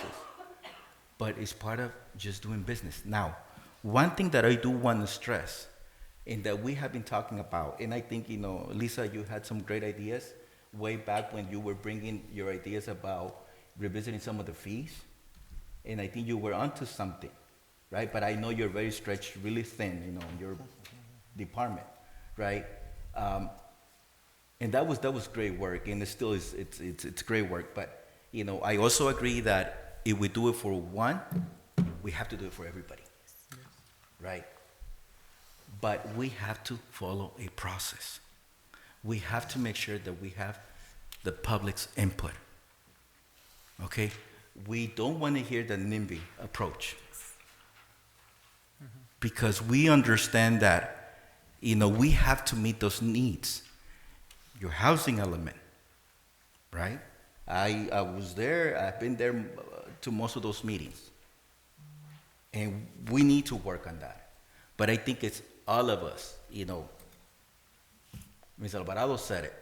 but it's part of just doing business. Now, one thing that I do want to stress, and that we have been talking about, and I think, Lisa, you had some great ideas way back when you were bringing your ideas about revisiting some of the fees, and I think you were onto something, right? But I know you're very stretched, really thin, in your department, right? And that was great work, and it still is. It's great work. But I also agree that if we do it for one, we have to do it for everybody, right? But we have to follow a process. We have to make sure that we have the public's input. Okay, we don't want to hear the NIMBY approach, because we understand that, we have to meet those needs. Your housing element, right? I was there, I've been there to most of those meetings, and we need to work on that. But I think it's all of us, Ms. Alvarado said it.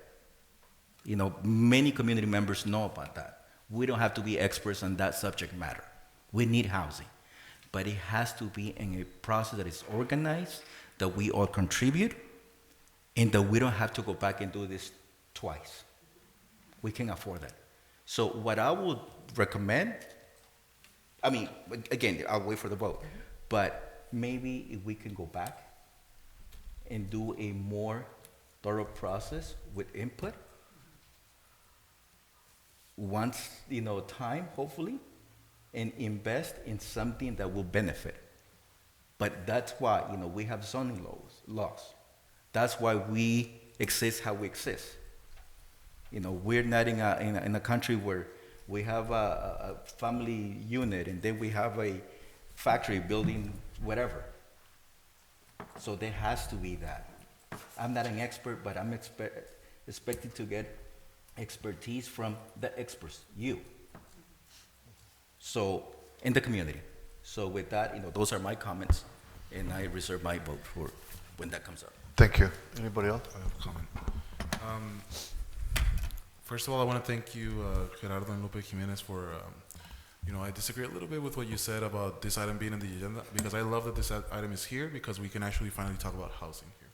Many community members know about that. We don't have to be experts on that subject matter. We need housing. But it has to be in a process that is organized, that we all contribute, and that we don't have to go back and do this twice. We can afford that. So what I would recommend, again, I'll wait for the vote, but maybe if we can go back and do a more thorough process with input, once, time, hopefully, and invest in something that will benefit. But that's why, we have zoning laws. That's why we exist how we exist. We're not in a country where we have a family unit and then we have a factory building whatever. So there has to be that. I'm not an expert, but I'm expected to get expertise from the experts, you. So, in the community. So with that, those are my comments, and I reserve my vote for when that comes up. Thank you. Anybody else? I have a comment. First of all, I want to thank you, Gerardo and Lupe Jimenez, for, I disagree a little bit with what you said about this item being in the agenda, because I love that this item is here, because we can actually finally talk about housing here.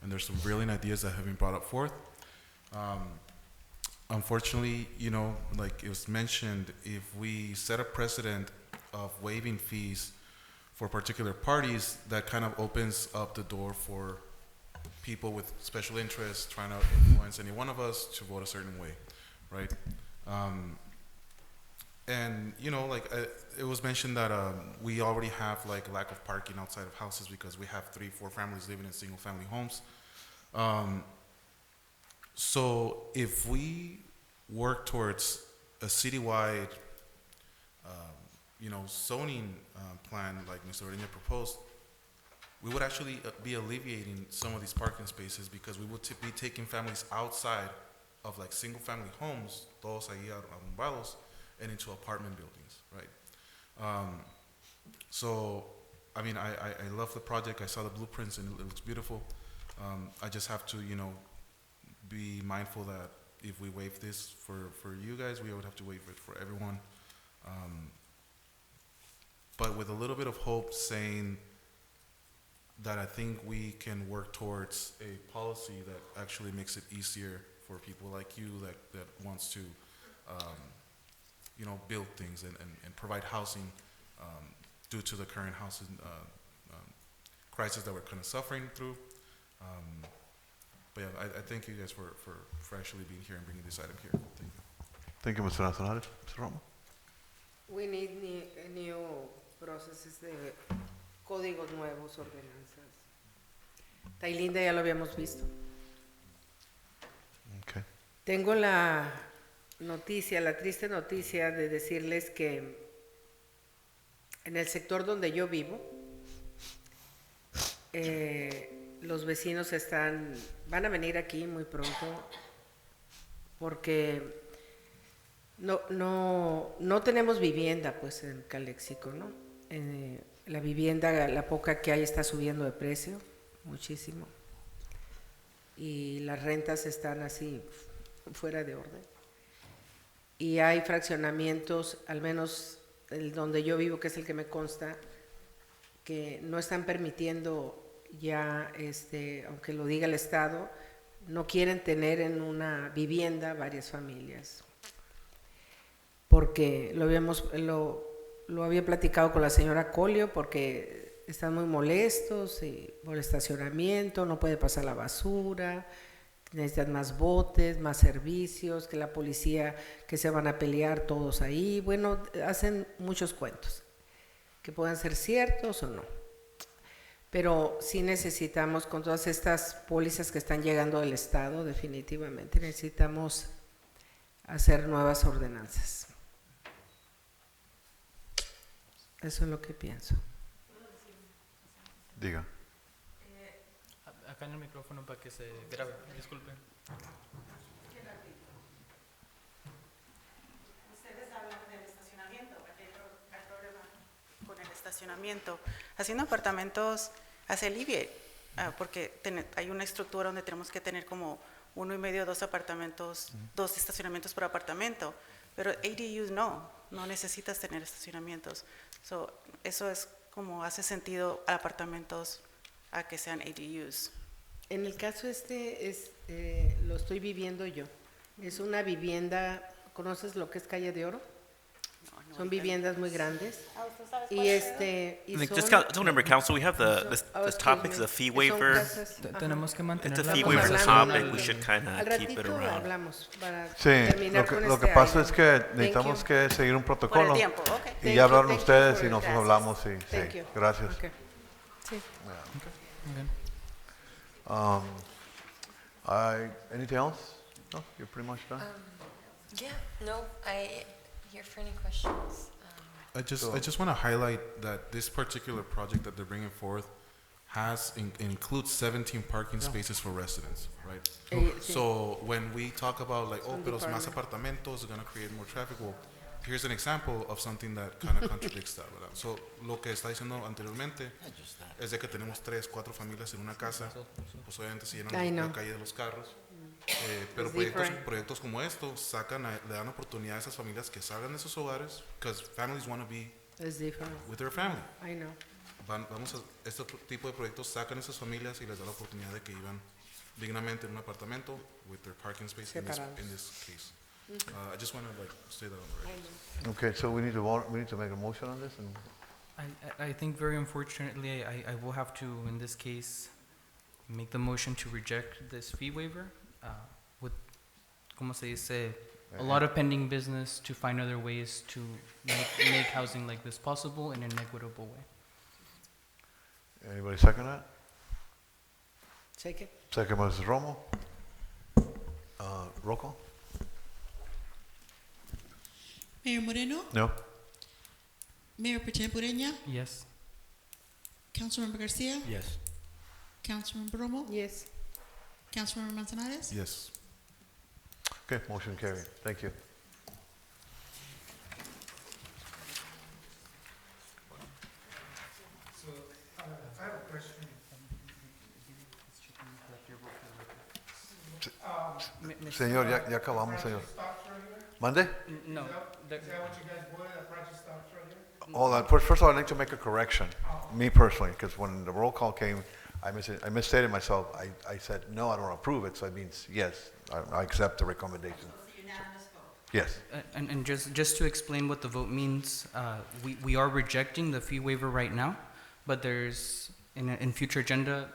And there's some brilliant ideas that have been brought up forth. Unfortunately, like it was mentioned, if we set a precedent of waiving fees for particular parties, that kind of opens up the door for people with special interests trying to influence any one of us to vote a certain way, right? And it was mentioned that we already have like lack of parking outside of houses because we have 3-4 families living in single family homes. So if we work towards a citywide, zoning plan like Mr. Ordeña proposed, we would actually be alleviating some of these parking spaces because we would be taking families outside of like single family homes, todos ahí arrumbados, and into apartment buildings, right? So, I love the project. I saw the blueprints and it looks beautiful. I just have to, be mindful that if we waive this for you guys, we would have to waive it for everyone. But with a little bit of hope, saying that I think we can work towards a policy that actually makes it easier for people like you that wants to, build things and provide housing due to the current housing crisis that we're kind of suffering through. But yeah, I thank you guys for actually being here and bringing this item here. Thank you. Thank you, Mr. Nacional. Mr. Romo? We need new processes de códigos nuevos, ordenanzas. Tailinda ya lo habíamos visto. Okay. Tengo la triste noticia de decirles que en el sector donde yo vivo, los vecinos van a venir aquí muy pronto porque no tenemos vivienda pues en Calexico, ¿no? La vivienda, la poca que hay está subiendo de precio muchísimo y las rentas están así fuera de orden y hay fraccionamientos, al menos el donde yo vivo, que es el que me consta, que no están permitiendo ya, aunque lo diga el Estado, no quieren tener en una vivienda varias familias, porque lo había platicado con la señora Colio, porque están muy molestos por el estacionamiento, no puede pasar la basura, necesitan más botes, más servicios, que la policía, que se van a pelear todos ahí, bueno, hacen muchos cuentos, que puedan ser ciertos o no. Pero sí necesitamos, con todas estas pólizas que están llegando del Estado, definitivamente necesitamos hacer nuevas ordenanzas. Eso es lo que pienso. Diga. Acá en el micrófono para que se grabe, disculpe. Ustedes hablan del estacionamiento, aquí hay problema con el estacionamiento. Haciendo apartamentos hace alleviate, porque hay una estructura donde tenemos que tener como 1.5, 2 apartamentos, 2 estacionamientos por apartamento, pero ADUs no necesitas tener estacionamientos. So, eso es como hace sentido a apartamentos a que sean ADUs. En el caso lo estoy viviendo yo. Es una vivienda, ¿conoces lo que es Calle de Oro? Son viviendas muy grandes. Y Just remember, council, we have the topics, the fee waiver. Tenemos que It's mantener a la fee waiver conversación topic, al- we should kind al of keep it ratito around. hablamos para Sí, terminar con lo que este pasa item. es que Thank necesitamos you. que seguir un protocolo. tiempo, ok. Y Thank ya hablaron you ustedes for y it. nosotros Gracias. hablamos y Thank sí, you. gracias. Okay. Sí. Anything else? No, you're pretty much done. Yeah, no, I here for any questions. I just want to highlight that this particular project that they're bringing forth includes 17 parking spaces for residents, right? Sí. So when we talk about like, Son pero más department. apartamentos are going to create more traffic, well, here's an example of something that kind of contradicts that, ¿verdad? So lo que está diciendo anteriormente es de que tenemos 3, 4 familias en una casa, pues obviamente se I llenan know. la calle de los carros. Pero It's different. proyectos como estos le dan oportunidad a esas familias que salgan de esos hogares, because families want to be Es different. with their family. I know. Este tipo de proyectos sacan a esas familias y les da la oportunidad de que vivan dignamente en un apartamento with their parking space in Separados. this case. I just want to say that on the record. Okay, so we need to vote, we need to make a motion on this and I think very unfortunately, I will have to, in this case, make the motion to reject this fee waiver with, como se dice, a lot of pending business to find other ways to make housing like this possible in an equitable way. Anybody second that? Check it. Second by Mrs. Romo. Roll call? Mayor Moreno, No? Mayor Protem Ureña, Yes. Councilmember Garcia, Yes. Councilmember Romo, Yes. Councilmember Manzanares. Yes. Okay, motion carried. Thank you. So, I have a question. Señor, ya acabamos, señor. Stops right here? No. Is that what you guys voted, the project stops right here? Hold on. First of all, I need to make a correction, me personally, because when the roll call came, I misstated myself. I said, no, I don't approve it, so it means yes, I accept the recommendation. Yes. And just to explain what the vote means, we are rejecting the fee waiver right now, but there's, in future agenda,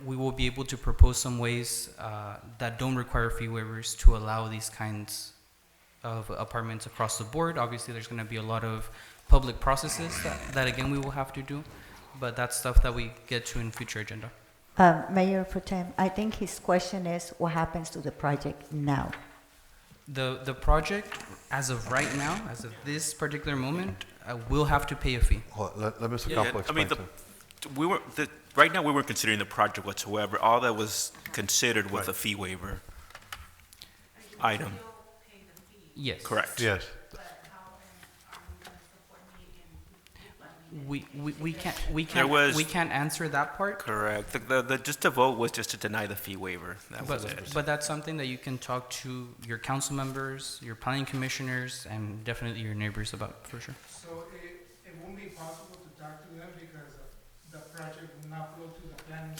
we will be able to propose some ways that don't require fee waivers to allow these kinds of apartments across the board. Obviously, there's going to be a lot of public processes that again, we will have to do, but that's stuff that we get to in future agenda. Mayor Protem, I think his question is what happens to the project now? The project, as of right now, as of this particular moment, will have to pay a fee. Hold on, let Mr. Yeah, Campo I mean, explain. right now, we weren't considering the project whatsoever. All that was considered was Right. a fee waiver item. Yes. Correct. Yes. We There was- can't answer that part, Correct. Just the vote was just to deny the fee waiver. That was it. but that's something that you can talk to your council members, your planning commissioners, and definitely your neighbors about, for sure. So it won't be possible to talk to them because the project will not flow to the planning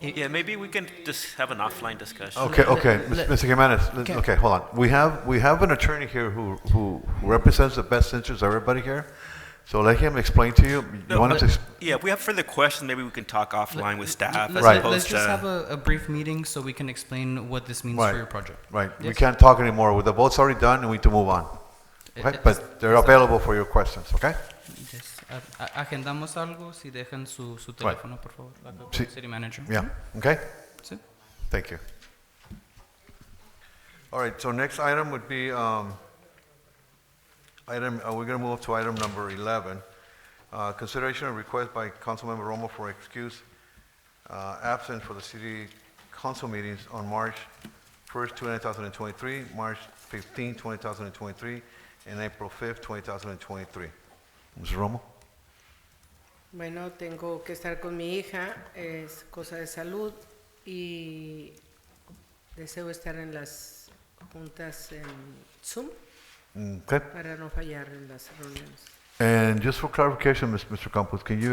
committee. Yeah, maybe we can just have an offline discussion. Okay, let- Mr. Jimenez, Okay. okay, hold on. We have an attorney here who represents the best interests of everybody here. So let him explain to you. You No, want him to, but- Yeah, if we have further questions, maybe we can talk offline with staff as Right. Let's opposed just have to. a brief meeting so we can explain what this means Right. for your project. right, we Yes. can't talk anymore. The vote's already done and we need to move on. Okay, but they're available for your questions, okay? Yes. Agendamos algo, si dejan su teléfono, por favor, acá con Sí. City Manager. Yeah, okay? Sí. Thank you. All right, so next item would be, we're gonna move to item number 11. Consideration of request by Councilmember Romo for excuse absence for the city council meetings on March 1st, 2023, March 15th, 2023, and April 5th, 2023. Mr. Romo? Bueno, tengo que estar con mi hija, es cosa de salud y deseo estar en las juntas en Zoom Okay. para no fallar en las reuniones. And just for clarification, Mr. Campos, can you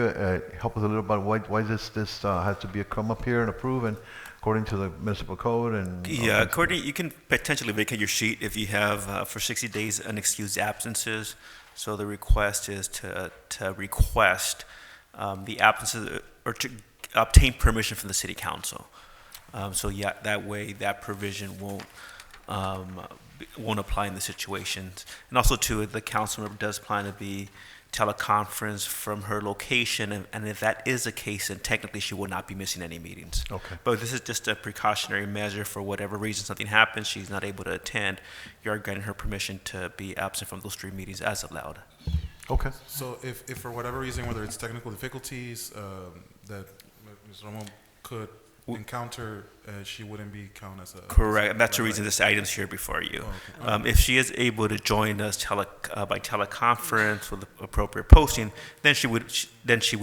help us a little about why this has to be come up here and approve and according to the municipal code and? Yeah, Courtney, you can potentially vacate your seat if you have for 60 days unexcused absences. So the request is to request the absences or to obtain permission from the city council. So yeah, that way that provision won't apply in the situations. And also too, the council member does plan to be teleconference from her location, and if that is the case, then technically she will not be missing any meetings. Okay. But this is just a precautionary measure for whatever reason something happens, she's not able to attend, you are granting her permission to be absent from those 3 meetings as allowed. Okay. So if for whatever reason, whether it's technical difficulties that Ms. Romo could encounter, she wouldn't be counted as a... Correct, and that's the reason this item's here before you. Oh, okay. If she is able to join us by teleconference with the appropriate posting, then she would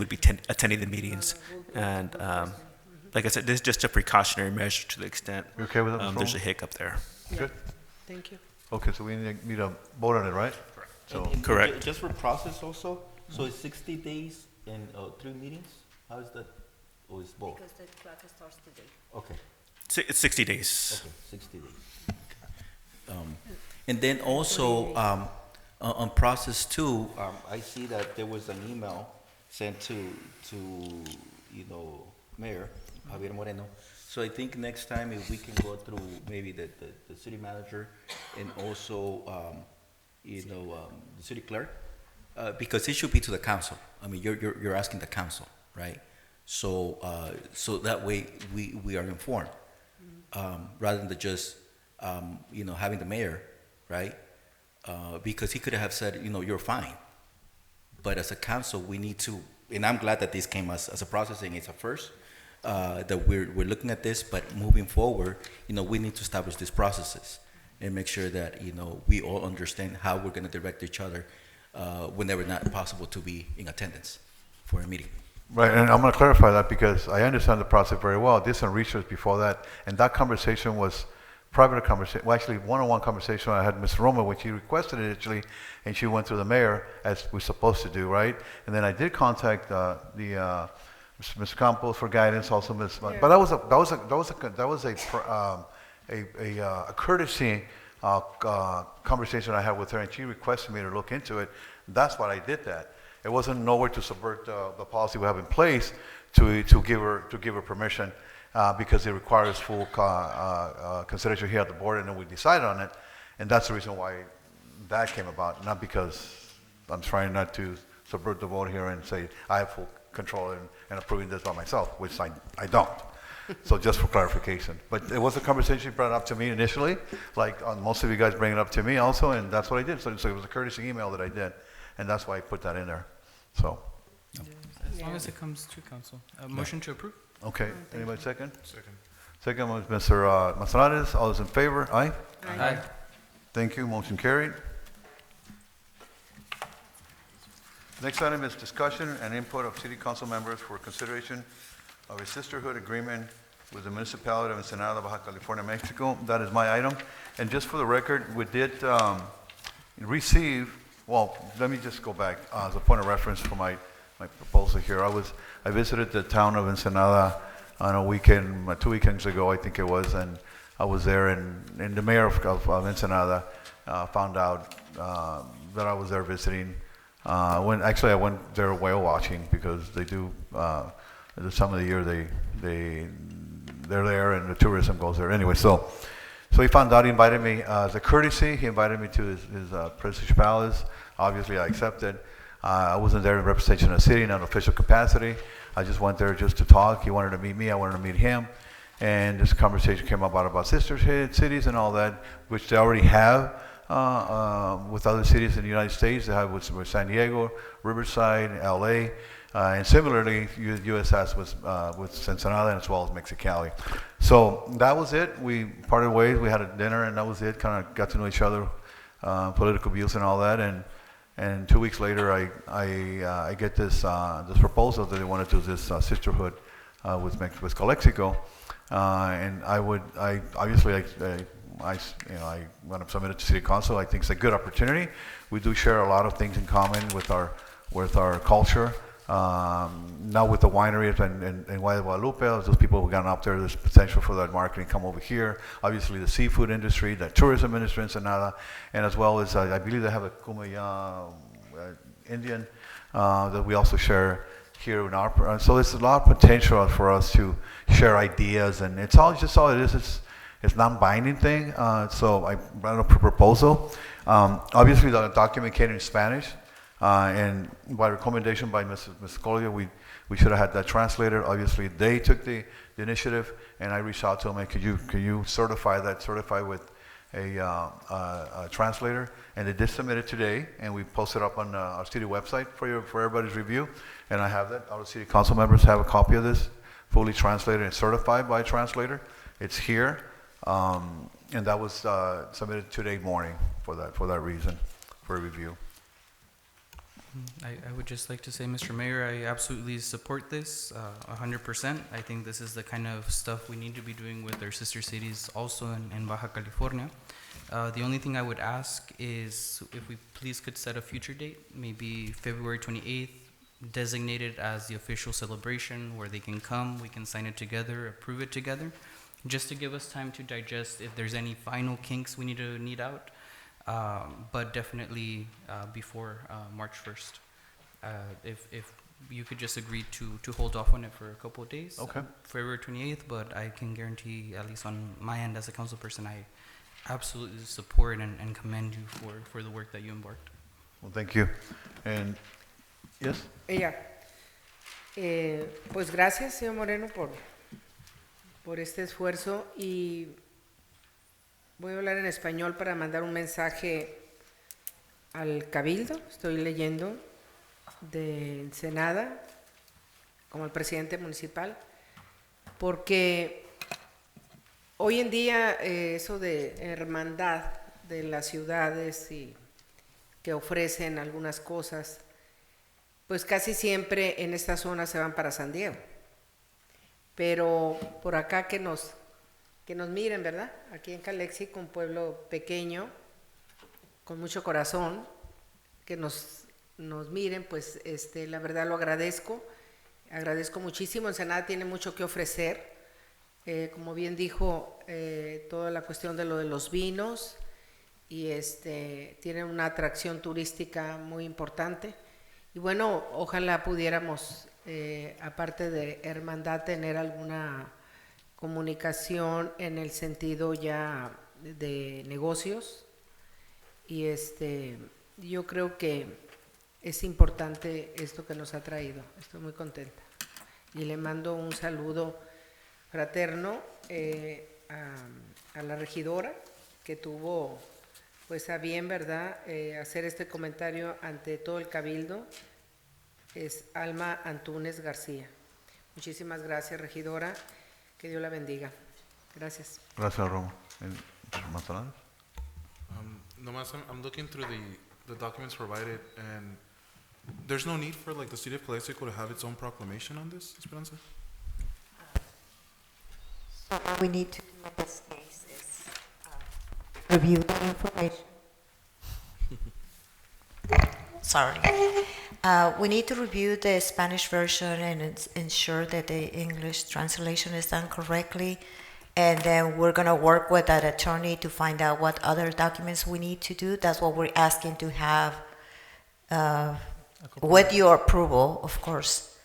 be attending the meetings. And like I said, this is just a precautionary measure to the extent You okay with that, Ms. there's a Romo? hiccup there. Good. Thank you. Okay, so we need a vote on it, right? So, And Correct. Just for process also, so it's 60 days and 3 meetings? How is that? Or is both? Because the clock starts today. Okay, It's 60 days. okay, 60 days. And then also, on process 2, I see that there was an email sent to Mayor Javier Moreno. So I think next time if we can go through maybe the city manager and also, the city clerk, because it should be to the council. I mean, you're asking the council, right? So that way we are informed, rather than just, having the mayor, right? Because he could have said, you're fine. But as a council, we need to, and I'm glad that this came as a processing, it's a first, that we're looking at this, but moving forward, we need to establish these processes and make sure that, we all understand how we're gonna direct each other, whenever not possible to be in attendance for a meeting. right, and I'm going to clarify that because I understand the process very well. I did some research before that, and that conversation was private conversation, well, actually one-on-one conversation I had with Ms. Roma when she requested it actually, and she went through the mayor as we're supposed to do, right? And then I did contact Mr. Campos for guidance, also Ms. Yeah. But that was a courtesy conversation I had with her, and she requested me to look into it. That's why I did that. It wasn't nowhere to subvert the policy we have in place to give her permission. Because it requires full consideration here at the board, and then we decided on it, and that's the reason why that came about, not because I'm trying not to subvert the vote here and say I have full control and approving this by myself, which I don't. So just for clarification. But it was a conversation brought up to me initially, like most of you guys bring it up to me also, and that's what I did. So it was a courtesy email that I did, and that's why I put that in there. So, As long as it comes to council. Motion to approve? okay, anybody second? Second. Second was Mr. Mazzaranes. All those in favor? Aye? Aye. Thank you, motion carried. Next item is discussion and input of city council members for consideration of a sisterhood agreement with the municipality of Ensenada, Baja California, Mexico. That is my item. And just for the record, we did receive, well, let me just go back as a point of reference for my proposal here. I visited the town of Ensenada on a weekend, 2 weekends ago, I think it was, and I was there, and the mayor of Ensenada found out that I was there visiting. I went there whale watching because they do, some of the year they're there and the tourism goes there. Anyway, so he found out, he invited me as a courtesy, he invited me to his Prestige Palace. Obviously, I accepted. I wasn't there in representation of the city in an official capacity. I just went there just to talk. He wanted to meet me, I wanted to meet him. And this conversation came about Sisterhood cities and all that, which they already have with other cities in the United States. They have with San Diego, Riverside, LA, and similarly, US has with Ensenada as well as Mexicali. So that was it. We parted ways. We had a dinner, and that was it. Kind of got to know each other, political views and all that. And 2 weeks later, I get this proposal that they want to do this sisterhood with Calexico, and I want to submit it to City Council. I think it's a good opportunity. We do share a lot of things in common with our culture. Now with the wineries and Guadalupe, those people who got up there, there's potential for that marketing come over here. Obviously, the seafood industry, the tourism industry, Ensenada, and as well as I believe they have a Kumaya Indian that we also share here in our. So there's a lot of potential for us to share ideas, and it's all it is. It's non-binding thing. So I brought up a proposal. Obviously, the document came in Spanish. And by recommendation by Ms. Collier, we should have had that translated. Obviously, they took the initiative, and I reached out to them, and can you certify with a translator? And they did submit it today, and we posted up on our city website for everybody's review. And I have that. All the city council members have a copy of this, fully translated and certified by a translator. It's here, and that was submitted today morning for that reason, for review. I would just like to say, Mr. Mayor, I absolutely support this 100%. I think this is the kind of stuff we need to be doing with our sister cities also in Baja California. The only thing I would ask is if we please could set a future date, maybe February 28th, designated as the official celebration where they can come, we can sign it together, approve it together, just to give us time to digest if there's any final kinks we need to need out. But definitely before March 1st. If you could just agree to hold off on it for a couple of days. Okay. February 28th, but I can guarantee, at least on my end as a council person, I absolutely support and commend you for the work that you embarked. Well, thank you. And, yes? Pues gracias, señor Moreno, por este esfuerzo, y voy a hablar en español para mandar un mensaje al Cabildo. Estoy leyendo de Ensenada, como el presidente municipal, porque hoy en día eso de hermandad de las ciudades y que ofrecen algunas cosas, pues casi siempre en esta zona se van para San Diego. Pero por acá que nos miren, ¿verdad? Aquí en Calexico, un pueblo pequeño, con mucho corazón, que nos miren, pues la verdad lo agradezco muchísimo. Ensenada tiene mucho que ofrecer, como bien dijo, toda la cuestión de lo de los vinos, y tiene una atracción turística muy importante. Y bueno, ojalá pudiéramos, aparte de hermandad, tener alguna comunicación en el sentido ya de negocios, y yo creo que es importante esto que nos ha traído. Estoy muy contenta y le mando un saludo fraterno a la regidora, que tuvo pues a bien, ¿verdad?, hacer este comentario ante todo el Cabildo. Es Alma Antúnez García. Muchísimas gracias, regidora. Que Dios la bendiga. Gracias. Gracias, Romo. Manzanares? Nomás, I'm looking through the documents provided, and there's no need for the city of Calexico to have its own proclamation on this, Esperanza? So what we need to do in this case is review the information. Sorry. We need to review the Spanish version and ensure that the English translation is done correctly. And then we're going to work with that attorney to find out what other documents we need to do. That's what we're asking to have, with your approval, of course,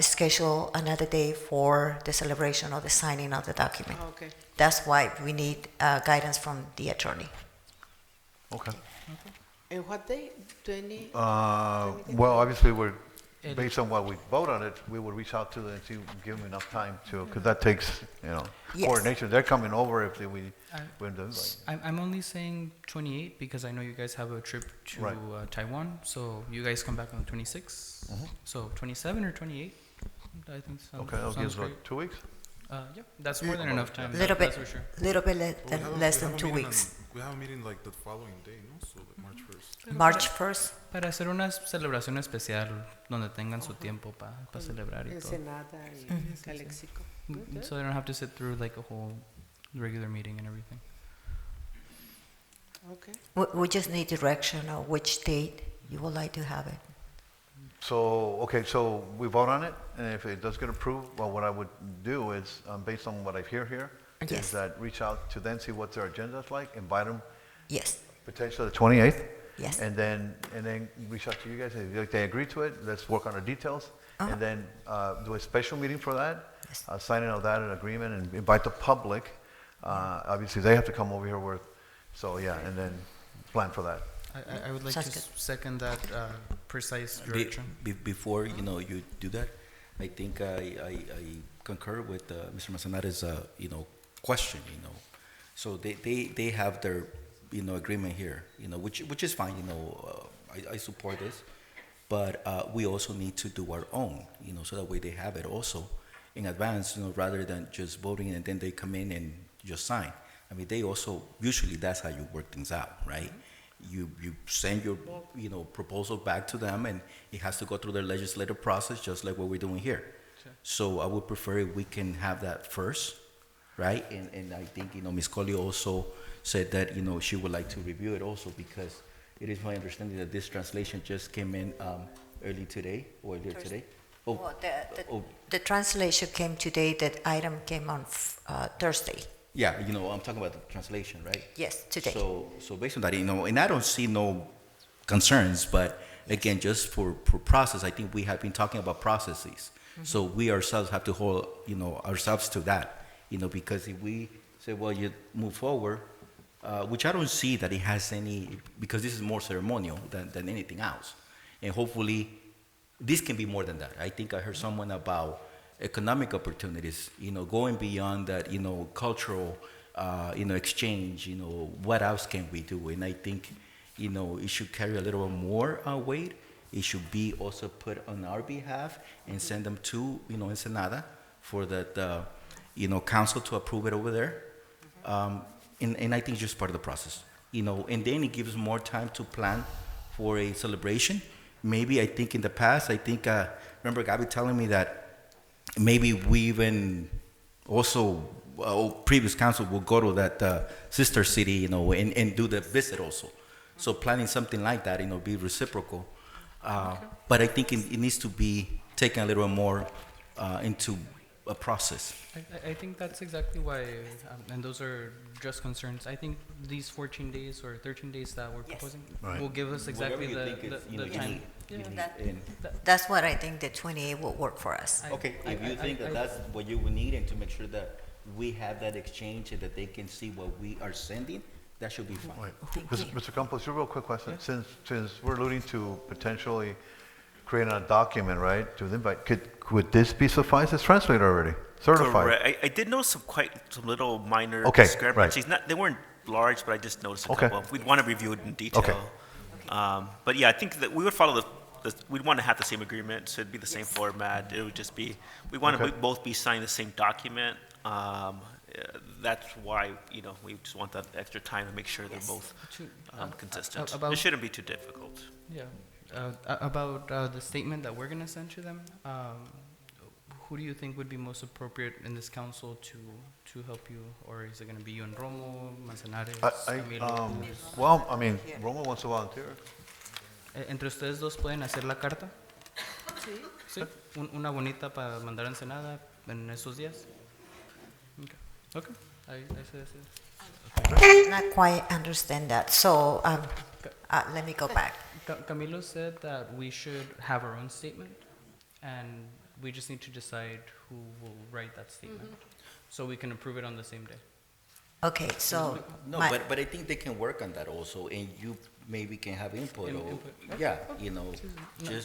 schedule another day for the celebration or the signing of the document. Okay. That's why we need guidance from the attorney. Okay. And what day? 20? Well, obviously, based on what we vote on it, we will reach out to them and see, give them enough time to, because that takes, Yes. coordination. They're coming over if we do. I'm only saying 28 because I know you guys have a trip to Right. Taiwan, so you guys come back on 26. So 27 or 28, I think sounds, Okay, that'll sounds give us, great. 2 weeks? Yeah, that's more than enough time. Little bit, That's for sure. little bit We have a- less we than have a 2 meeting weeks. We have a meeting like the following day, no? So like March 1st. March 1st? Para hacer una celebración especial donde tengan su tiempo para celebrar y todo. Ensenada y Calexico. So they don't have to sit through like a whole regular meeting and everything. Okay. We just need direction on which date you would like to have it. So, okay, so we vote on it, and if it does get approved, well, what I would do is, based on what I hear here, Yes. is that reach out to them, see what their agenda's like, invite them Yes, potentially the 28th, yes. and then reach out to you guys, and if they agree to it, let's work on the details, Uh-huh. and then do a special meeting for that, Yes. signing of that, an agreement, and invite the public. Obviously, they have to come over here with, so yeah, and then plan for that. I would like Sounds to good. second that precise direction. Before, you do that, I think I concur with Mr. Manzanares', question, So they have their, agreement here, which is fine, I support this. But we also need to do our own, so that way they have it also in advance, rather than just voting and then they come in and just sign. I mean, they also, usually that's how you work things out, right? You send your, proposal back to them, and it has to go through their legislative process, just like what we're doing here. Sure. So I would prefer if we can have that first, right? And I think, Ms. Colley also said that, she would like to review it also, because it is my understanding that this translation just came in earlier today. Oh, Well, oh. the translation came today, that item came on Thursday. Yeah, I'm talking about the translation, right? Yes, today. So based on that, and I don't see no concerns, but again, just for process, I think we have been talking about processes. So we ourselves have to hold, ourselves to that, because if we say, well, you move forward, which I don't see that it has any, because this is more ceremonial than anything else. And hopefully, this can be more than that. I think I heard someone about economic opportunities, going beyond that, cultural, exchange, what else can we do? And I think, it should carry a little more weight. It should be also put on our behalf and send them to, Ensenada for the, council to approve it over there. And I think it's just part of the process, and then it gives more time to plan for a celebration. Maybe I think in the past, remember Gabby telling me that maybe we even also, previous council will go to that sister city, and do the visit also. So planning something like that, be reciprocal. But I think it needs to be taken a little more into a process. I think that's exactly why, and those are just concerns. I think these 14 days or 13 days that we're proposing Right. will give us exactly Whatever you think is, the you time. need. Yeah. That's what I think the 28 will work for us. Okay, if you think that that's what you would need, and to make sure that we have that exchange and that they can see what we are sending, that should be fine. Wait, Mr. Campos, a real quick question. Since we're alluding to potentially creating a document, right, to invite, would this be suffice? It's translated already, certified. Correct. I did notice some little minor Okay, discrepancies. They weren't large, but I just noticed a Okay. couple. We'd want to review it in detail. Okay. But yeah, I think that we would follow we'd want to have the same agreement, so it'd be the same format. It would just be, we want to Okay. both be signing the same document. That's why, we just want that extra time to make sure they're both consistent. about- It shouldn't be too difficult. Yeah. About the statement that we're going to send to them, who do you think would be most appropriate in this council to help you? Or is it going to be you and Romo, Manzanares, Camilo? Well, I mean, Roma wants to volunteer. ¿Entre ustedes dos pueden hacer la carta? Sí. Una bonita para mandar a Ensenada en estos días. Okay. I see. Not quite understand that, so let me go back. Camilo said that we should have our own statement, and we just need to decide who will write that statement, so we can approve it on the same day. Okay, so. No, my- but I think they can work on that also, and you maybe can have input, or, Input. yeah,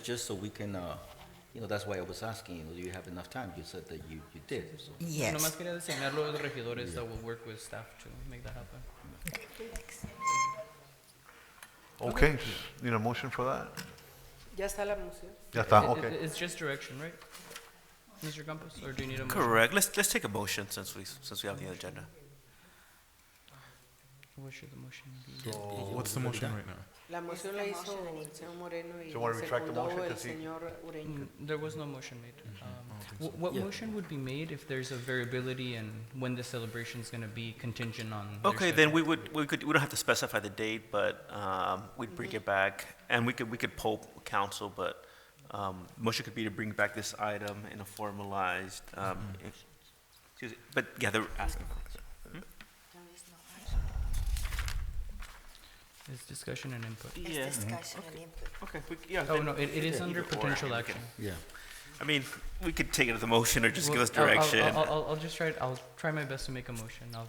just so we can, that's why I was asking, do you have enough time? You said that you did, so. Yes. Nomás quería designarlo a los regidores that will work with staff to make that happen. Okay, just need a motion for that? Ya está la moción. Ya está, okay. It's just direction, right? Mr. Campos, or do you need a motion? Correct. Let's take a motion since we have the agenda. What should the motion be? So What's the motion right now? La moción la hizo el señor Moreno y So wanna retract the secundó motion? el 'Cause he- señor Ureña. There was no motion made. I don't think so. What motion would be made if there's a variability in when the celebration is going to be contingent on? their Okay, then schedule? we don't have to specify the date, but we'd bring it back, and we could poll council, but motion could be to bring back this item in a formalized, excuse me, but yeah, they're asking for it. It's discussion and input. Yeah. discussion and input. Okay, yeah. Oh, then no, it is under either or, potential we action. can- Yeah. I mean, we could take it as a motion or just give us Well, direction. I'll just try, I'll try my best to make a motion. I'll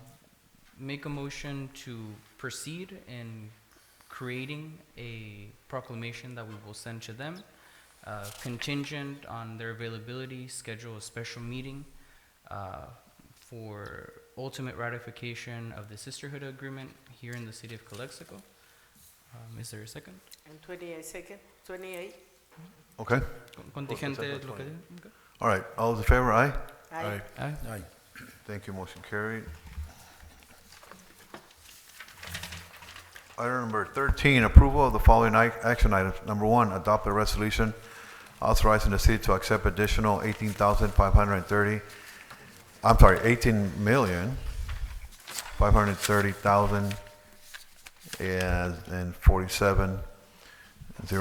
make a motion to proceed in creating a proclamation that we will send to them, contingent on their availability, schedule a special meeting for ultimate ratification of the Sisterhood agreement here in the city of Calexico. Is there a second? And 28 second, 28. Okay, Contingente September lo que 20. okay. all right, all those in favor, aye? Aye. Aye. Thank you, motion carried. Item number 13, approval of the following action items. Number 1, adopt a resolution authorizing the city to accept additional 18,530, I'm sorry, 18,530,047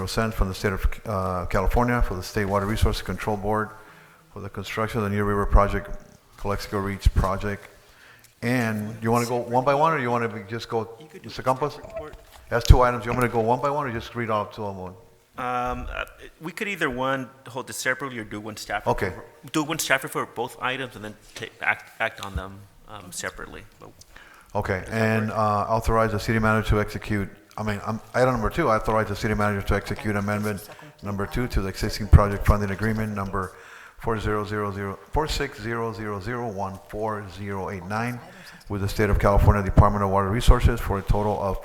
cents from the state of California for the State Water Resources Control Board for the construction of the New River Project, Calexico Reach Project. And you want to go one by one, or you want to just go, You could do Mr. the Campos? staff report. That's 2 items. You want me to go one by one, or just read all 2 of them? We could either hold it separately or do one staff. Okay. report. Do one staff report for both items and then act on them separately. But Okay, and authorize the city manager to execute, item number 2, authorize the city manager to execute amendment number 2 to the existing project funding agreement number 4600014089 with the State of California Department of Water Resources for a total of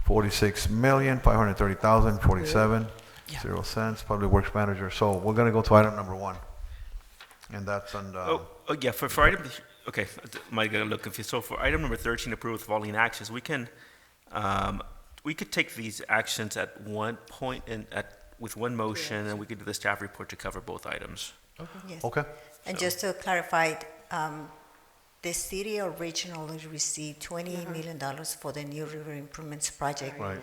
$46,530,047.00 Public Works Manager. So we're gonna go to item number 1. And that's on, Oh, yeah, for item, okay, might get a little confused. So for item number 13, approve the following actions, we could take these actions at one point and with one motion, and we could do the staff report to cover both items. Yes. okay? And just to clarify, the city originally received $20 million for the New River Improvements Project. Right.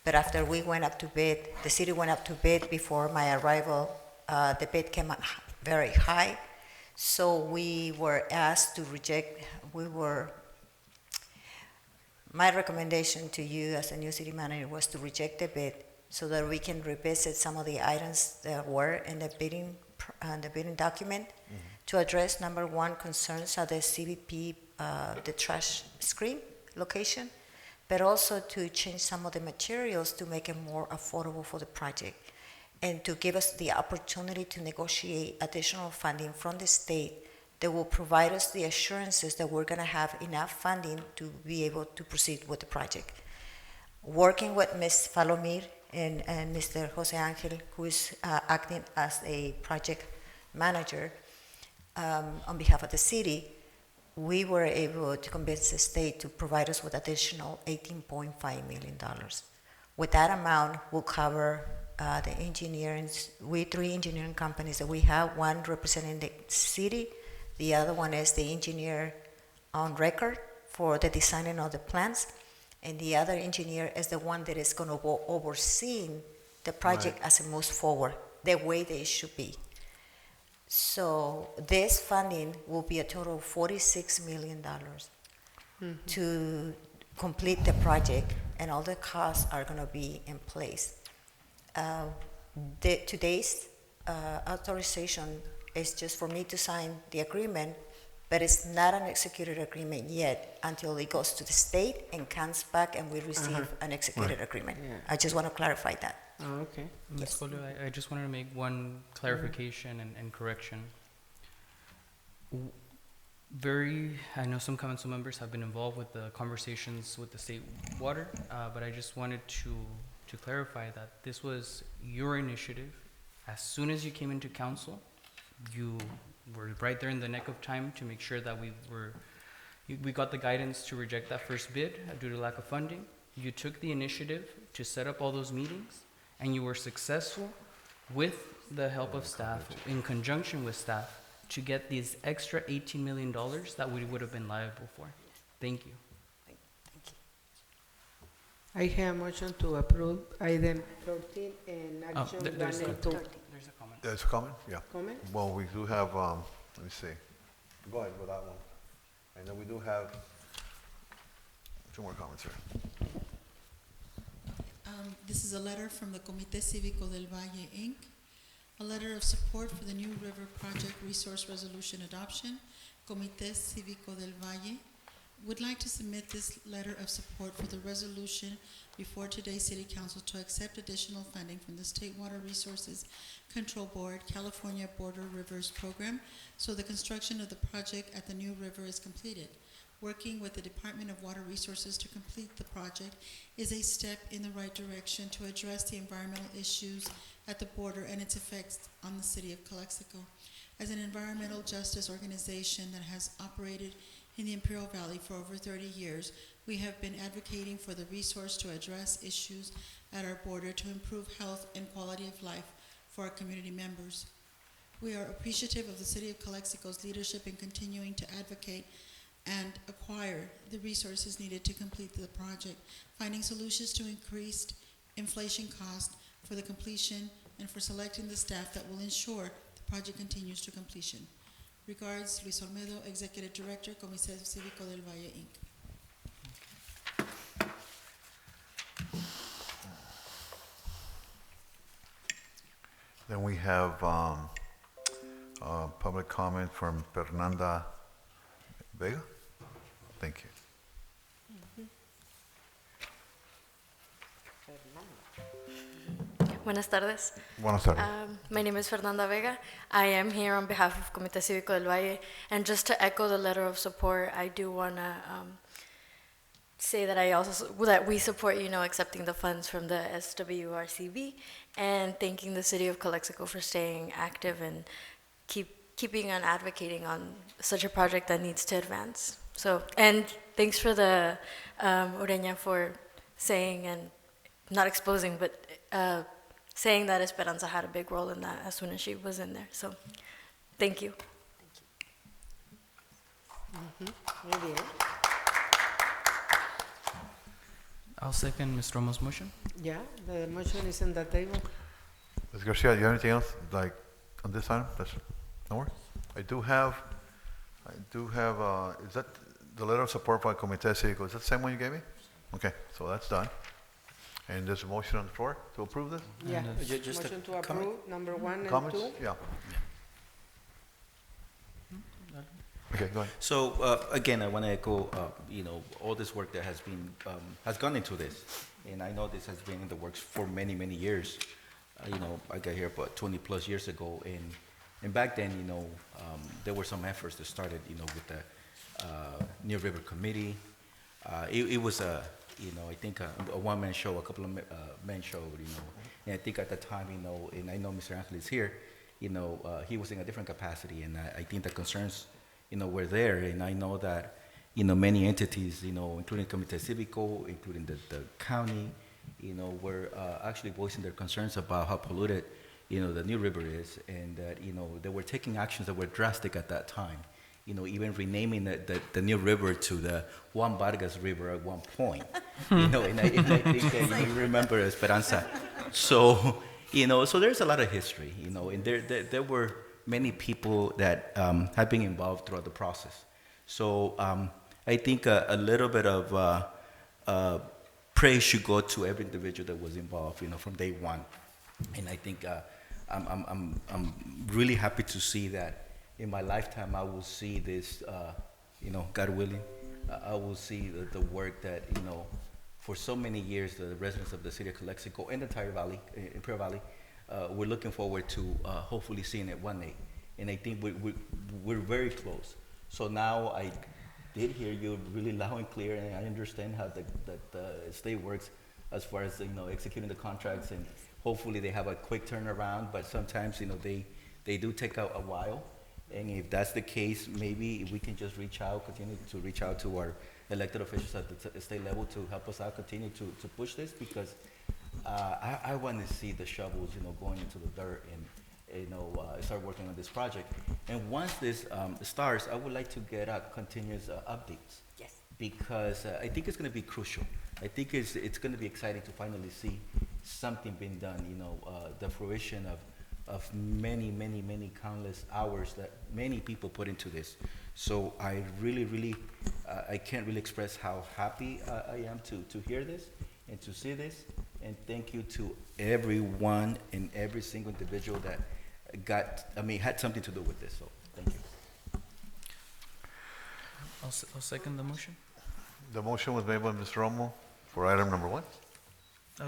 But after we went up to bid, the city went up to bid before my arrival, the bid came out very high. So we were asked to reject, my recommendation to you as a new city manager was to reject the bid so that we can revisit some of the items that were in the bidding document to address number 1 concerns at the CBP, the trash screen location, but also to change some of the materials to make it more affordable for the project and to give us the opportunity to negotiate additional funding from the state that will provide us the assurances that we're going to have enough funding to be able to proceed with the project. Working with Ms. Falomir and Mr. Jose Angel, who is acting as a project manager on behalf of the city, we were able to convince the state to provide us with additional $18.5 million. With that amount, we'll cover the engineering, 3 engineering companies that we have, one representing the city, the other one is the engineer on record for the designing of the plans, and the other engineer is the one that is going to go overseeing the project as it moves forward, the way they should be. So this funding will be a total of $46 million to complete the project, and all the costs are going to be in place. Today's authorization is just for me to sign the agreement, but it's not an executed agreement yet until it goes to the state and comes back and we receive an executed agreement. Yeah. I just want to clarify that. Oh, okay. Ms. Yes. Folio, I just wanted to make one clarification and correction. I know some council members have been involved with the conversations with the state water, but I just wanted to clarify that this was your initiative. As soon as you came into council, you were right there in the neck of time to make sure that We got the guidance to reject that first bid due to lack of funding. You took the initiative to set up all those meetings, and you were successful with the help of staff, in conjunction with staff, to get these extra $18 million that we would have been liable for. Thank you. I have a motion to approve item 13 and action There's 1 a and 2. comment. There's a comment? Yeah. Comment? Well, we do have, let me see. Go ahead with that one. And then we do have two more comments here. This is a letter from the Comité Cívico del Valle, Inc., a letter of support for the New River Project Resource Resolution adoption. Comité Cívico del Valle would like to submit this letter of support for the resolution before today's City Council to accept additional funding from the State Water Resources Control Board California Border Rivers Program, so the construction of the project at the New River is completed. Working with the Department of Water Resources to complete the project is a step in the right direction to address the environmental issues at the border and its effects on the city of Calexico. As an environmental justice organization that has operated in the Imperial Valley for over 30 years, we have been advocating for the resource to address issues at our border to improve health and quality of life for our community members. We are appreciative of the City of Calexico's leadership in continuing to advocate and acquire the resources needed to complete the project, finding solutions to increased inflation costs for the completion and for selecting the staff that will ensure the project continues to completion. Regards, Luis Olmedo, Executive Director, Comité Cívico del Valle, Inc. Then we have public comment from Fernanda Vega. Thank you. Buenas tardes. Buenas tardes. My name is Fernanda Vega. I am here on behalf of Comité Cívico del Valle. And just to echo the letter of support, I do want to say that that we support, accepting the funds from the SWRCB and thanking the City of Calexico for staying active and keeping on advocating on such a project that needs to advance. So, and thanks for the Ureña for saying and not exposing, but saying that Esperanza had a big role in that as soon as she was in there. So, thank you. Muy bien. I'll second Ms. Romo's motion. Yeah, the motion is on the table. Ms. Garcia, do you have anything else, like, on this item? That's, no more? I do have, is that the letter of support by Comité Cívico? Is that the same one you gave me? Okay, so that's done. And there's a motion on the floor to approve this? Yeah, Just a motion to comment? approve, number 1 and 2. Comments? Yeah. Okay, go ahead. So again, I want to echo, all this work that has gone into this, and I know this has been in the works for many, many years. I got here about 20 plus years ago, and back then, there were some efforts that started, with the New River Committee. It was I think a one-man show, a couple of men showed, and I think at the time, and I know Mr. Angel is here, he was in a different capacity, and I think the concerns were there, and I know that, many entities, including Comité Cívico, including the county, were actually voicing their concerns about how polluted, the New River is, and that, they were taking actions that were drastic at that time, even renaming the New River to the Juan Vargas River at one point, and I think that you remember Esperanza. So, so there's a lot of history, and there were many people that have been involved throughout the process. So I think a little bit of praise should go to every individual that was involved, from day one. And I think I'm really happy to see that in my lifetime I will see this, God willing, I will see the work that, for so many years the residents of the city of Calexico and the entire valley, Imperial Valley, we're looking forward to hopefully seeing it one day. And I think we're very close. So now I did hear you really loud and clear, and I understand how the state works as far as executing the contracts, and hopefully they have a quick turnaround. But sometimes they do take a while, And if that's the case, maybe we can just continue to reach out to our elected officials at the state level to help us out, continue to push this, because I want to see the shovels, going into the dirt and, start working on this project. And once this starts, I would like to get continuous updates. Yes. Because I think it's going to be crucial. I think it's going to be exciting to finally see something being done, the fruition of many countless hours that many people put into this. So I really, I can't really express how happy I am to hear this and to see this. And thank you to everyone and every single individual that had something to do with this. So thank you. I'll second the motion. The motion was made by Mr. Romo for item number 1,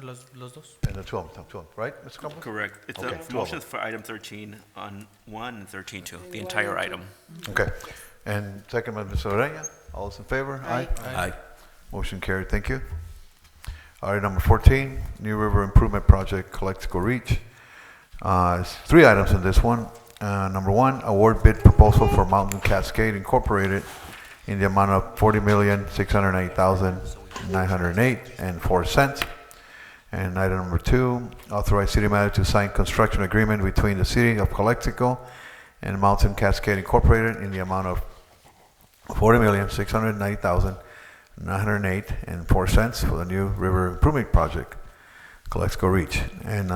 Los dos. and the 12, right, Mr. Campos? Correct. It's Okay. a motion for item 13 on 1 and 13-2, the entire item. Okay. And second by Mr. Ureña. All those in favor? Aye. Aye. Motion carried. Thank you. Item number 14, New River Improvement Project, Calexico Reach. It's 3 items in this one. Number 1, award bid proposal for Mountain Cascade Incorporated in the amount of $40,608,908.04. And item number 2, authorize city manager to sign construction agreement between the city of Calexico and Mountain Cascade Incorporated in the amount of $40,690,908.04 for the New River Improvement Project, Calexico Reach. And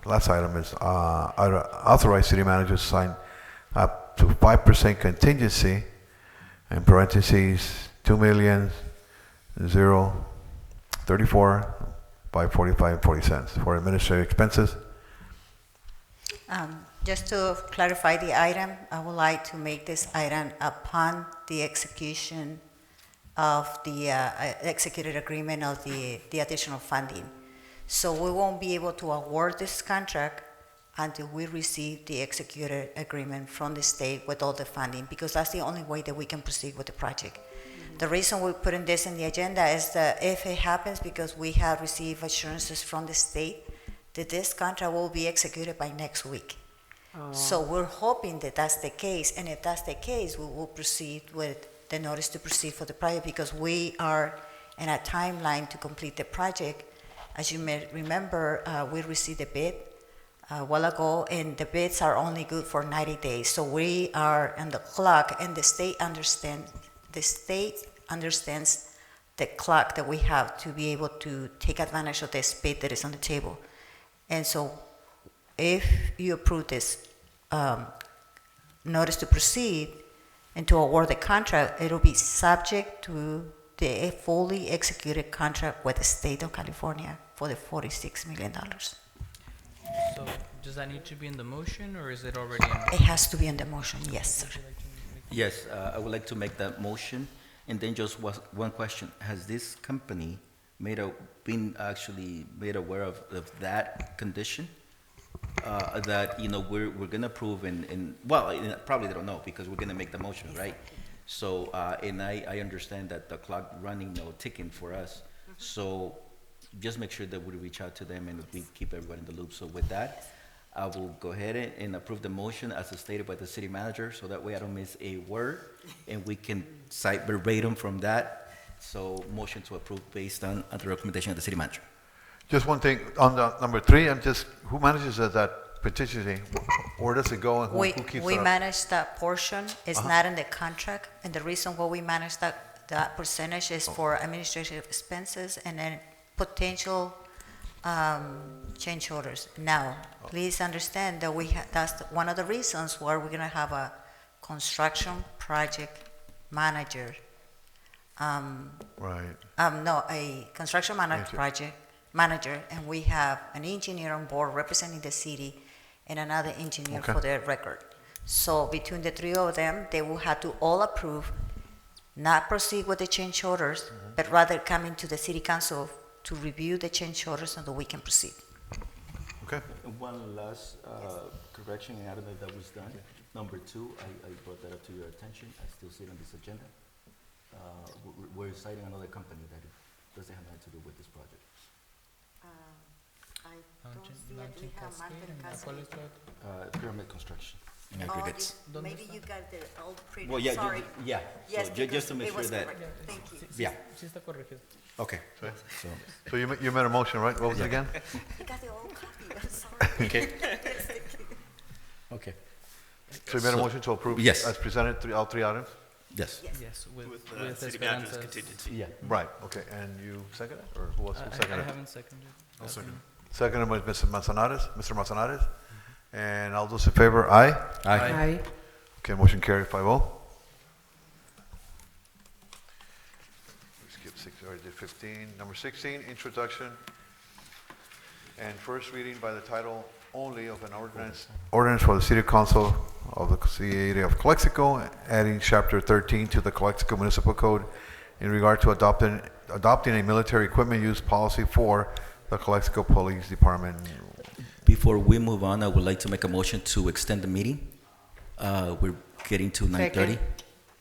last item is authorize city manager to sign up to 5% contingency, in parentheses, $2,034,545.40 for administrative expenses. Just to clarify the item, I would like to make this item upon the execution of the executed agreement of the additional funding. So we won't be able to award this contract until we receive the executed agreement from the state with all the funding, because that's the only way that we can proceed with the project. The reason we're putting this in the agenda is that if it happens, because we have received assurances from the state that this contract will be executed by next week. So we're hoping that that's the case, and if that's the case, we will proceed with the notice to proceed for the project, because we are in a timeline to complete the project. As you may remember, we received a bid a while ago, and the bids are only good for 90 days. So we are on the clock, and the state understands the clock that we have to be able to take advantage of this bid that is on the table. And so if you approve this notice to proceed and to award the contract, it'll be subject to the fully executed contract with the state of California for the $46 million. So does that need to be in the motion, or is it already in? It has to be in the motion, yes, sir. Yes, I would like to make that motion. And then just one question. Has this company been actually made aware of that condition? That, we're going to approve probably they don't know, because we're going to make the motion, right? So, and I understand that the clock running, ticking for us. So just make sure that we reach out to them and we keep everybody in the loop. So with that, I will go ahead and approve the motion as stated by the city manager, so that way I don't miss a word, and we can cite verbatim from that. So motion to approve based on the recommendation of the city manager. Just one thing, on the number 3, who manages that petition? Where does it go, and who keeps it up? We manage that portion. It's not in the contract, and the reason why we manage that percentage is for administrative expenses and then potential change orders. Now, please understand that that's one of the reasons why we're going to have a construction project manager. Right. A construction project manager, and we have an engineer on board representing the city and another engineer for the record. So between the 3 of them, they will have to all approve, not proceed with the change orders, but rather come into the city council to review the change orders so that we can proceed. Okay. One last correction, and I don't know if that was done. Number 2, I brought that up to your attention. I still see it on this agenda. We're citing another company that doesn't have anything to do with this project. I don't see it. We have Mountain Cascade. Pyramid Construction. in Oh, aggregates. maybe you got the old print. Well, yeah, Sorry. yeah, Yes, so because just to make it sure was that, correct. Thank you. yeah, Sí está corregido. okay, so, So you made a motion, right? What was it again? You got the old copy, I'm sorry. okay, Yes, thank you. okay, So you made a So- motion to approve? Yes. As presented, all three items? yes. Yes, with City manager's Esperanza's. contingency. Yeah. Right, okay, and you second it, or who I seconded? haven't seconded. I'll second. Seconded by Mr. Manzanares. And all those in favor, aye? Aye. Okay, motion carried 5-0. We skipped 6, already did 15. Number 16, introduction and first reading by the title only of an ordinance for the City Council of the City of Calexico, adding Chapter 13 to the Calexico Municipal Code in regard to adopting a military equipment use policy for the Calexico Police Department. Before we move on, I would like to make a motion to extend the meeting. We're getting to 9:30.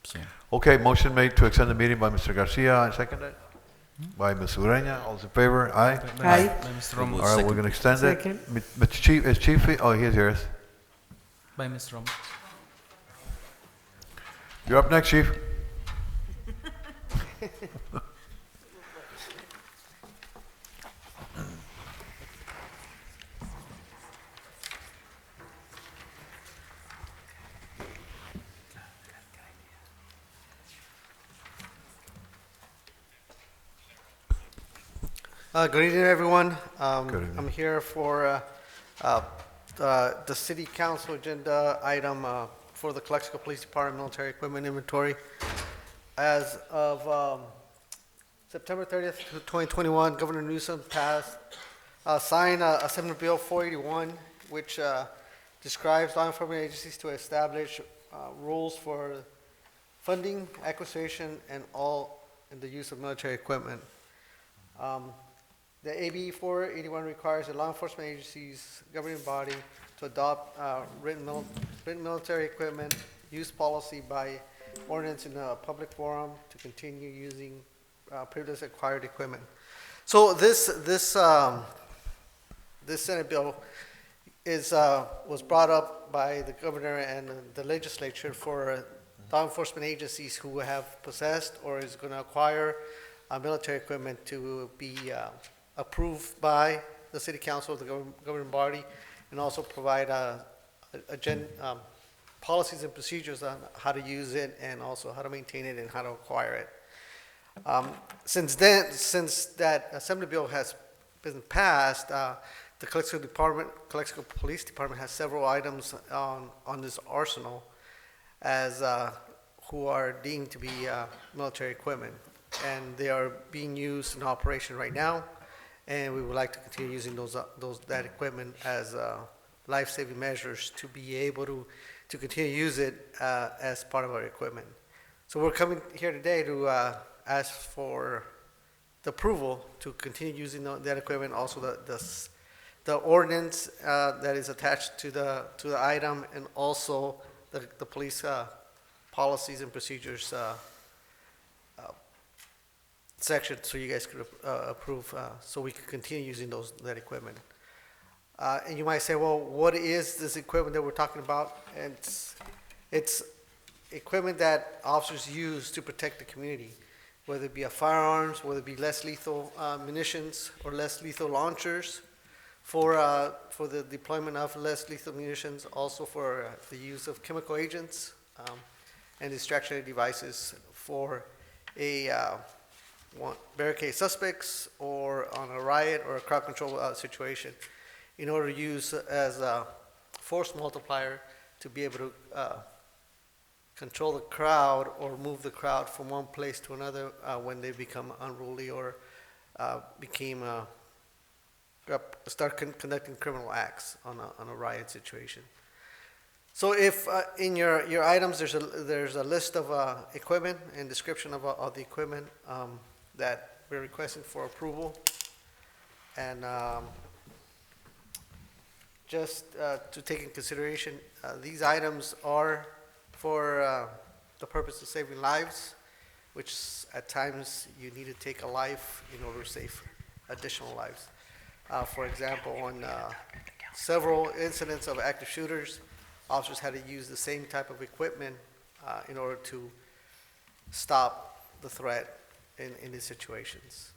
So, Okay, motion made to extend the meeting by Mr. Garcia, and seconded by Ms. Ureña. All those in favor? Aye. Aye. By Mr. Romo. We'll All right, we're second. gonna extend it. Second. Mr. Chief, is Chief, oh, he's here. By Ms. Romo. You're up next, Chief. Good evening, everyone. Good evening. I'm here for the City Council agenda item for the Calexico Police Department military equipment inventory. As of September 30th, 2021, Governor Newsom signed Assembly Bill 481, which describes law enforcement agencies to establish rules for funding, acquisition, and the use of military equipment. The AB 481 requires that law enforcement agencies, governing body, to adopt written military equipment use policy by ordinance in a public forum to continue using previously acquired equipment. So this Senate bill was brought up by the governor and the legislature for law enforcement agencies who have possessed or is going to acquire military equipment to be approved by the city council, the governing body, and also provide policies and procedures on how to use it and also how to maintain it and how to acquire it. Since that Assembly bill has been passed, the Calexico Police Department has several items on this arsenal as who are deemed to be military equipment, and they are being used in operation right now. And we would like to continue using that equipment as life-saving measures to be able to continue to use it as part of our equipment. So we're coming here today to ask for the approval to continue using that equipment. Also, the ordinance that is attached to the item, and also the police policies and procedures section, so you guys could approve, so we could continue using that equipment. And you might say, well, what is this equipment that we're talking about? And it's equipment that officers use to protect the community, whether it be firearms, whether it be less lethal munitions or less lethal launchers, for the deployment of less lethal munitions, also for the use of chemical agents and distractionary devices for barricade suspects or on a riot or a crowd control situation, in order to use as a force multiplier to be able to control the crowd or move the crowd from one place to another when they become unruly or start conducting criminal acts on a riot situation. So if in your items there's a list of equipment and description of the equipment that we're requesting for approval, and just to take in consideration, these items are for the purpose of saving lives, which at times you need to take a life in order to save additional lives. For example, on several incidents of active shooters, officers had to use the same type of equipment in order to stop the threat in these situations.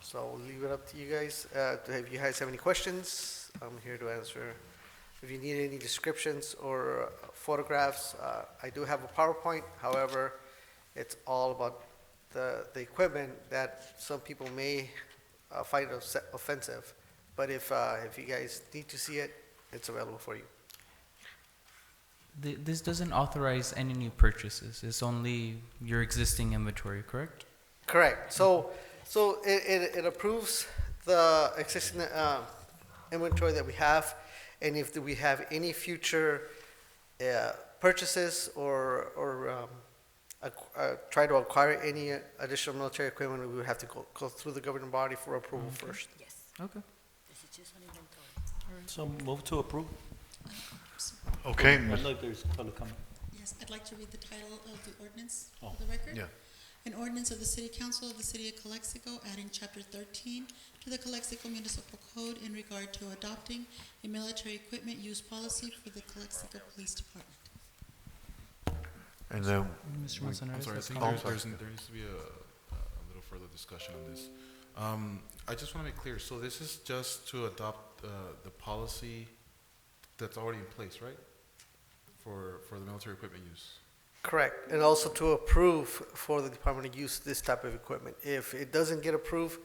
So I'll leave it up to you guys. If you guys have any questions, I'm here to answer. If you need any descriptions or photographs, I do have a PowerPoint. However, it's all about the equipment that some people may find offensive. But if you guys need to see it, it's available for you. This doesn't authorize any new purchases. It's only your existing inventory, correct? Correct. So it approves the existing inventory that we have, and if we have any future purchases or try to acquire any additional military equipment, we would have to go through the governing body for approval first. Yes. Okay. So move to approve. Okay, I'd like there's public comment. Yes, I'd like to read the title of the ordinance Oh. for the record. yeah. An ordinance of the City Council of the City of Calexico adding Chapter 13 to the Calexico Municipal Code in regard to adopting a military equipment use policy for the Calexico Police Department. And Mr. Manzanares, I'm sorry, I that's think comment. there needs to be a little further discussion on this. I just want to make clear, so this is just to adopt the policy that's already in place, right? For the military equipment use. Correct, and also to approve for the department to use this type of equipment. If it doesn't get approved,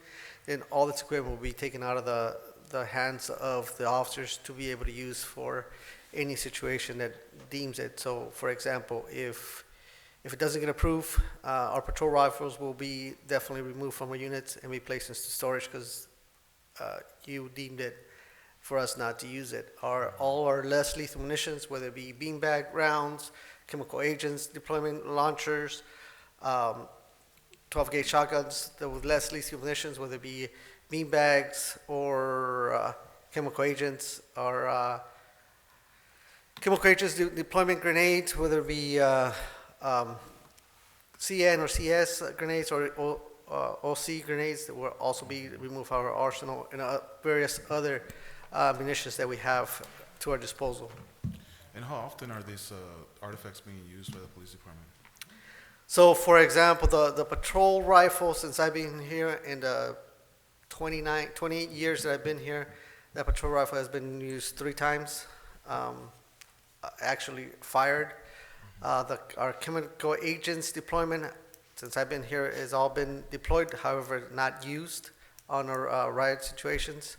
then all this equipment will be taken out of the hands of the officers to be able to use for any situation that deems it. So, for example, if it doesn't get approved, our patrol rifles will be definitely removed from our units and be placed into storage because you deemed it for us not to use it. All our less lethal munitions, whether it be beanbag rounds, chemical agents, deployment launchers, 12-gauge shotguns with less lethal munitions, whether it be beanbags or chemical agents, or chemical agents, deployment grenades, whether it be CN or CS grenades or OC grenades, that will also be removed from our arsenal, and various other munitions that we have to our disposal. And how often are these artifacts being used by the police department? So, for example, the patrol rifle, since I've been here in the 28 years that I've been here, that patrol rifle has been used 3 times, actually fired. Our chemical agents deployment, since I've been here, has all been deployed, however, not used on our riot situations.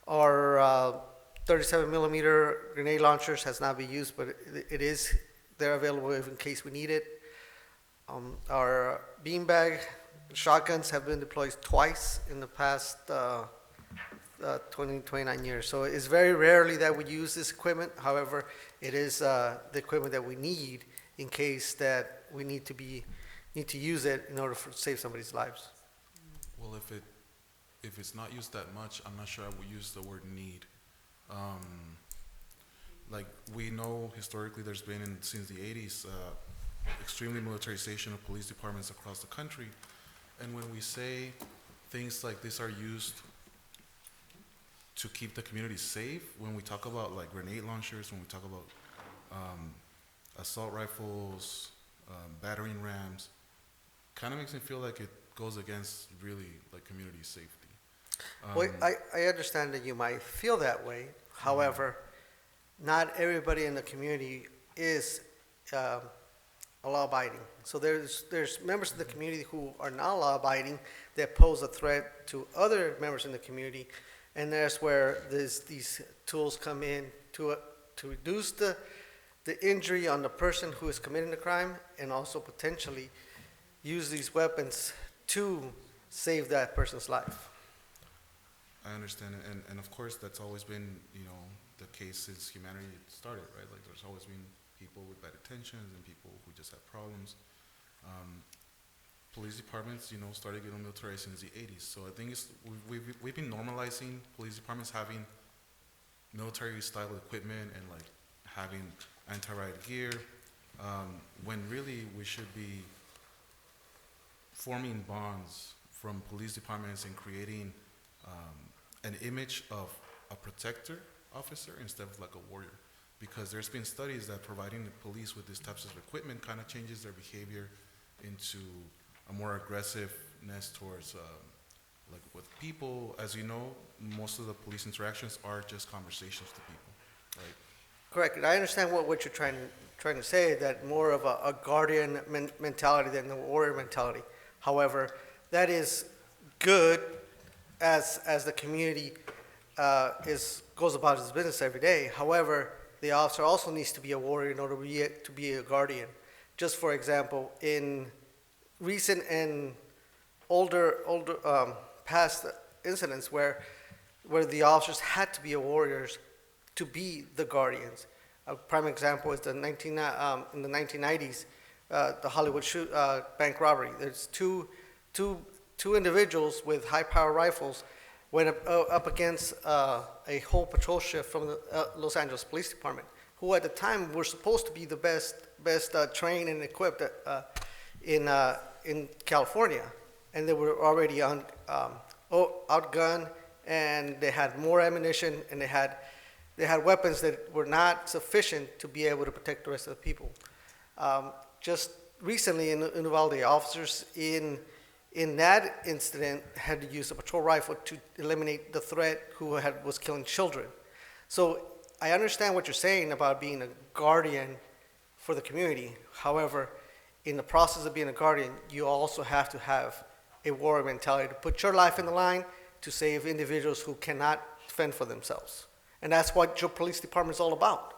Our 37 millimeter grenade launchers has not been used, but they're available if in case we need it. Our beanbag shotguns have been deployed twice in the past 29 years. So it's very rarely that we use this equipment. However, it is the equipment that we need in case that we need to use it in order to save somebody's lives. Well, if it's not used that much, I'm not sure I would use the word need. Like we know historically there's been since the 80s extremely militarization of police departments across the country, and when we say things like this are used to keep the community safe, when we talk about like grenade launchers, when we talk about assault rifles, battering rams, kind of makes me feel like it goes against really like community safety. Well, I understand that you might feel that way. However, not everybody in the community is law-abiding. So there's members of the community who are not law-abiding that pose a threat to other members in the community, and that's where these tools come in to reduce the injury on the person who is committing the crime, and also potentially use these weapons to save that person's life. I understand, and of course that's always been, the case since humanity started, right? Like there's always been people with bad intentions and people who just have problems. Police departments, started getting militarized since the 80s. So I think we've been normalizing police departments having military style equipment and like having anti-riot gear, when really we should be forming bonds from police departments and creating an image of a protector officer instead of like a warrior. because there's been studies that providing the police with these types of equipment kind of changes their behavior into a more aggressiveness towards like with people. As you know, most of the police interactions are just conversations to people, right? Correct. And I understand what you're trying to say, that more of a guardian mentality than the warrior mentality. However, that is good as the community goes about its business every day. However, the officer also needs to be a warrior in order to be a guardian. Just for example, in recent and older past incidents where the officers had to be warriors to be the guardians. A prime example is in the 1990s, the Hollywood bank robbery. There's two individuals with high-power rifles went up against a whole patrol shift from the Los Angeles Police Department, who at the time were supposed to be the best trained and equipped in California, and they were already outgunned, and they had more ammunition, and they had weapons that were not sufficient to be able to protect the rest of the people. Just recently in Uvalde, officers in that incident had to use a patrol rifle to eliminate the threat who was killing children. So I understand what you're saying about being a guardian for the community. However, in the process of being a guardian, you also have to have a warrior mentality to put your life in the line to save individuals who cannot fend for themselves. And that's what your police department is all about.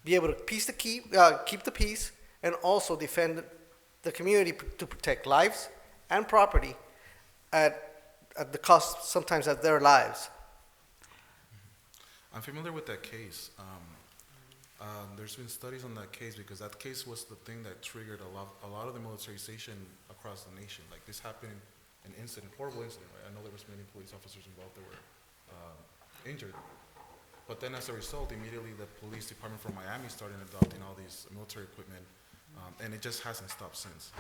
Be able to keep the peace and also defend the community to protect lives and property at the cost sometimes of their lives. I'm familiar with that case. There's been studies on that case because that case was the thing that triggered a lot of the militarization across the nation. Like this happened, an incident, horrible incident, right? I know there was many police officers involved that were injured. But then as a result, immediately the police department from Miami started adopting all these military equipment, and it just hasn't stopped since.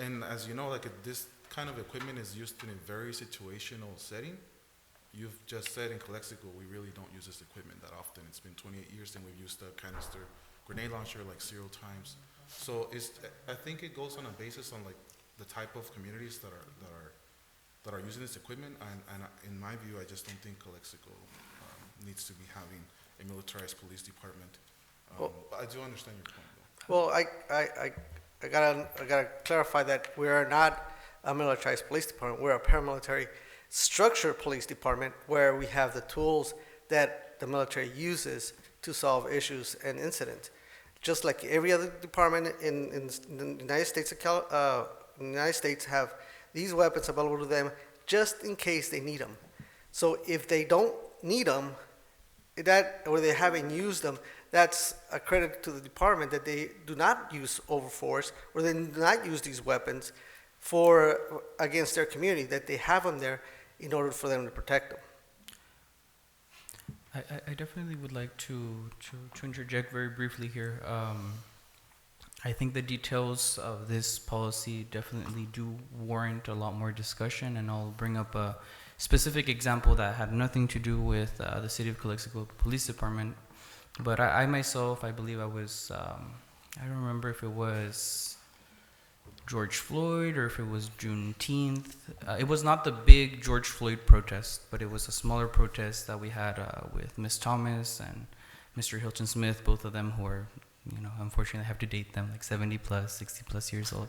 And as you know, like this kind of equipment is used in a very situational setting. You've just said in Calexico, we really don't use this equipment that often. It's been 28 years and we've used a canister grenade launcher like 0 times. So I think it goes on a basis on like the type of communities that are using this equipment. And in my view, I just don't think Calexico needs to be having a militarized police department. But I do understand your point, though. Well, I gotta clarify that we are not a militarized police department. We're a paramilitary structured police department where we have the tools that the military uses to solve issues and incidents. Just like every other department in the United States have these weapons available to them just in case they need them. So if they don't need them, or they haven't used them, that's a credit to the department that they do not use overforce or they do not use these weapons against their community, that they have them there in order for them to protect them. I definitely would like to interject very briefly here. I think the details of this policy definitely do warrant a lot more discussion, and I'll bring up a specific example that had nothing to do with the City of Calexico Police Department. But I myself, I believe I was, I don't remember if it was George Floyd or if it was Juneteenth. It was not the big George Floyd protest, but it was a smaller protest that we had with Ms. Thomas and Mr. Hilton Smith, both of them who are, unfortunately I have to date them, like 70 plus, 60 plus years old.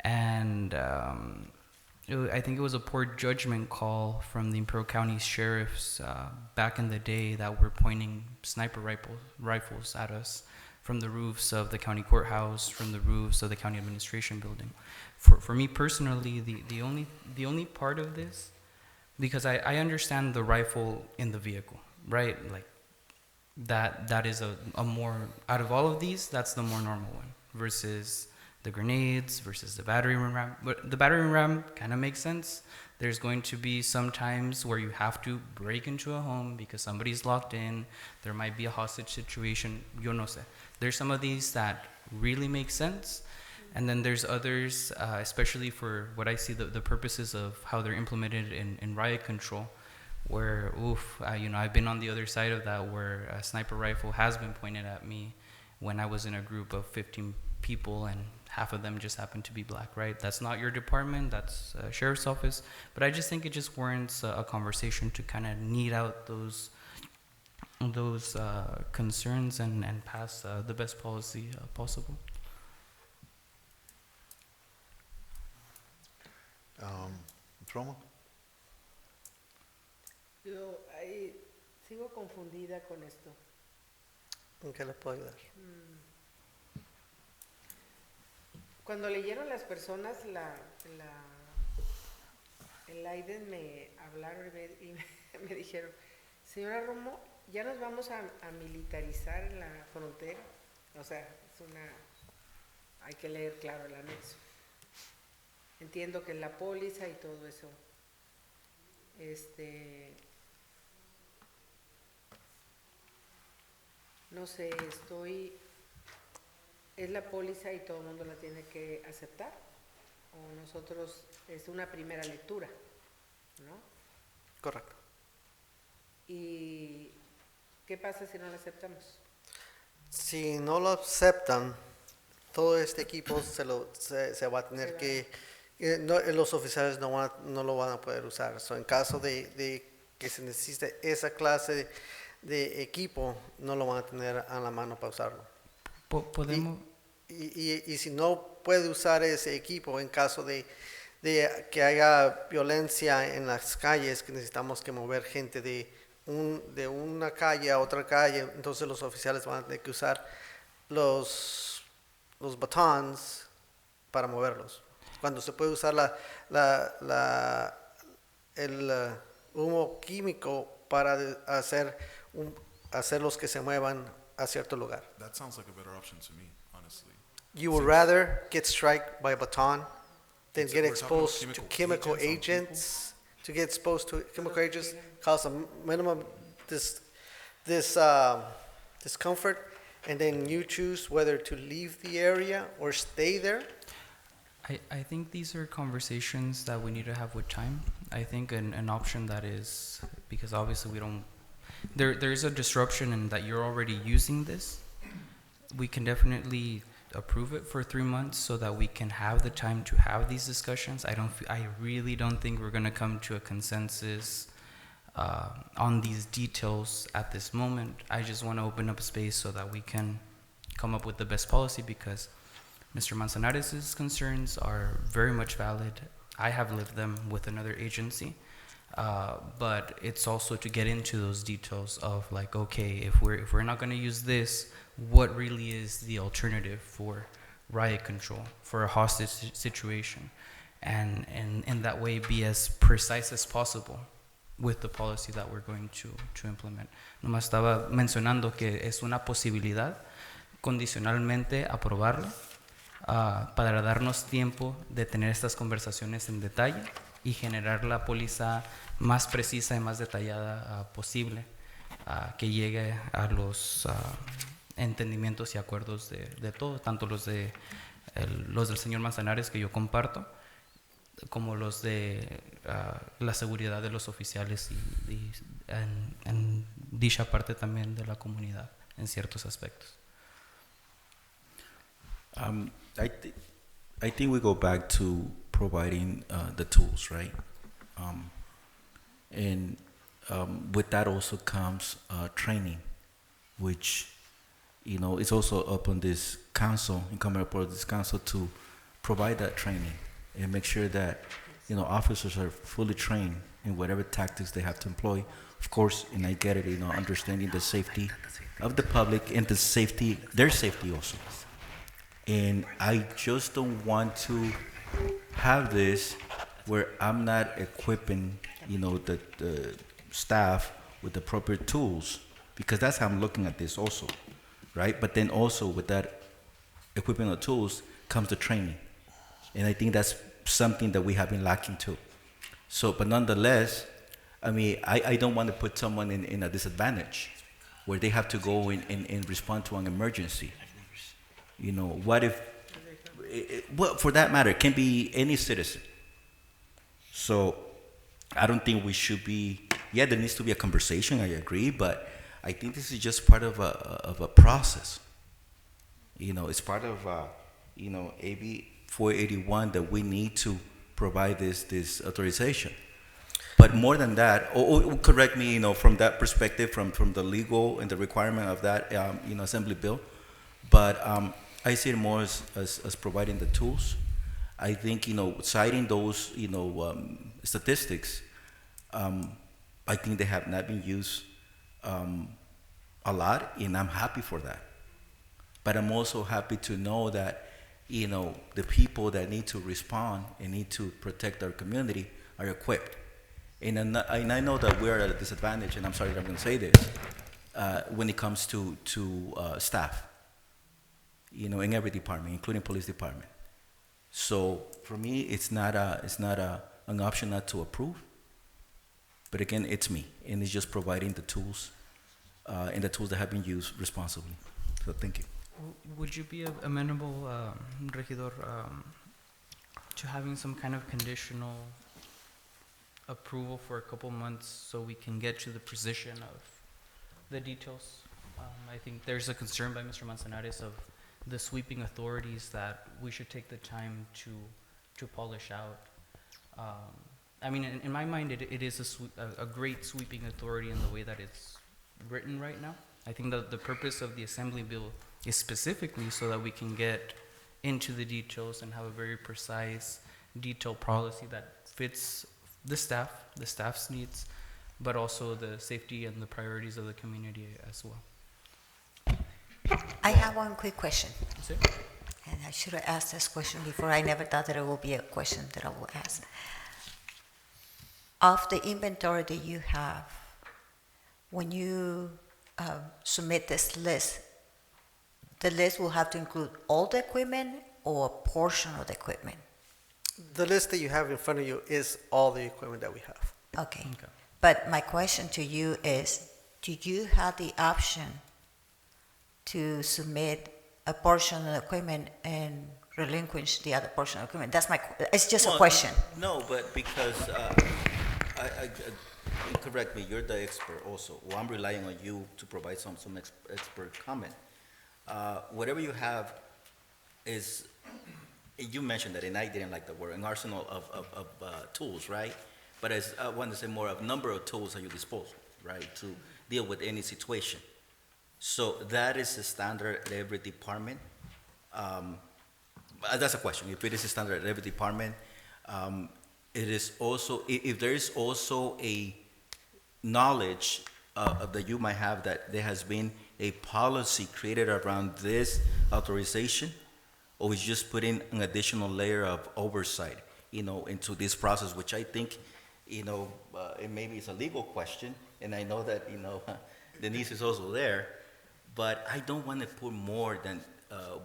And I think it was a poor judgment call from the Imperial County sheriffs back in the day that were pointing sniper rifles at us from the roofs of the county courthouse, from the roofs of the county administration building. For me personally, the only part of this, because I understand the rifle in the vehicle, right? Like that is a more, out of all of these, that's the more normal one versus the grenades versus the battering ram. But the battering ram kind of makes sense. There's going to be some times where you have to break into a home because somebody's locked in. There might be a hostage situation. Yo no sé. There's some of these that really make sense. And then there's others, especially for what I see the purposes of how they're implemented in riot control, where, I've been on the other side of that, where a sniper rifle has been pointed at me when I was in a group of 15 people and half of them just happened to be black, right? That's not your department, that's sheriff's office, but I just think it just warrants a conversation to kind of knead out those concerns and pass the best policy possible. Roma? Yo ahí sigo confundida con esto. ¿En qué les puedo ayudar? Cuando leyeron las personas el AIDEN, me hablaron y me dijeron, señora Romo, ya nos vamos a militarizar en la frontera. O sea, hay que leer claro el anexo. Entiendo que la póliza y todo eso. No sé, ¿es la póliza y todo el mundo la tiene que aceptar? ¿O nosotros, es una primera lectura, ¿no? Correcto. ¿Y qué pasa si no la aceptamos? Si no lo aceptan, todo este equipo se va a tener los oficiales no lo van a poder usar. So, en caso de que se necesite esa clase de equipo, no lo van a tener a la mano para usarlo. ¿Podemos? Y si no puede usar ese equipo en caso de que haya violencia en las calles, que necesitamos que mover gente de una calle a otra calle, entonces los oficiales van a tener que usar los batons para moverlos. Cuando se puede usar el humo químico para hacer los que se muevan a cierto lugar. That sounds like a better option to me, honestly. You would rather get struck by a baton than get We're talking about exposed to chemical agents, to get exposed to chemical agents, cause a minimum discomfort, and then you choose whether to leave the area or stay there. I think these are conversations that we need to have with time. I think an option that is, because obviously there's a disruption in that you're already using this. We can definitely approve it for 3 months so that we can have the time to have these discussions. I really don't think we're going to come to a consensus on these details at this moment. I just want to open up space so that we can come up with the best policy, because Mr. Manzanares' concerns are very much valid. I have lived them with another agency, but it's also to get into those details of like, okay, if we're not going to use this, what really is the alternative for riot control, for a hostage situation, and in that way be as precise as possible with the policy that we're going to implement. Nomás estaba mencionando que es una posibilidad condicionalmente aprobarlo, para darnos tiempo de tener estas conversaciones en detalle y generar la póliza más precisa y más detallada posible, que llegue a los entendimientos y acuerdos de todos, tanto los del señor Manzanares, que yo comparto, como los de la seguridad de los oficiales y en dicha parte también de la comunidad en ciertos aspectos. I think we go back to providing the tools, right? And with that also comes training, which, is also up on this council, incumbent upon this council to provide that training and make sure that, officers are fully trained in whatever tactics they have to employ. Of course, and I get it, understanding the safety of the public and their safety also. And I just don't want to have this where I'm not equipping, the staff with the appropriate tools, because that's how I'm looking at this also, right? But then also with that equipment of tools comes the training. And I think that's something that we have been lacking too. So, but nonetheless, I don't want to put someone in a disadvantage where they have to go and respond to an emergency. What if, well, for that matter, it can be any citizen. So I don't think we should be Yeah, there needs to be a conversation, I agree, but I think this is just part of a process. It's part of, AB 481 that we need to provide this authorization. But more than that, or correct me, from that perspective, from the legal and the requirement of that, assembly bill. But I see it more as providing the tools. I think, citing those, statistics, I think they have not been used a lot, and I'm happy for that. But I'm also happy to know that, the people that need to respond and need to protect our community are equipped. And I know that we're at a disadvantage, and I'm sorry that I'm going to say this, when it comes to staff, in every department, including police department. So for me, it's not an option not to approve. But again, it's me, and it's just providing the tools, and the tools that have been used responsibly. So thank you. Would you be amenable, Regidor, to having some kind of conditional approval for a couple months so we can get to the precision of the details? I think there's a concern by Mr. Manzanares of the sweeping authorities that we should take the time to polish out. I mean, in my mind, it is a great sweeping authority in the way that it's written right now. I think that the purpose of the Assembly Bill is specifically so that we can get into the details and have a very precise, detailed policy that fits the staff's needs, but also the safety and the priorities of the community as well. I have one quick question. That's it? And I should have asked this question before. I never thought that it will be a question that I will ask. Of the inventory that you have, when you submit this list, the list will have to include all the equipment or a portion of the equipment? The list that you have in front of you is all the equipment that we have. Okay. But my question to you is, do you have the option to submit a portion of the equipment and relinquish the other portion of the equipment? It's just a question. No, but because, correct me, you're the expert also. Well, I'm relying on you to provide some expert comment. Whatever you have is, you mentioned that, and I didn't like the word, an arsenal of tools, right? But I want to say more of number of tools at your disposal, right, to deal with any situation. So that is the standard at every department. That's a question. If it is a standard at every department, it is also, if there is also a knowledge that you might have that there has been a policy created around this authorization, or is just putting an additional layer of oversight, into this process, which I think, it maybe it's a legal question, and I know that, Denise is also there, but I don't want to put more than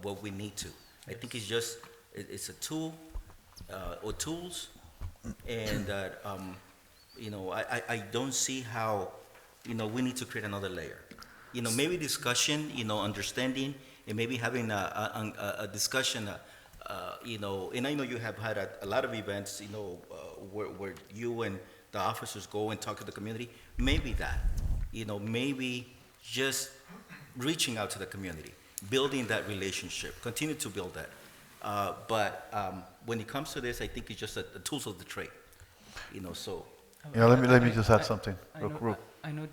what we need to. I think it's a tool, or tools, and that, I don't see how, we need to create another layer. Maybe discussion, understanding, and maybe having a discussion, and I know you have had a lot of events, where you and the officers go and talk to the community. Maybe that, maybe just reaching out to the community, building that relationship, continue to build that. But when it comes to this, I think it's just the tools of the trade, so. Yeah, let me just add something. I know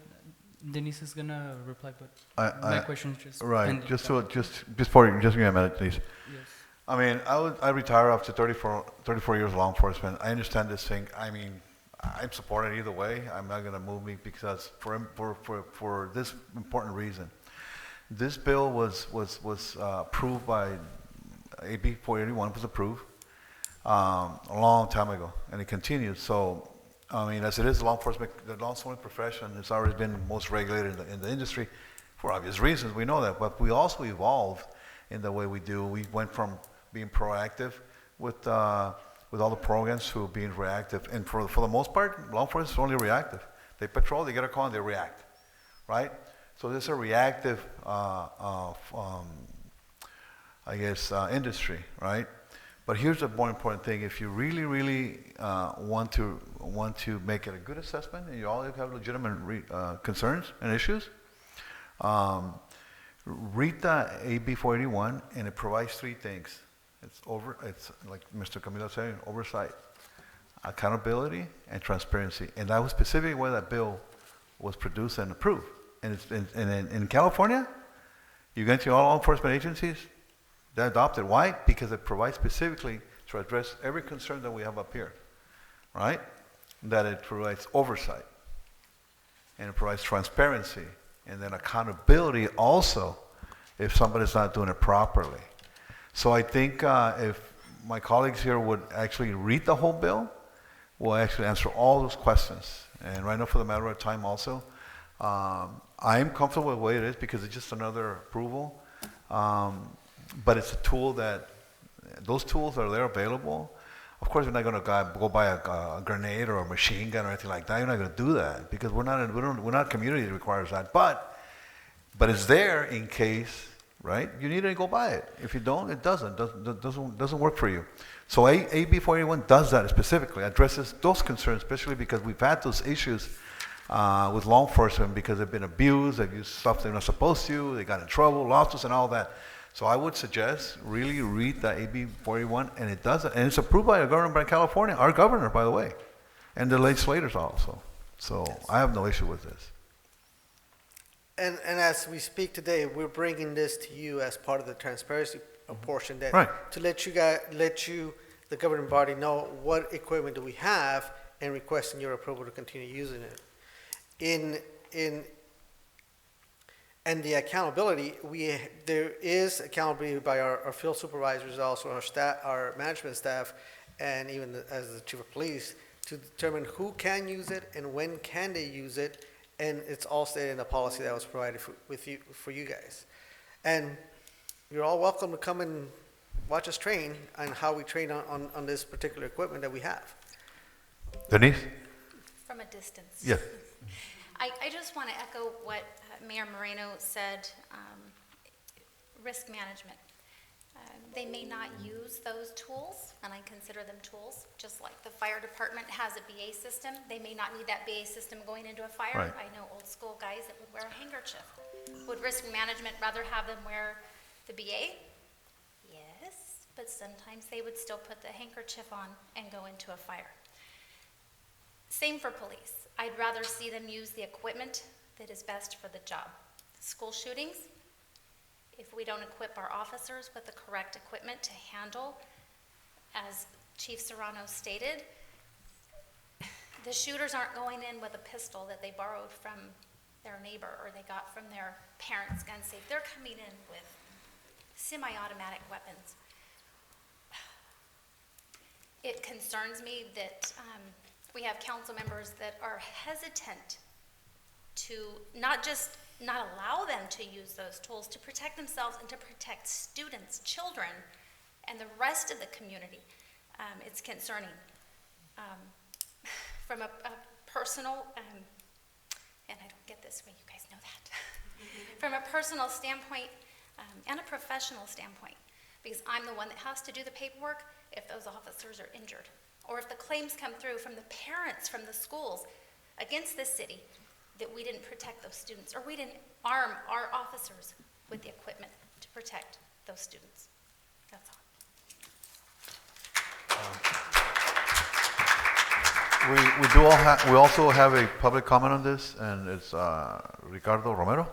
Denise is gonna reply, but my question is just right. Just give me a minute, please. Yes. I mean, I retired after 34 years of law enforcement. I understand this thing. I mean, I'm supported either way. I'm not going to move me because for this important reason. This bill was approved by AB 481 was approved a long time ago, and it continues. So, I mean, as it is, the law enforcement profession has always been most regulated in the industry for obvious reasons. We know that, but we also evolved in the way we do. We went from being proactive with all the programs to being reactive. And for the most part, law enforcement is only reactive. They patrol, they get a call, and they react, right? So this is a reactive, industry, right? But here's the more important thing. If you really want to want to make it a good assessment, and you all have legitimate concerns and issues, read the AB 481, and it provides three things. It's like Mr. Camilo said, oversight, accountability, and transparency. And that was specifically where that bill was produced and approved. And it's in California, you get to all law enforcement agencies, they adopt it. Why? Because it provides specifically to address every concern that we have up here, right? That it provides oversight, and it provides transparency, and then accountability also if somebody's not doing it properly. So I think if my colleagues here would actually read the whole bill, we'll actually answer all those questions. And right now, for the matter of time also, I am comfortable with the way it is because it's just another approval. But it's a tool that, those tools are there available. Of course, we're not going to go buy a grenade or a machine gun or anything like that. You're not going to do that because we're not a community that requires that. But it's there in case, right? You need it to go buy it. If you don't, it doesn't work for you. So AB 481 does that specifically, addresses those concerns, especially because we've had those issues with law enforcement because they've been abused, they've used stuff they're not supposed to, they got in trouble, lawsuits and all that. So I would suggest really read the AB 481, and it does it. And it's approved by the government of California, our governor, by the way, and the legislators also. So I have no issue with this. And as we speak today, we're bringing this to you as part of the transparency portion that Right. to let you, the governing body, know what equipment do we have and requesting your approval to continue using it. And the accountability, there is accountability by our field supervisors, also our staff, our management staff, and even as the chief of police, to determine who can use it and when can they use it, and it's all stated in the policy that was provided for you guys. And you're all welcome to come and watch us train on how we train on this particular equipment that we have. Denise? From a distance. Yes. I just want to echo what Mayor Moreno said, risk management. They may not use those tools, and I consider them tools, just like the fire department has a BA system. They may not need that BA system going into a fire. Right. I know old school guys that would wear a handkerchief. Would risk management rather have them wear the BA? Yes, but sometimes they would still put the handkerchief on and go into a fire. Same for police. I'd rather see them use the equipment that is best for the job. School shootings, if we don't equip our officers with the correct equipment to handle, as Chief Serrano stated, the shooters aren't going in with a pistol that they borrowed from their neighbor or they got from their parents' gun safe. They're coming in with semi-automatic weapons. It concerns me that we have council members that are hesitant to not just not allow them to use those tools to protect themselves and to protect students, children, and the rest of the community. It's concerning. From a personal, and I don't get this way, you guys know that. From a personal standpoint and a professional standpoint, because I'm the one that has to do the paperwork if those officers are injured, or if the claims come through from the parents from the schools against the city that we didn't protect those students, or we didn't arm our officers with the equipment to protect those students. That's all. We also have a public comment on this, and it's Ricardo Romero.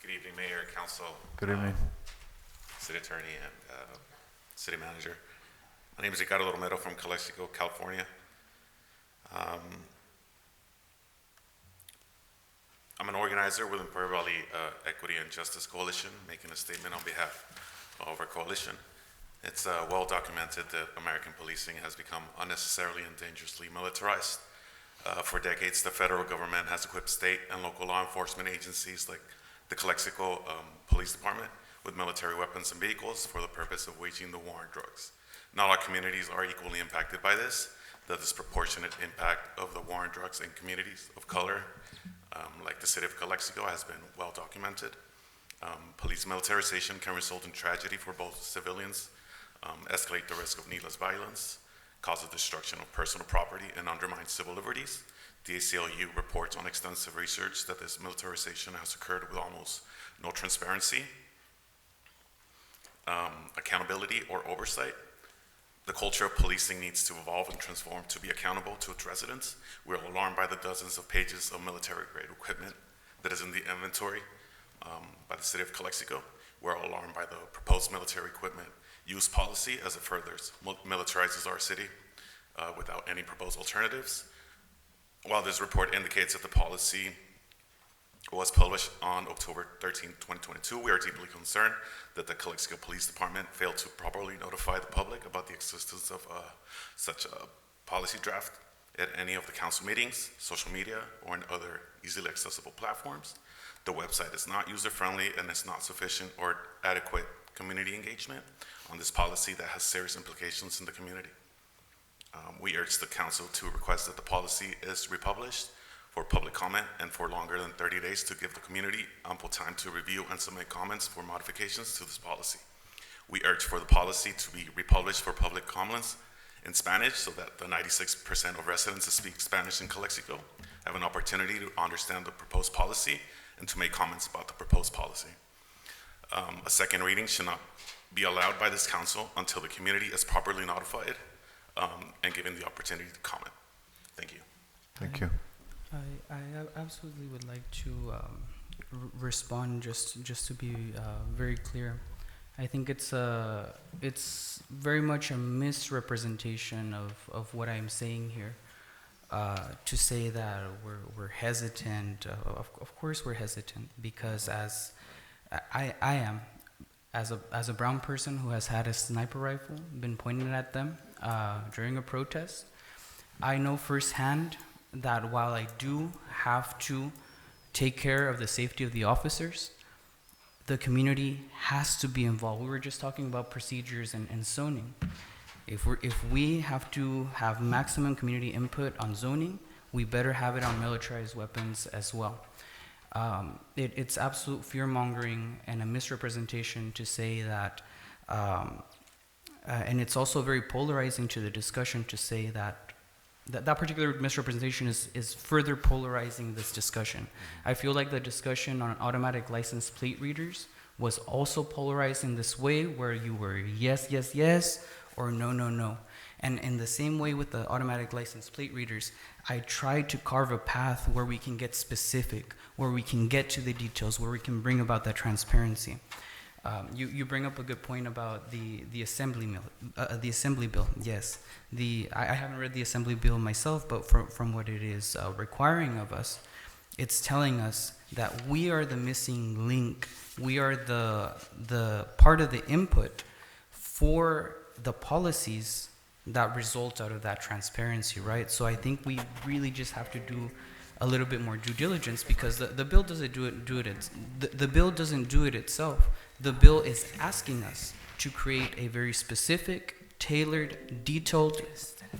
Good evening, Mayor, Council. Good evening. City Attorney and City Manager. My name is Ricardo Romero from Calexico, California. I'm an organizer with Empire Valley Equity and Justice Coalition, making a statement on behalf of our coalition. It's well documented that American policing has become unnecessarily and dangerously militarized. For decades, the federal government has equipped state and local law enforcement agencies like the Calexico Police Department with military weapons and vehicles for the purpose of waging the war on drugs. Not all communities are equally impacted by this. the disproportionate impact of the war on drugs in communities of color, like the city of Calexico, has been well documented. Police militarization can result in tragedy for both civilians, escalate the risk of needless violence, cause the destruction of personal property, and undermine civil liberties. The ACLU reports on extensive research that this militarization has occurred with almost no transparency, accountability, or oversight. The culture of policing needs to evolve and transform to be accountable to its residents. We're alarmed by the dozens of pages of military-grade equipment that is in the inventory by the city of Calexico. We're alarmed by the proposed military equipment use policy as it further militarizes our city without any proposed alternatives. While this report indicates that the policy was published on October 13, 2022, we are deeply concerned that the Calexico Police Department failed to properly notify the public about the existence of such a policy draft at any of the council meetings, social media, or in other easily accessible platforms. The website is not user-friendly and is not sufficient or adequate community engagement on this policy that has serious implications in the community. We urge the council to request that the policy is republished for public comment and for longer than 30 days to give the community ample time to review and submit comments for modifications to this policy. We urge for the policy to be republished for public comments in Spanish so that the 96% of residents that speak Spanish in Calexico have an opportunity to understand the proposed policy and to make comments about the proposed policy. A second reading should not be allowed by this council until the community is properly notified and given the opportunity to comment. Thank you. Thank you. I absolutely would like to respond just to be very clear. I think it's very much a misrepresentation of what I'm saying here. To say that we're hesitant, of course we're hesitant, because as I am, as a brown person who has had a sniper rifle been pointed at them during a protest, I know firsthand that while I do have to take care of the safety of the officers, the community has to be involved. We were just talking about procedures and zoning. If we have to have maximum community input on zoning, we better have it on militarized weapons as well. It's absolute fear-mongering and a misrepresentation to say that, and it's also very polarizing to the discussion to say that that particular misrepresentation is further polarizing this discussion. I feel like the discussion on automatic license plate readers was also polarized in this way, where you were yes, yes, yes, or no, no, no. And in the same way with the automatic license plate readers, I tried to carve a path where we can get specific, where we can get to the details, where we can bring about that transparency. You bring up a good point about the assembly bill. Yes, I haven't read the assembly bill myself, but from what it is requiring of us, it's telling us that we are the missing link. We are the part of the input for the policies that result out of that transparency, right? So I think we really just have to do a little bit more due diligence, because the bill doesn't the bill doesn't do it itself. The bill is asking us to create a very specific, tailored, detailed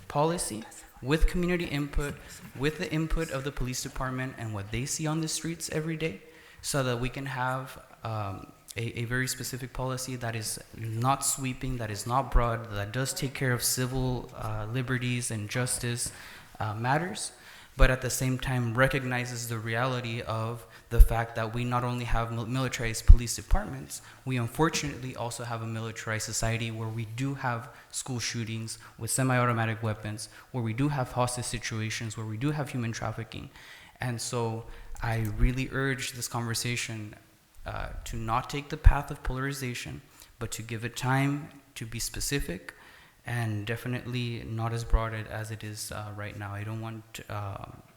policy with community input, with the input of the police department and what they see on the streets every day, so that we can have a very specific policy that is not sweeping, that is not broad, that does take care of civil liberties and justice matters, but at the same time recognizes the reality of the fact that we not only have militarized police departments, we unfortunately also have a militarized society where we do have school shootings with semi-automatic weapons, where we do have hostage situations, where we do have human trafficking. And so I really urge this conversation to not take the path of polarization, but to give it time to be specific, and definitely not as broad as it is right now. I don't want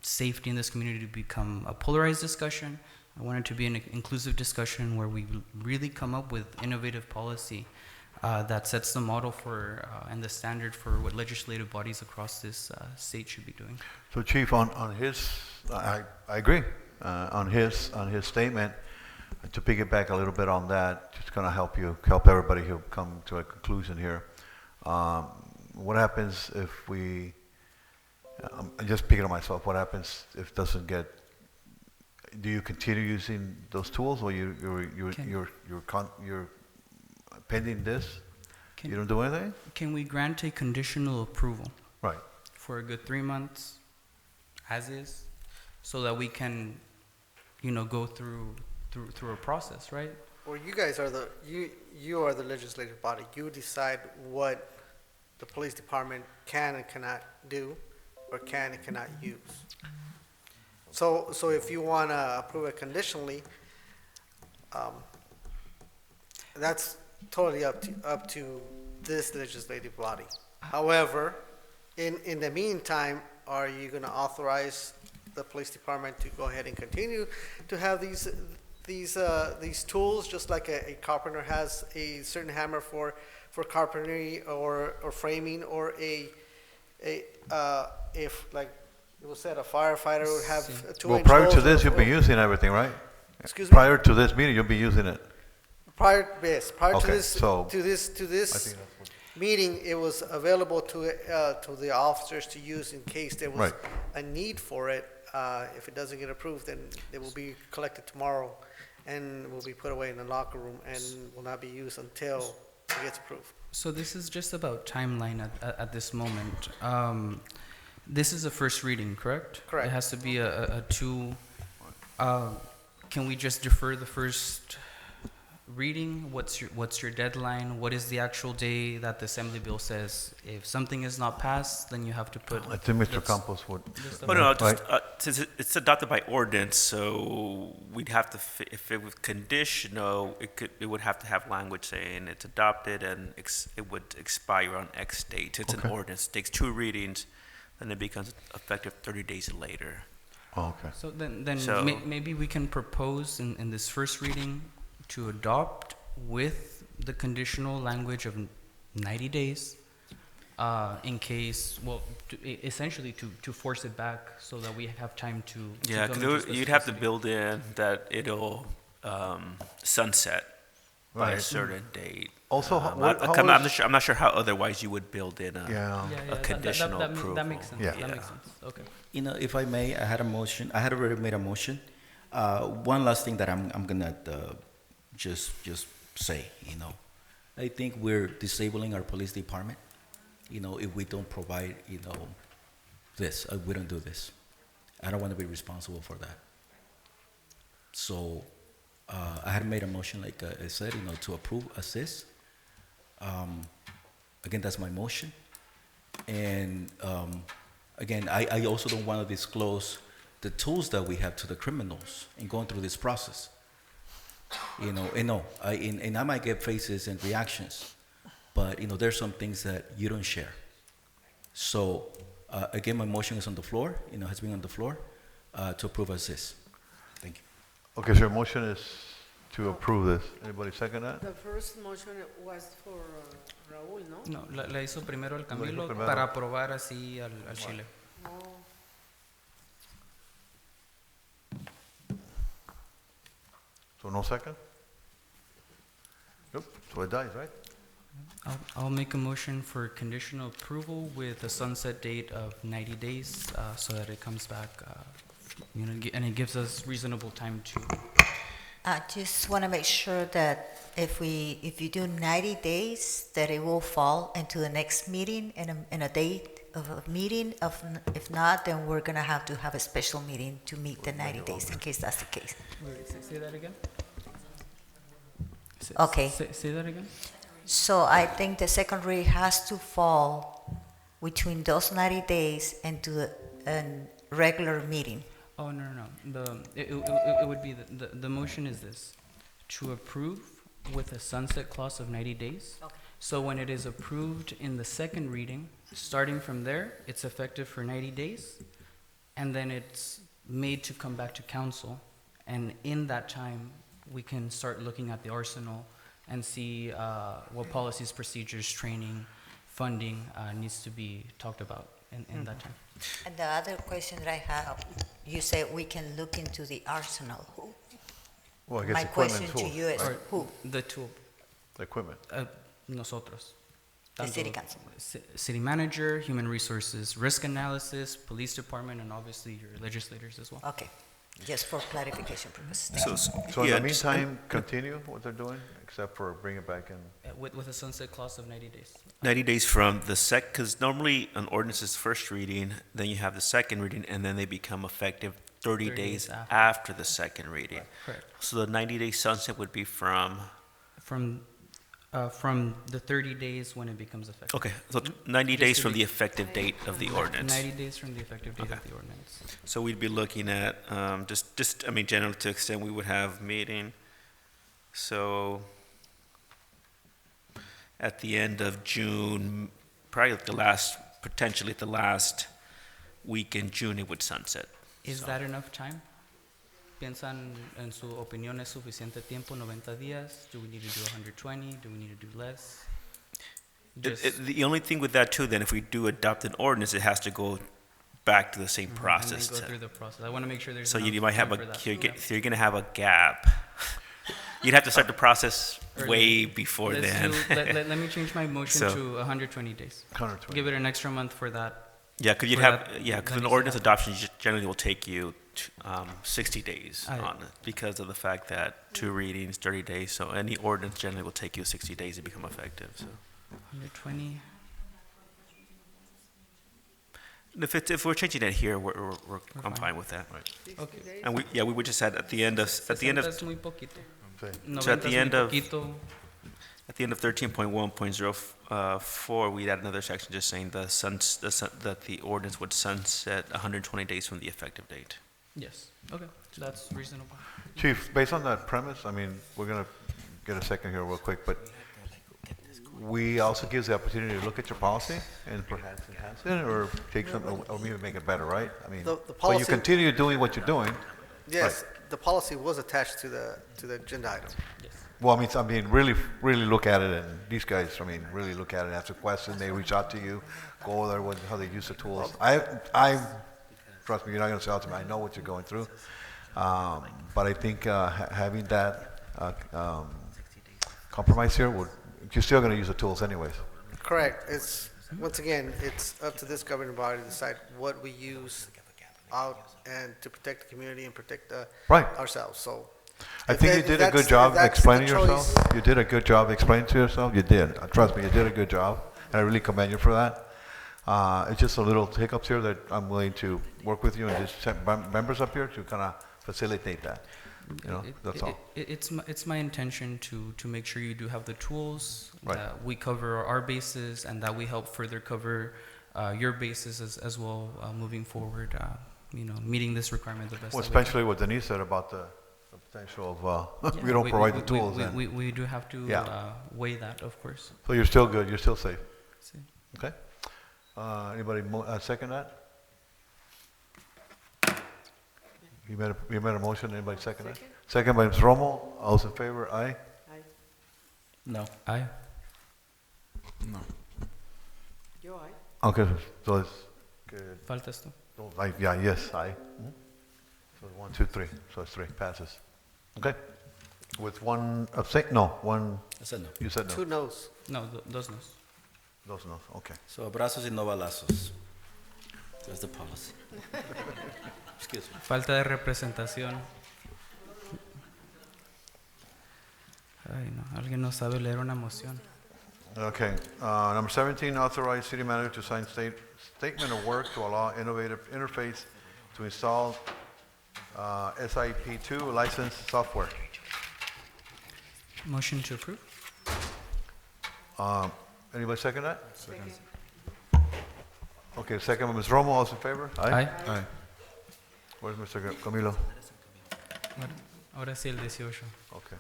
safety in this community to become a polarized discussion. I want it to be an inclusive discussion where we really come up with innovative policy that sets the model for and the standard for what legislative bodies across this state should be doing. So Chief, on his, I agree, on his statement, to piggyback a little bit on that, just gonna help everybody who come to a conclusion here. What happens if we I'm just speaking of myself, what happens if it doesn't get, do you continue using those tools, or you're pending this? Can- You don't do anything? Can we grant a conditional approval Right. for a good 3 months, as is, so that we can, go through a process, right? Well, you guys are you are the legislative body. You decide what the police department can and cannot do, or can and cannot use. So if you want to approve it conditionally, that's totally up to this legislative body. However, in the meantime, are you going to authorize the police department to go ahead and continue to have these tools, just like a carpenter has a certain hammer for carpentry or framing, or if, like it was said, a firefighter would have a 2-inch Well, prior to hose this, or- you'll be using everything, right? Excuse me? Prior to this meeting, you'll be using it. Prior to Okay, this, so- to this I think that's what- meeting, it was available to the officers to use in case there was Right. a need for it. If it doesn't get approved, then it will be collected tomorrow and will be put away in the locker room and will not be used until it gets approved. So this is just about timeline at this moment. This is a first reading, correct? Correct. It has to be a two. Can we just defer the first reading? What's your deadline? What is the actual day that the Assembly bill says? If something is not passed, then you have to put. I think Mr. let's- Campos would. just Oh, no, about- just, since it's adopted by ordinance, so we'd have to, if it was conditional, it would have to have language saying it's adopted and it would expire on X date. It's an Okay. ordinance, it takes 2 readings, then it becomes effective 30 days later. Oh, okay. So then So- maybe we can propose in this first reading to adopt with the conditional language of 90 days, in case, well, essentially to force it back so that we have time to. Yeah, go because into you'd have to specificity. build in that it'll sunset by a Right. certain date. Also, I'm what- not- how I'm is- not sure how otherwise you would build in Yeah. Yeah, conditional that approval. makes sense. Yeah. That makes sense. Okay. If I may, I had already made a motion. One last thing that I'm gonna just say, I think we're disabling our police department, if we don't provide, this, we don't do this. I don't want to be responsible for that. So, I had made a motion, like I said, to approve, assist. Again, that's my motion. And, again, I also don't want to disclose the tools that we have to the criminals in going through this process. And I might get faces and reactions, but, there's some things that you don't share. So, again, my motion is on the floor, has been on the floor, to approve as is. Thank you. Okay, so your motion is to approve this. Anybody second that? The first motion was for Raúl, ¿no? No, la hizo primero el Camilo primero. para aprobar así al Chile. No. So no second? Yep, so it dies, right? I'll make a motion for conditional approval with a sunset date of 90 days, so that it comes back, and it gives us reasonable time to. I just want to make sure that if you do 90 days, that it will fall into the next meeting in a date of a meeting. If not, then we're going to have a special meeting to meet the 90 days, in case that's the case. Say that again? Okay. Say that again? So I think the second reading has to fall between those 90 days and to a regular meeting. Oh, no. It would be, the motion is this: to approve with a sunset clause of 90 days. Okay. So when it is approved in the second reading, starting from there, it's effective for 90 days, and then it's made to come back to council, and in that time, we can start looking at the arsenal and see what policies, procedures, training, funding needs to be talked about in that time. And the other question that I have, you said we can look into the arsenal. Well, I guess My equipment question too. to you is, Or who? the tool, The equipment. nosotros. The city tanto council. City manager, human resources, risk analysis, police department, and obviously your legislators as well. Okay, just for clarification purposes. Thank you. So in yeah, the just- meantime, continue what they're doing, except for bring it back in. With a sunset clause of 90 days. 90 days from the because normally an ordinance is first reading, then you have the second reading, and then they become effective 30 30 days days after the second reading. Correct. So the 90-day sunset would be from, From the 30 days when it becomes effective. okay, so 90 days to from be- the effective date of the ordinance. 90 days from the effective date Okay. of the ordinance. So we'd be looking at, I mean, generally to extent we would have meeting. So at the end of June, probably like potentially the last week in June, it would sunset. Is So- that enough time? ¿Piensan en su opinión es suficiente tiempo, 90 días? Do we need to do 120? Do we need to do less? The only thing with that too, then, if we do adopt an ordinance, it has to go back to the same And process. then go through the process. I want to make sure there's So you enough might have time for that. you're gonna have a gap. You'd have to start the process Early. way before Let's then. let me change my motion So- to 120 days. 120. Give it an extra month for that. Yeah, because you'd For have, that- yeah, because that an needs to ordinance happen. adoption generally will take you 60 days I- on it because of the fact that 2 readings, 30 days. So any ordinance generally will take you 60 days to become effective. So 120. and if we're changing it here, I'm fine. fine with that. Okay. And we would just add at the end of 60 es muy poquito. Sí. 90 So at the es end muy of- poquito. At the end of 13.1.04, we'd add another section just saying that the ordinance would sunset 120 days from the effective date. Yes. Okay. That's reasonable. Chief, based on that premise, I mean, we're gonna get a second here real quick, but we also gives the opportunity to look at your policy and perhaps enhance it or take some, or maybe make it better, right? I mean, The so you policy- continue doing what you're doing. Yes, the policy was attached to the agenda item. Well, I mean, really look at it, and these guys, I mean, really look at it, ask a question, they reach out to you, go over there with how they use the tools. Trust me, you're not gonna sell it to me, I know what you're going through. But I think, having that, compromise here you're still gonna use the tools anyways. Correct. Once again, it's up to this governing body to decide what we use out and to protect the community and protect Right. ourselves, so. I if think that- you if did a that's- good job if that's the explaining yourself. choice- You did a good job explaining to yourself, you did. Trust me, you did a good job, and I really commend you for that. It's just a little hiccups here that I'm willing to work with you and just send members up here to kind of facilitate that. You know, that's all. It's my intention to make sure you do have the tools, Right. that we cover our bases, and that we help further cover your bases as well moving forward. Meeting this requirement the best. Well, that we can. especially what Denise said about the potential of, Yeah, we don't provide the tools. and- We do have to Yeah. weigh that, of course. So you're still good, you're still safe, Sí. okay? Anybody second that? You made a motion, anybody second that? Second by Ms. Romo, all those in favor, aye? No. Aye. No. Okay, so it's, good. Faltas tú. Yeah, yes, aye. So 1, 2, 3, so it's 3, passes. Okay? With one abstain, no, one, I said no. you said no. 2 noes. No, dos nos. Those no, okay. So abrazos y no balazos. That's the policy. Excuse me. Falta de representación. Ay, no, alguien no sabe leer una moción. Okay, number 17, authorize city manager to sign statement of work to allow innovative interface to install SIP2 licensed software. Motion to approve? Anybody second that? Second. Okay, second by Ms. Romo, all those in favor? Aye. Aye. Where's Mr. Camilo? Ahora sí el 18. Okay.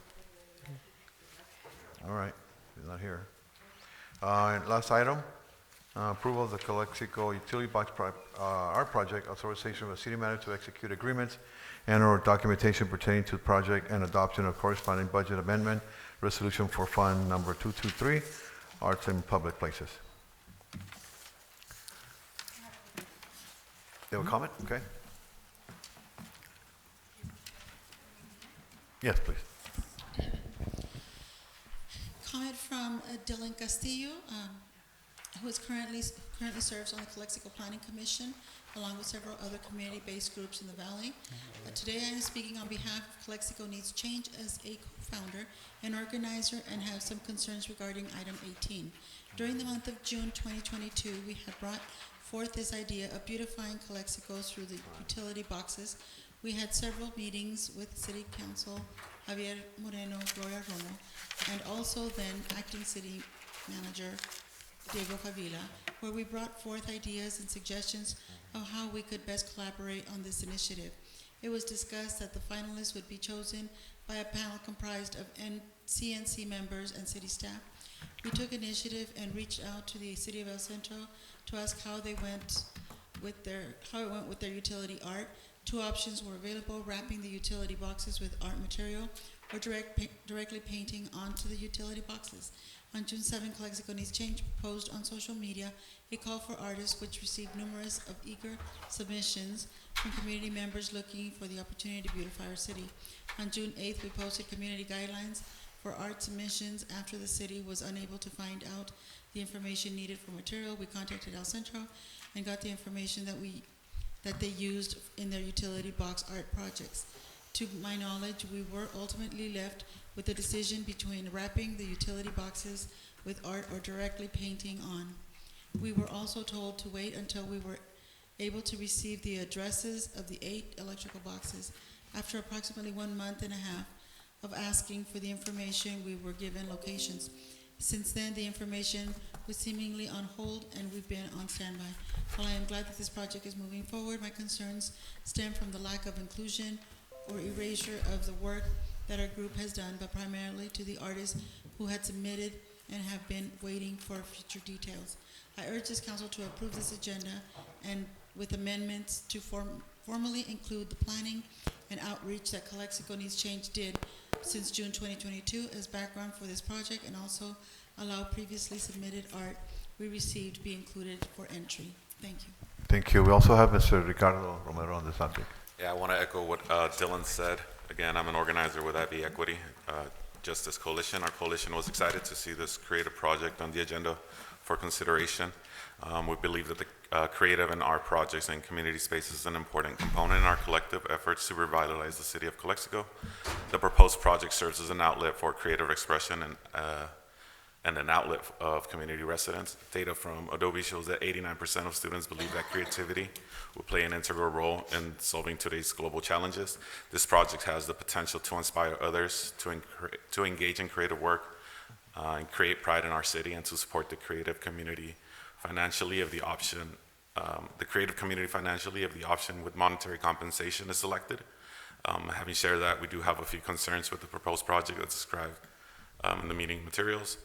All right, he's not here. And last item, approval of the Calexico utility box art project, authorization of the city manager to execute agreements and/or documentation pertaining to the project and adoption of corresponding budget amendment, resolution for fund number 223, arts in public places. You have a comment? Okay. Yes, please. Comment from Dylan Castillo. who currently serves on the Calexico Planning Commission, along with several other community-based groups in the valley. Today I am speaking on behalf of Calexico Needs Change as a co-founder and organizer, and have some concerns regarding item 18. During the month of June 2022, we had brought forth this idea of beautifying Calexico through the utility boxes. We had several meetings with City Council Javier Moreno, Gloria Romo, and also then Acting City Manager Diego Favila, where we brought forth ideas and suggestions of how we could best collaborate on this initiative. It was discussed that the finalists would be chosen by a panel comprised of CNC members and city staff. We took initiative and reached out to the City of El Centro to ask how it went with their utility art. Two options were available: wrapping the utility boxes with art material or directly painting onto the utility boxes. On June 7, Calexico Needs Change proposed on social media a call for artists, which received numerous of eager submissions from community members looking for the opportunity to beautify our city. On June 8th, we posted community guidelines for art submissions. After the city was unable to find out the information needed for material, we contacted El Centro and got the information that they used in their utility box art projects. To my knowledge, we were ultimately left with the decision between wrapping the utility boxes with art or directly painting on. We were also told to wait until we were able to receive the addresses of the 8 electrical boxes. After approximately 1 month and a half of asking for the information, we were given locations. Since then, the information was seemingly on hold and we've been on standby. While I am glad that this project is moving forward, my concerns stem from the lack of inclusion or erasure of the work that our group has done, but primarily to the artists who had submitted and have been waiting for future details. I urge this council to approve this agenda and with amendments to formally include the planning and outreach that Calexico Needs Change did since June 2022 as background for this project, and also allow previously submitted art we received be included for entry. Thank you. Thank you. We also have Mr. Ricardo Romero on the subject. Yeah, I want to echo what Dylan said. Again, I'm an organizer with IV Equity Justice Coalition. Our coalition was excited to see this creative project on the agenda for consideration. We believe that the creative and art projects and community space is an important component in our collective efforts to revitalize the city of Calexico. The proposed project serves as an outlet for creative expression and an outlet of community residents. Data from Adobe shows that 89% of students believe that creativity will play an integral role in solving today's global challenges. This project has the potential to inspire others to engage in creative work and create pride in our city, and to support the creative community financially if the option, with monetary compensation is selected. Having shared that, we do have a few concerns with the proposed project that's described in the meeting materials.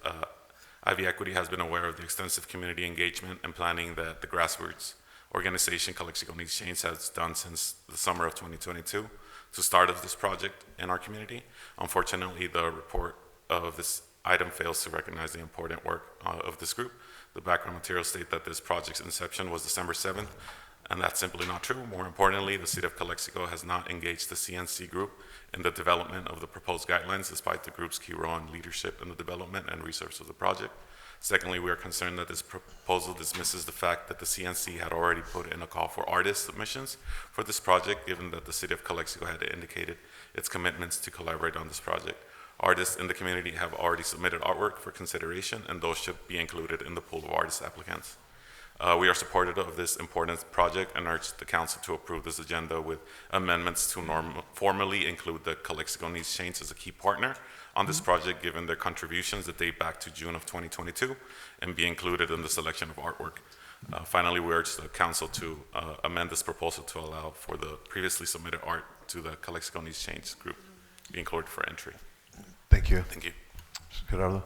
IV Equity has been aware of the extensive community engagement and planning that the grassroots organization Calexico Needs Change has done since the summer of 2022 to start of this project in our community. Unfortunately, the report of this item fails to recognize the important work of this group. The background materials state that this project's inception was December 7th, and that's simply not true. More importantly, the City of Calexico has not engaged the CNC group in the development of the proposed guidelines, despite the group's key role in leadership in the development and research of the project. Secondly, we are concerned that this proposal dismisses the fact that the CNC had already put in a call for artist submissions for this project, given that the City of Calexico had indicated its commitments to collaborate on this project. Artists in the community have already submitted artwork for consideration, and those should be included in the pool of artist applicants. We are supportive of this important project and urge the council to approve this agenda with amendments to formally include the Calexico Needs Change as a key partner on this project, given their contributions that date back to June of 2022, and be included in the selection of artwork. Finally, we urge the council to amend this proposal to allow for the previously submitted art to the Calexico Needs Change group be included for entry. Thank you. Thank you. Gerardo?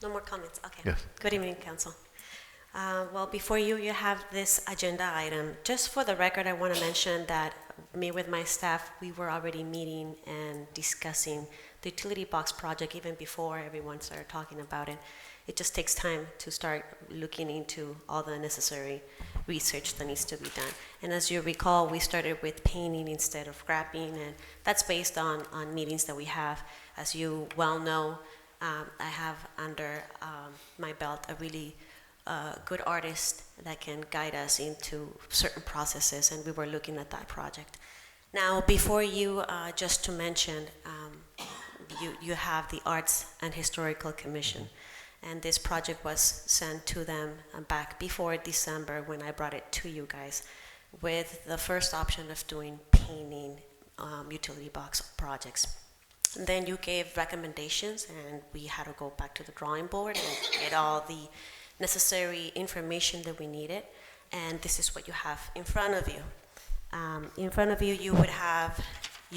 No more comments, okay. Yes. Good evening, council. Well, before you have this agenda item. Just for the record, I want to mention that me with my staff, we were already meeting and discussing the utility box project even before everyone started talking about it. It just takes time to start looking into all the necessary research that needs to be done. And as you recall, we started with painting instead of wrapping, and that's based on meetings that we have. As you well know, I have under my belt a really good artist that can guide us into certain processes, and we were looking at that project. Now, before you, just to mention, you have the Arts and Historical Commission, and this project was sent to them back before December when I brought it to you guys, with the first option of doing painting utility box projects. And then you gave recommendations, and we had to go back to the drawing board and get all the necessary information that we needed. And this is what you have in front of you. In front of you, you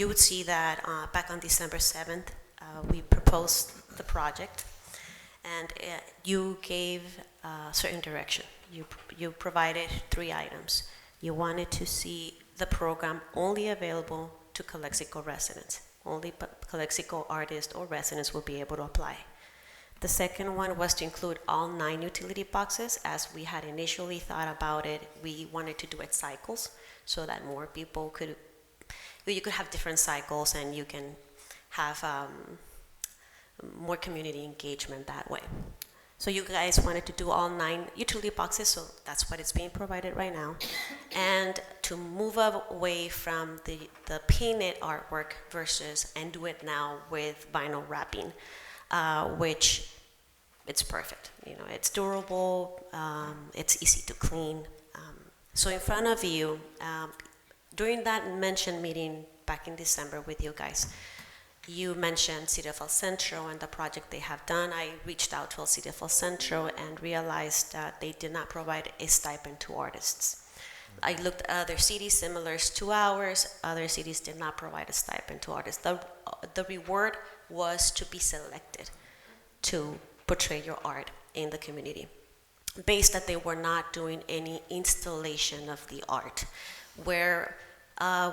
would see that back on December 7th, we proposed the project, and you gave certain direction. You provided 3 items. You wanted to see the program only available to Calexico residents. Only Calexico artists or residents will be able to apply. The second one was to include all 9 utility boxes. As we had initially thought about it, we wanted to do it cycles so that more people you could have different cycles, and you can have more community engagement that way. So you guys wanted to do all 9 utility boxes, so that's what is being provided right now. And to move away from the painted artwork and do it now with vinyl wrapping, which it's perfect. You know, it's durable, it's easy to clean. So in front of you, during that mentioned meeting back in December with you guys, you mentioned City of El Centro and the project they have done. I reached out to El City of El Centro and realized that they did not provide a stipend to artists. I looked at other cities similar to ours. Other cities did not provide a stipend to artists. The reward was to be selected to portray your art in the community, based that they were not doing any installation of the art, where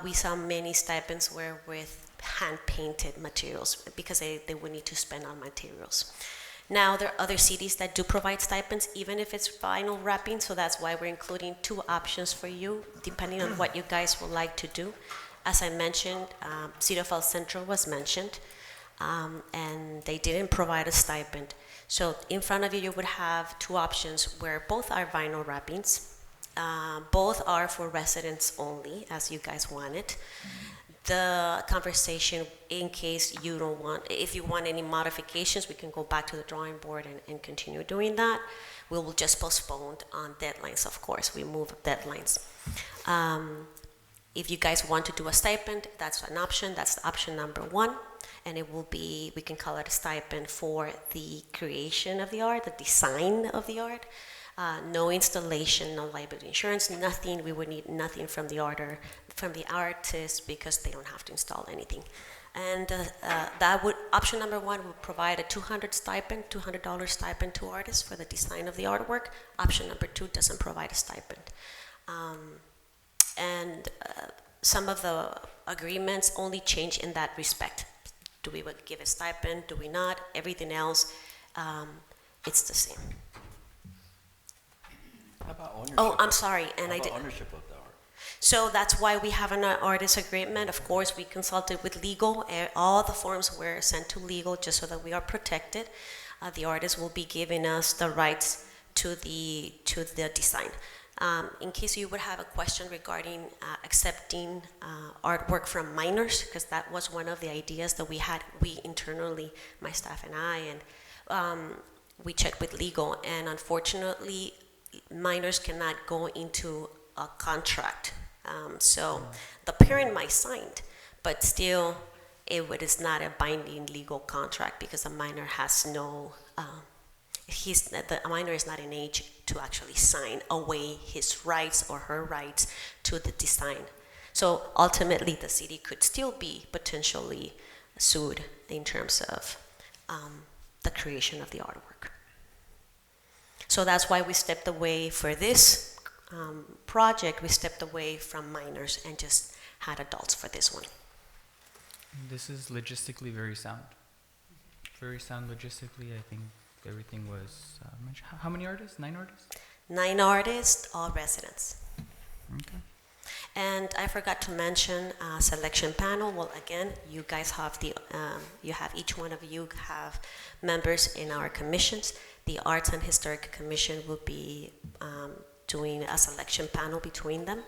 we saw many stipends were with hand-painted materials because they would need to spend on materials. Now, there are other cities that do provide stipends, even if it's vinyl wrapping, so that's why we're including 2 options for you, depending on what you guys would like to do. As I mentioned, City of El Centro was mentioned, and they didn't provide a stipend. So in front of you, you would have 2 options where both are vinyl wrappings. Both are for residents only, as you guys wanted. The conversation, in case you don't want, if you want any modifications, we can go back to the drawing board and continue doing that. We will just postpone on deadlines, of course. We move deadlines. If you guys want to do a stipend, that's an option. That's option number 1. And it will be, we can call it a stipend for the creation of the art, the design of the art. No installation, no liability insurance, nothing. We would need nothing from the artist because they don't have to install anything. And option number 1 would provide a $200 stipend to artists for the design of the artwork. Option number 2 doesn't provide a stipend. Some of the agreements only change in that respect. Do we give a stipend? Do we not? Everything else, it's the same. How about ownership? Oh, I'm sorry, and How I did. about ownership of the art? So that's why we have an artist agreement. Of course, we consulted with legal. All the forms were sent to legal just so that we are protected. The artist will be giving us the rights to the design. In case you would have a question regarding accepting artwork from minors, because that was one of the ideas that we internally, my staff and I, and we checked with legal, and unfortunately, minors cannot go into a contract. So the parent might sign, but still it is not a binding legal contract because the minor has no, the minor is not in age to actually sign away his rights or her rights to the design. So ultimately the city could still be potentially sued in terms of the creation of the artwork. So that's why we stepped away for this project. We stepped away from minors and just had adults for this one. This is logistically very sound. Very sound logistically. I think everything was mentioned. How many artists? 9 artists? 9 artists, all residents. Okay. And I forgot to mention selection panel. Well, again, you guys have each one of you have members in our commissions. The Arts and Historic Commission will be doing a selection panel between them.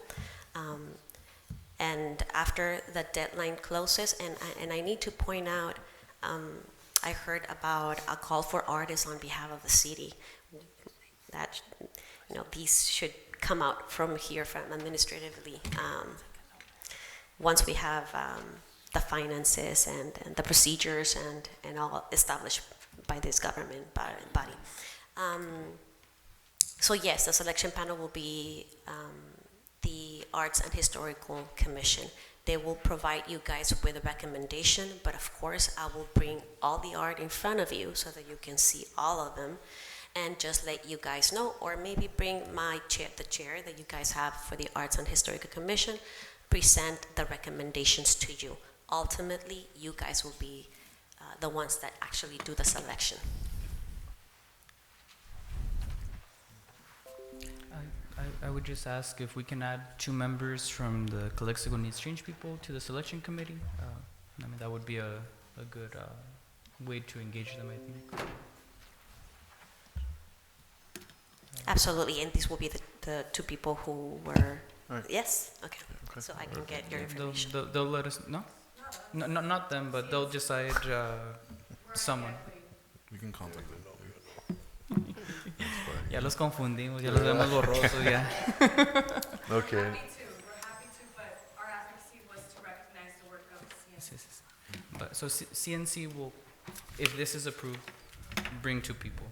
And after the deadline closes, and I need to point out, I heard about a call for artists on behalf of the city. That, these should come out from here, from administratively, once we have the finances and the procedures and all established by this government body. So yes, the selection panel will be the Arts and Historical Commission. They will provide you guys with a recommendation, but of course I will bring all the art in front of you so that you can see all of them, and just let you guys know, or maybe bring the chair that you guys have for the Arts and Historical Commission, present the recommendations to you. Ultimately, you guys will be the ones that actually do the selection. I would just ask if we can add 2 members from the Calexico Needs Change people to the selection committee. That would be a good way to engage them, I think. Absolutely, and these will be the 2 people who were. Right. Yes. Okay. So I can get your information. They'll let us no, not them, but they'll decide someone. We can contact them. Ya los confundimos, ya los vemos borrosos ya. Okay. We're happy to, but our advocacy was to recognize the work of CNC. Yes. But so CNC will, if this is approved, bring 2 people.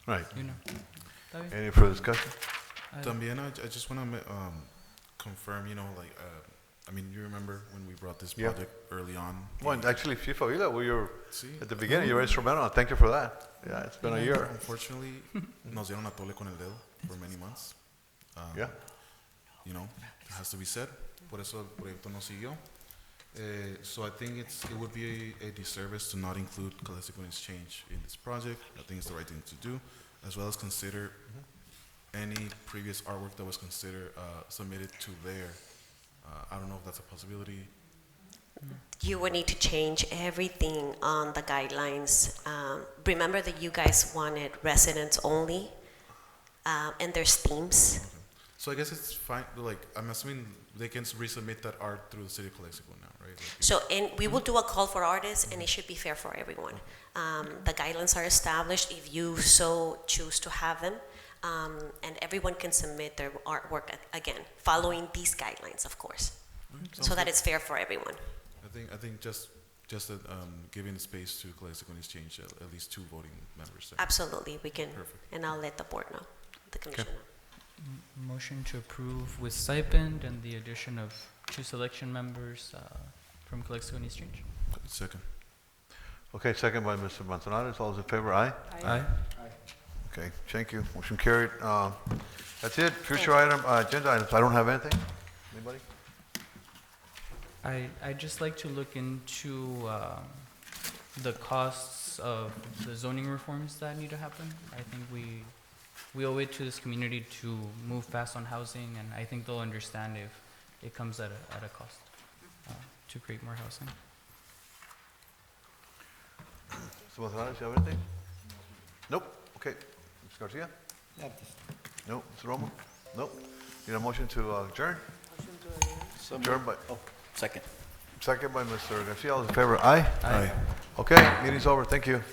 Right. ¿Está bien? Any further discussion? También, I just want to confirm, you remember when we brought this Yeah. project early on? Well, actually, Chief Avila, we were Sí. at the beginning. You were instrumental. Thank you for that. Yeah, it's been a year. Unfortunately, nos dieron a tole con el dedo for many months. Yeah. It has to be said. Por eso el proyecto no siguió. So I think it would be a disservice to not include Calexico Needs Change in this project. I think it's the right thing to do, as well as consider any previous artwork that was considered submitted to there. I don't know if that's a possibility. You would need to change everything on the guidelines. Remember that you guys wanted residents only, and there's themes. Okay. So I guess it's fine. I'm assuming they can resubmit that art through the city of Calexico now, right? So, and we will do a call for artists, and it should be fair for everyone. The guidelines are established if you so choose to have them, and everyone can submit their artwork again, following these guidelines, of course, so that it's fair for everyone. I think just giving the space to Calexico Needs Change at least 2 voting members there. Absolutely, we can, Perfect. and I'll let the board know, the commission know. Motion to approve with stipend and the addition of 2 selection members from Calexico Needs Change. Second. Okay, second by Mr. Manzanares. All those in favor, aye? Aye. Okay, thank you. Motion carried. That's it. Future item, agenda items. I don't have anything. Anybody? I'd just like to look into the costs of the zoning reforms that need to happen. I think we owe it to this community to move fast on housing, and I think they'll understand if it comes at a cost to create more housing. Mr. Manzanares, you have anything? Nope. Okay. Ms. Garcia? No. Mr. Romo? Nope. Need a motion to adjourn? Adjourn by, Second. second by Mr. Garcia. All those in favor, aye? Aye. Okay, meeting's over. Thank you.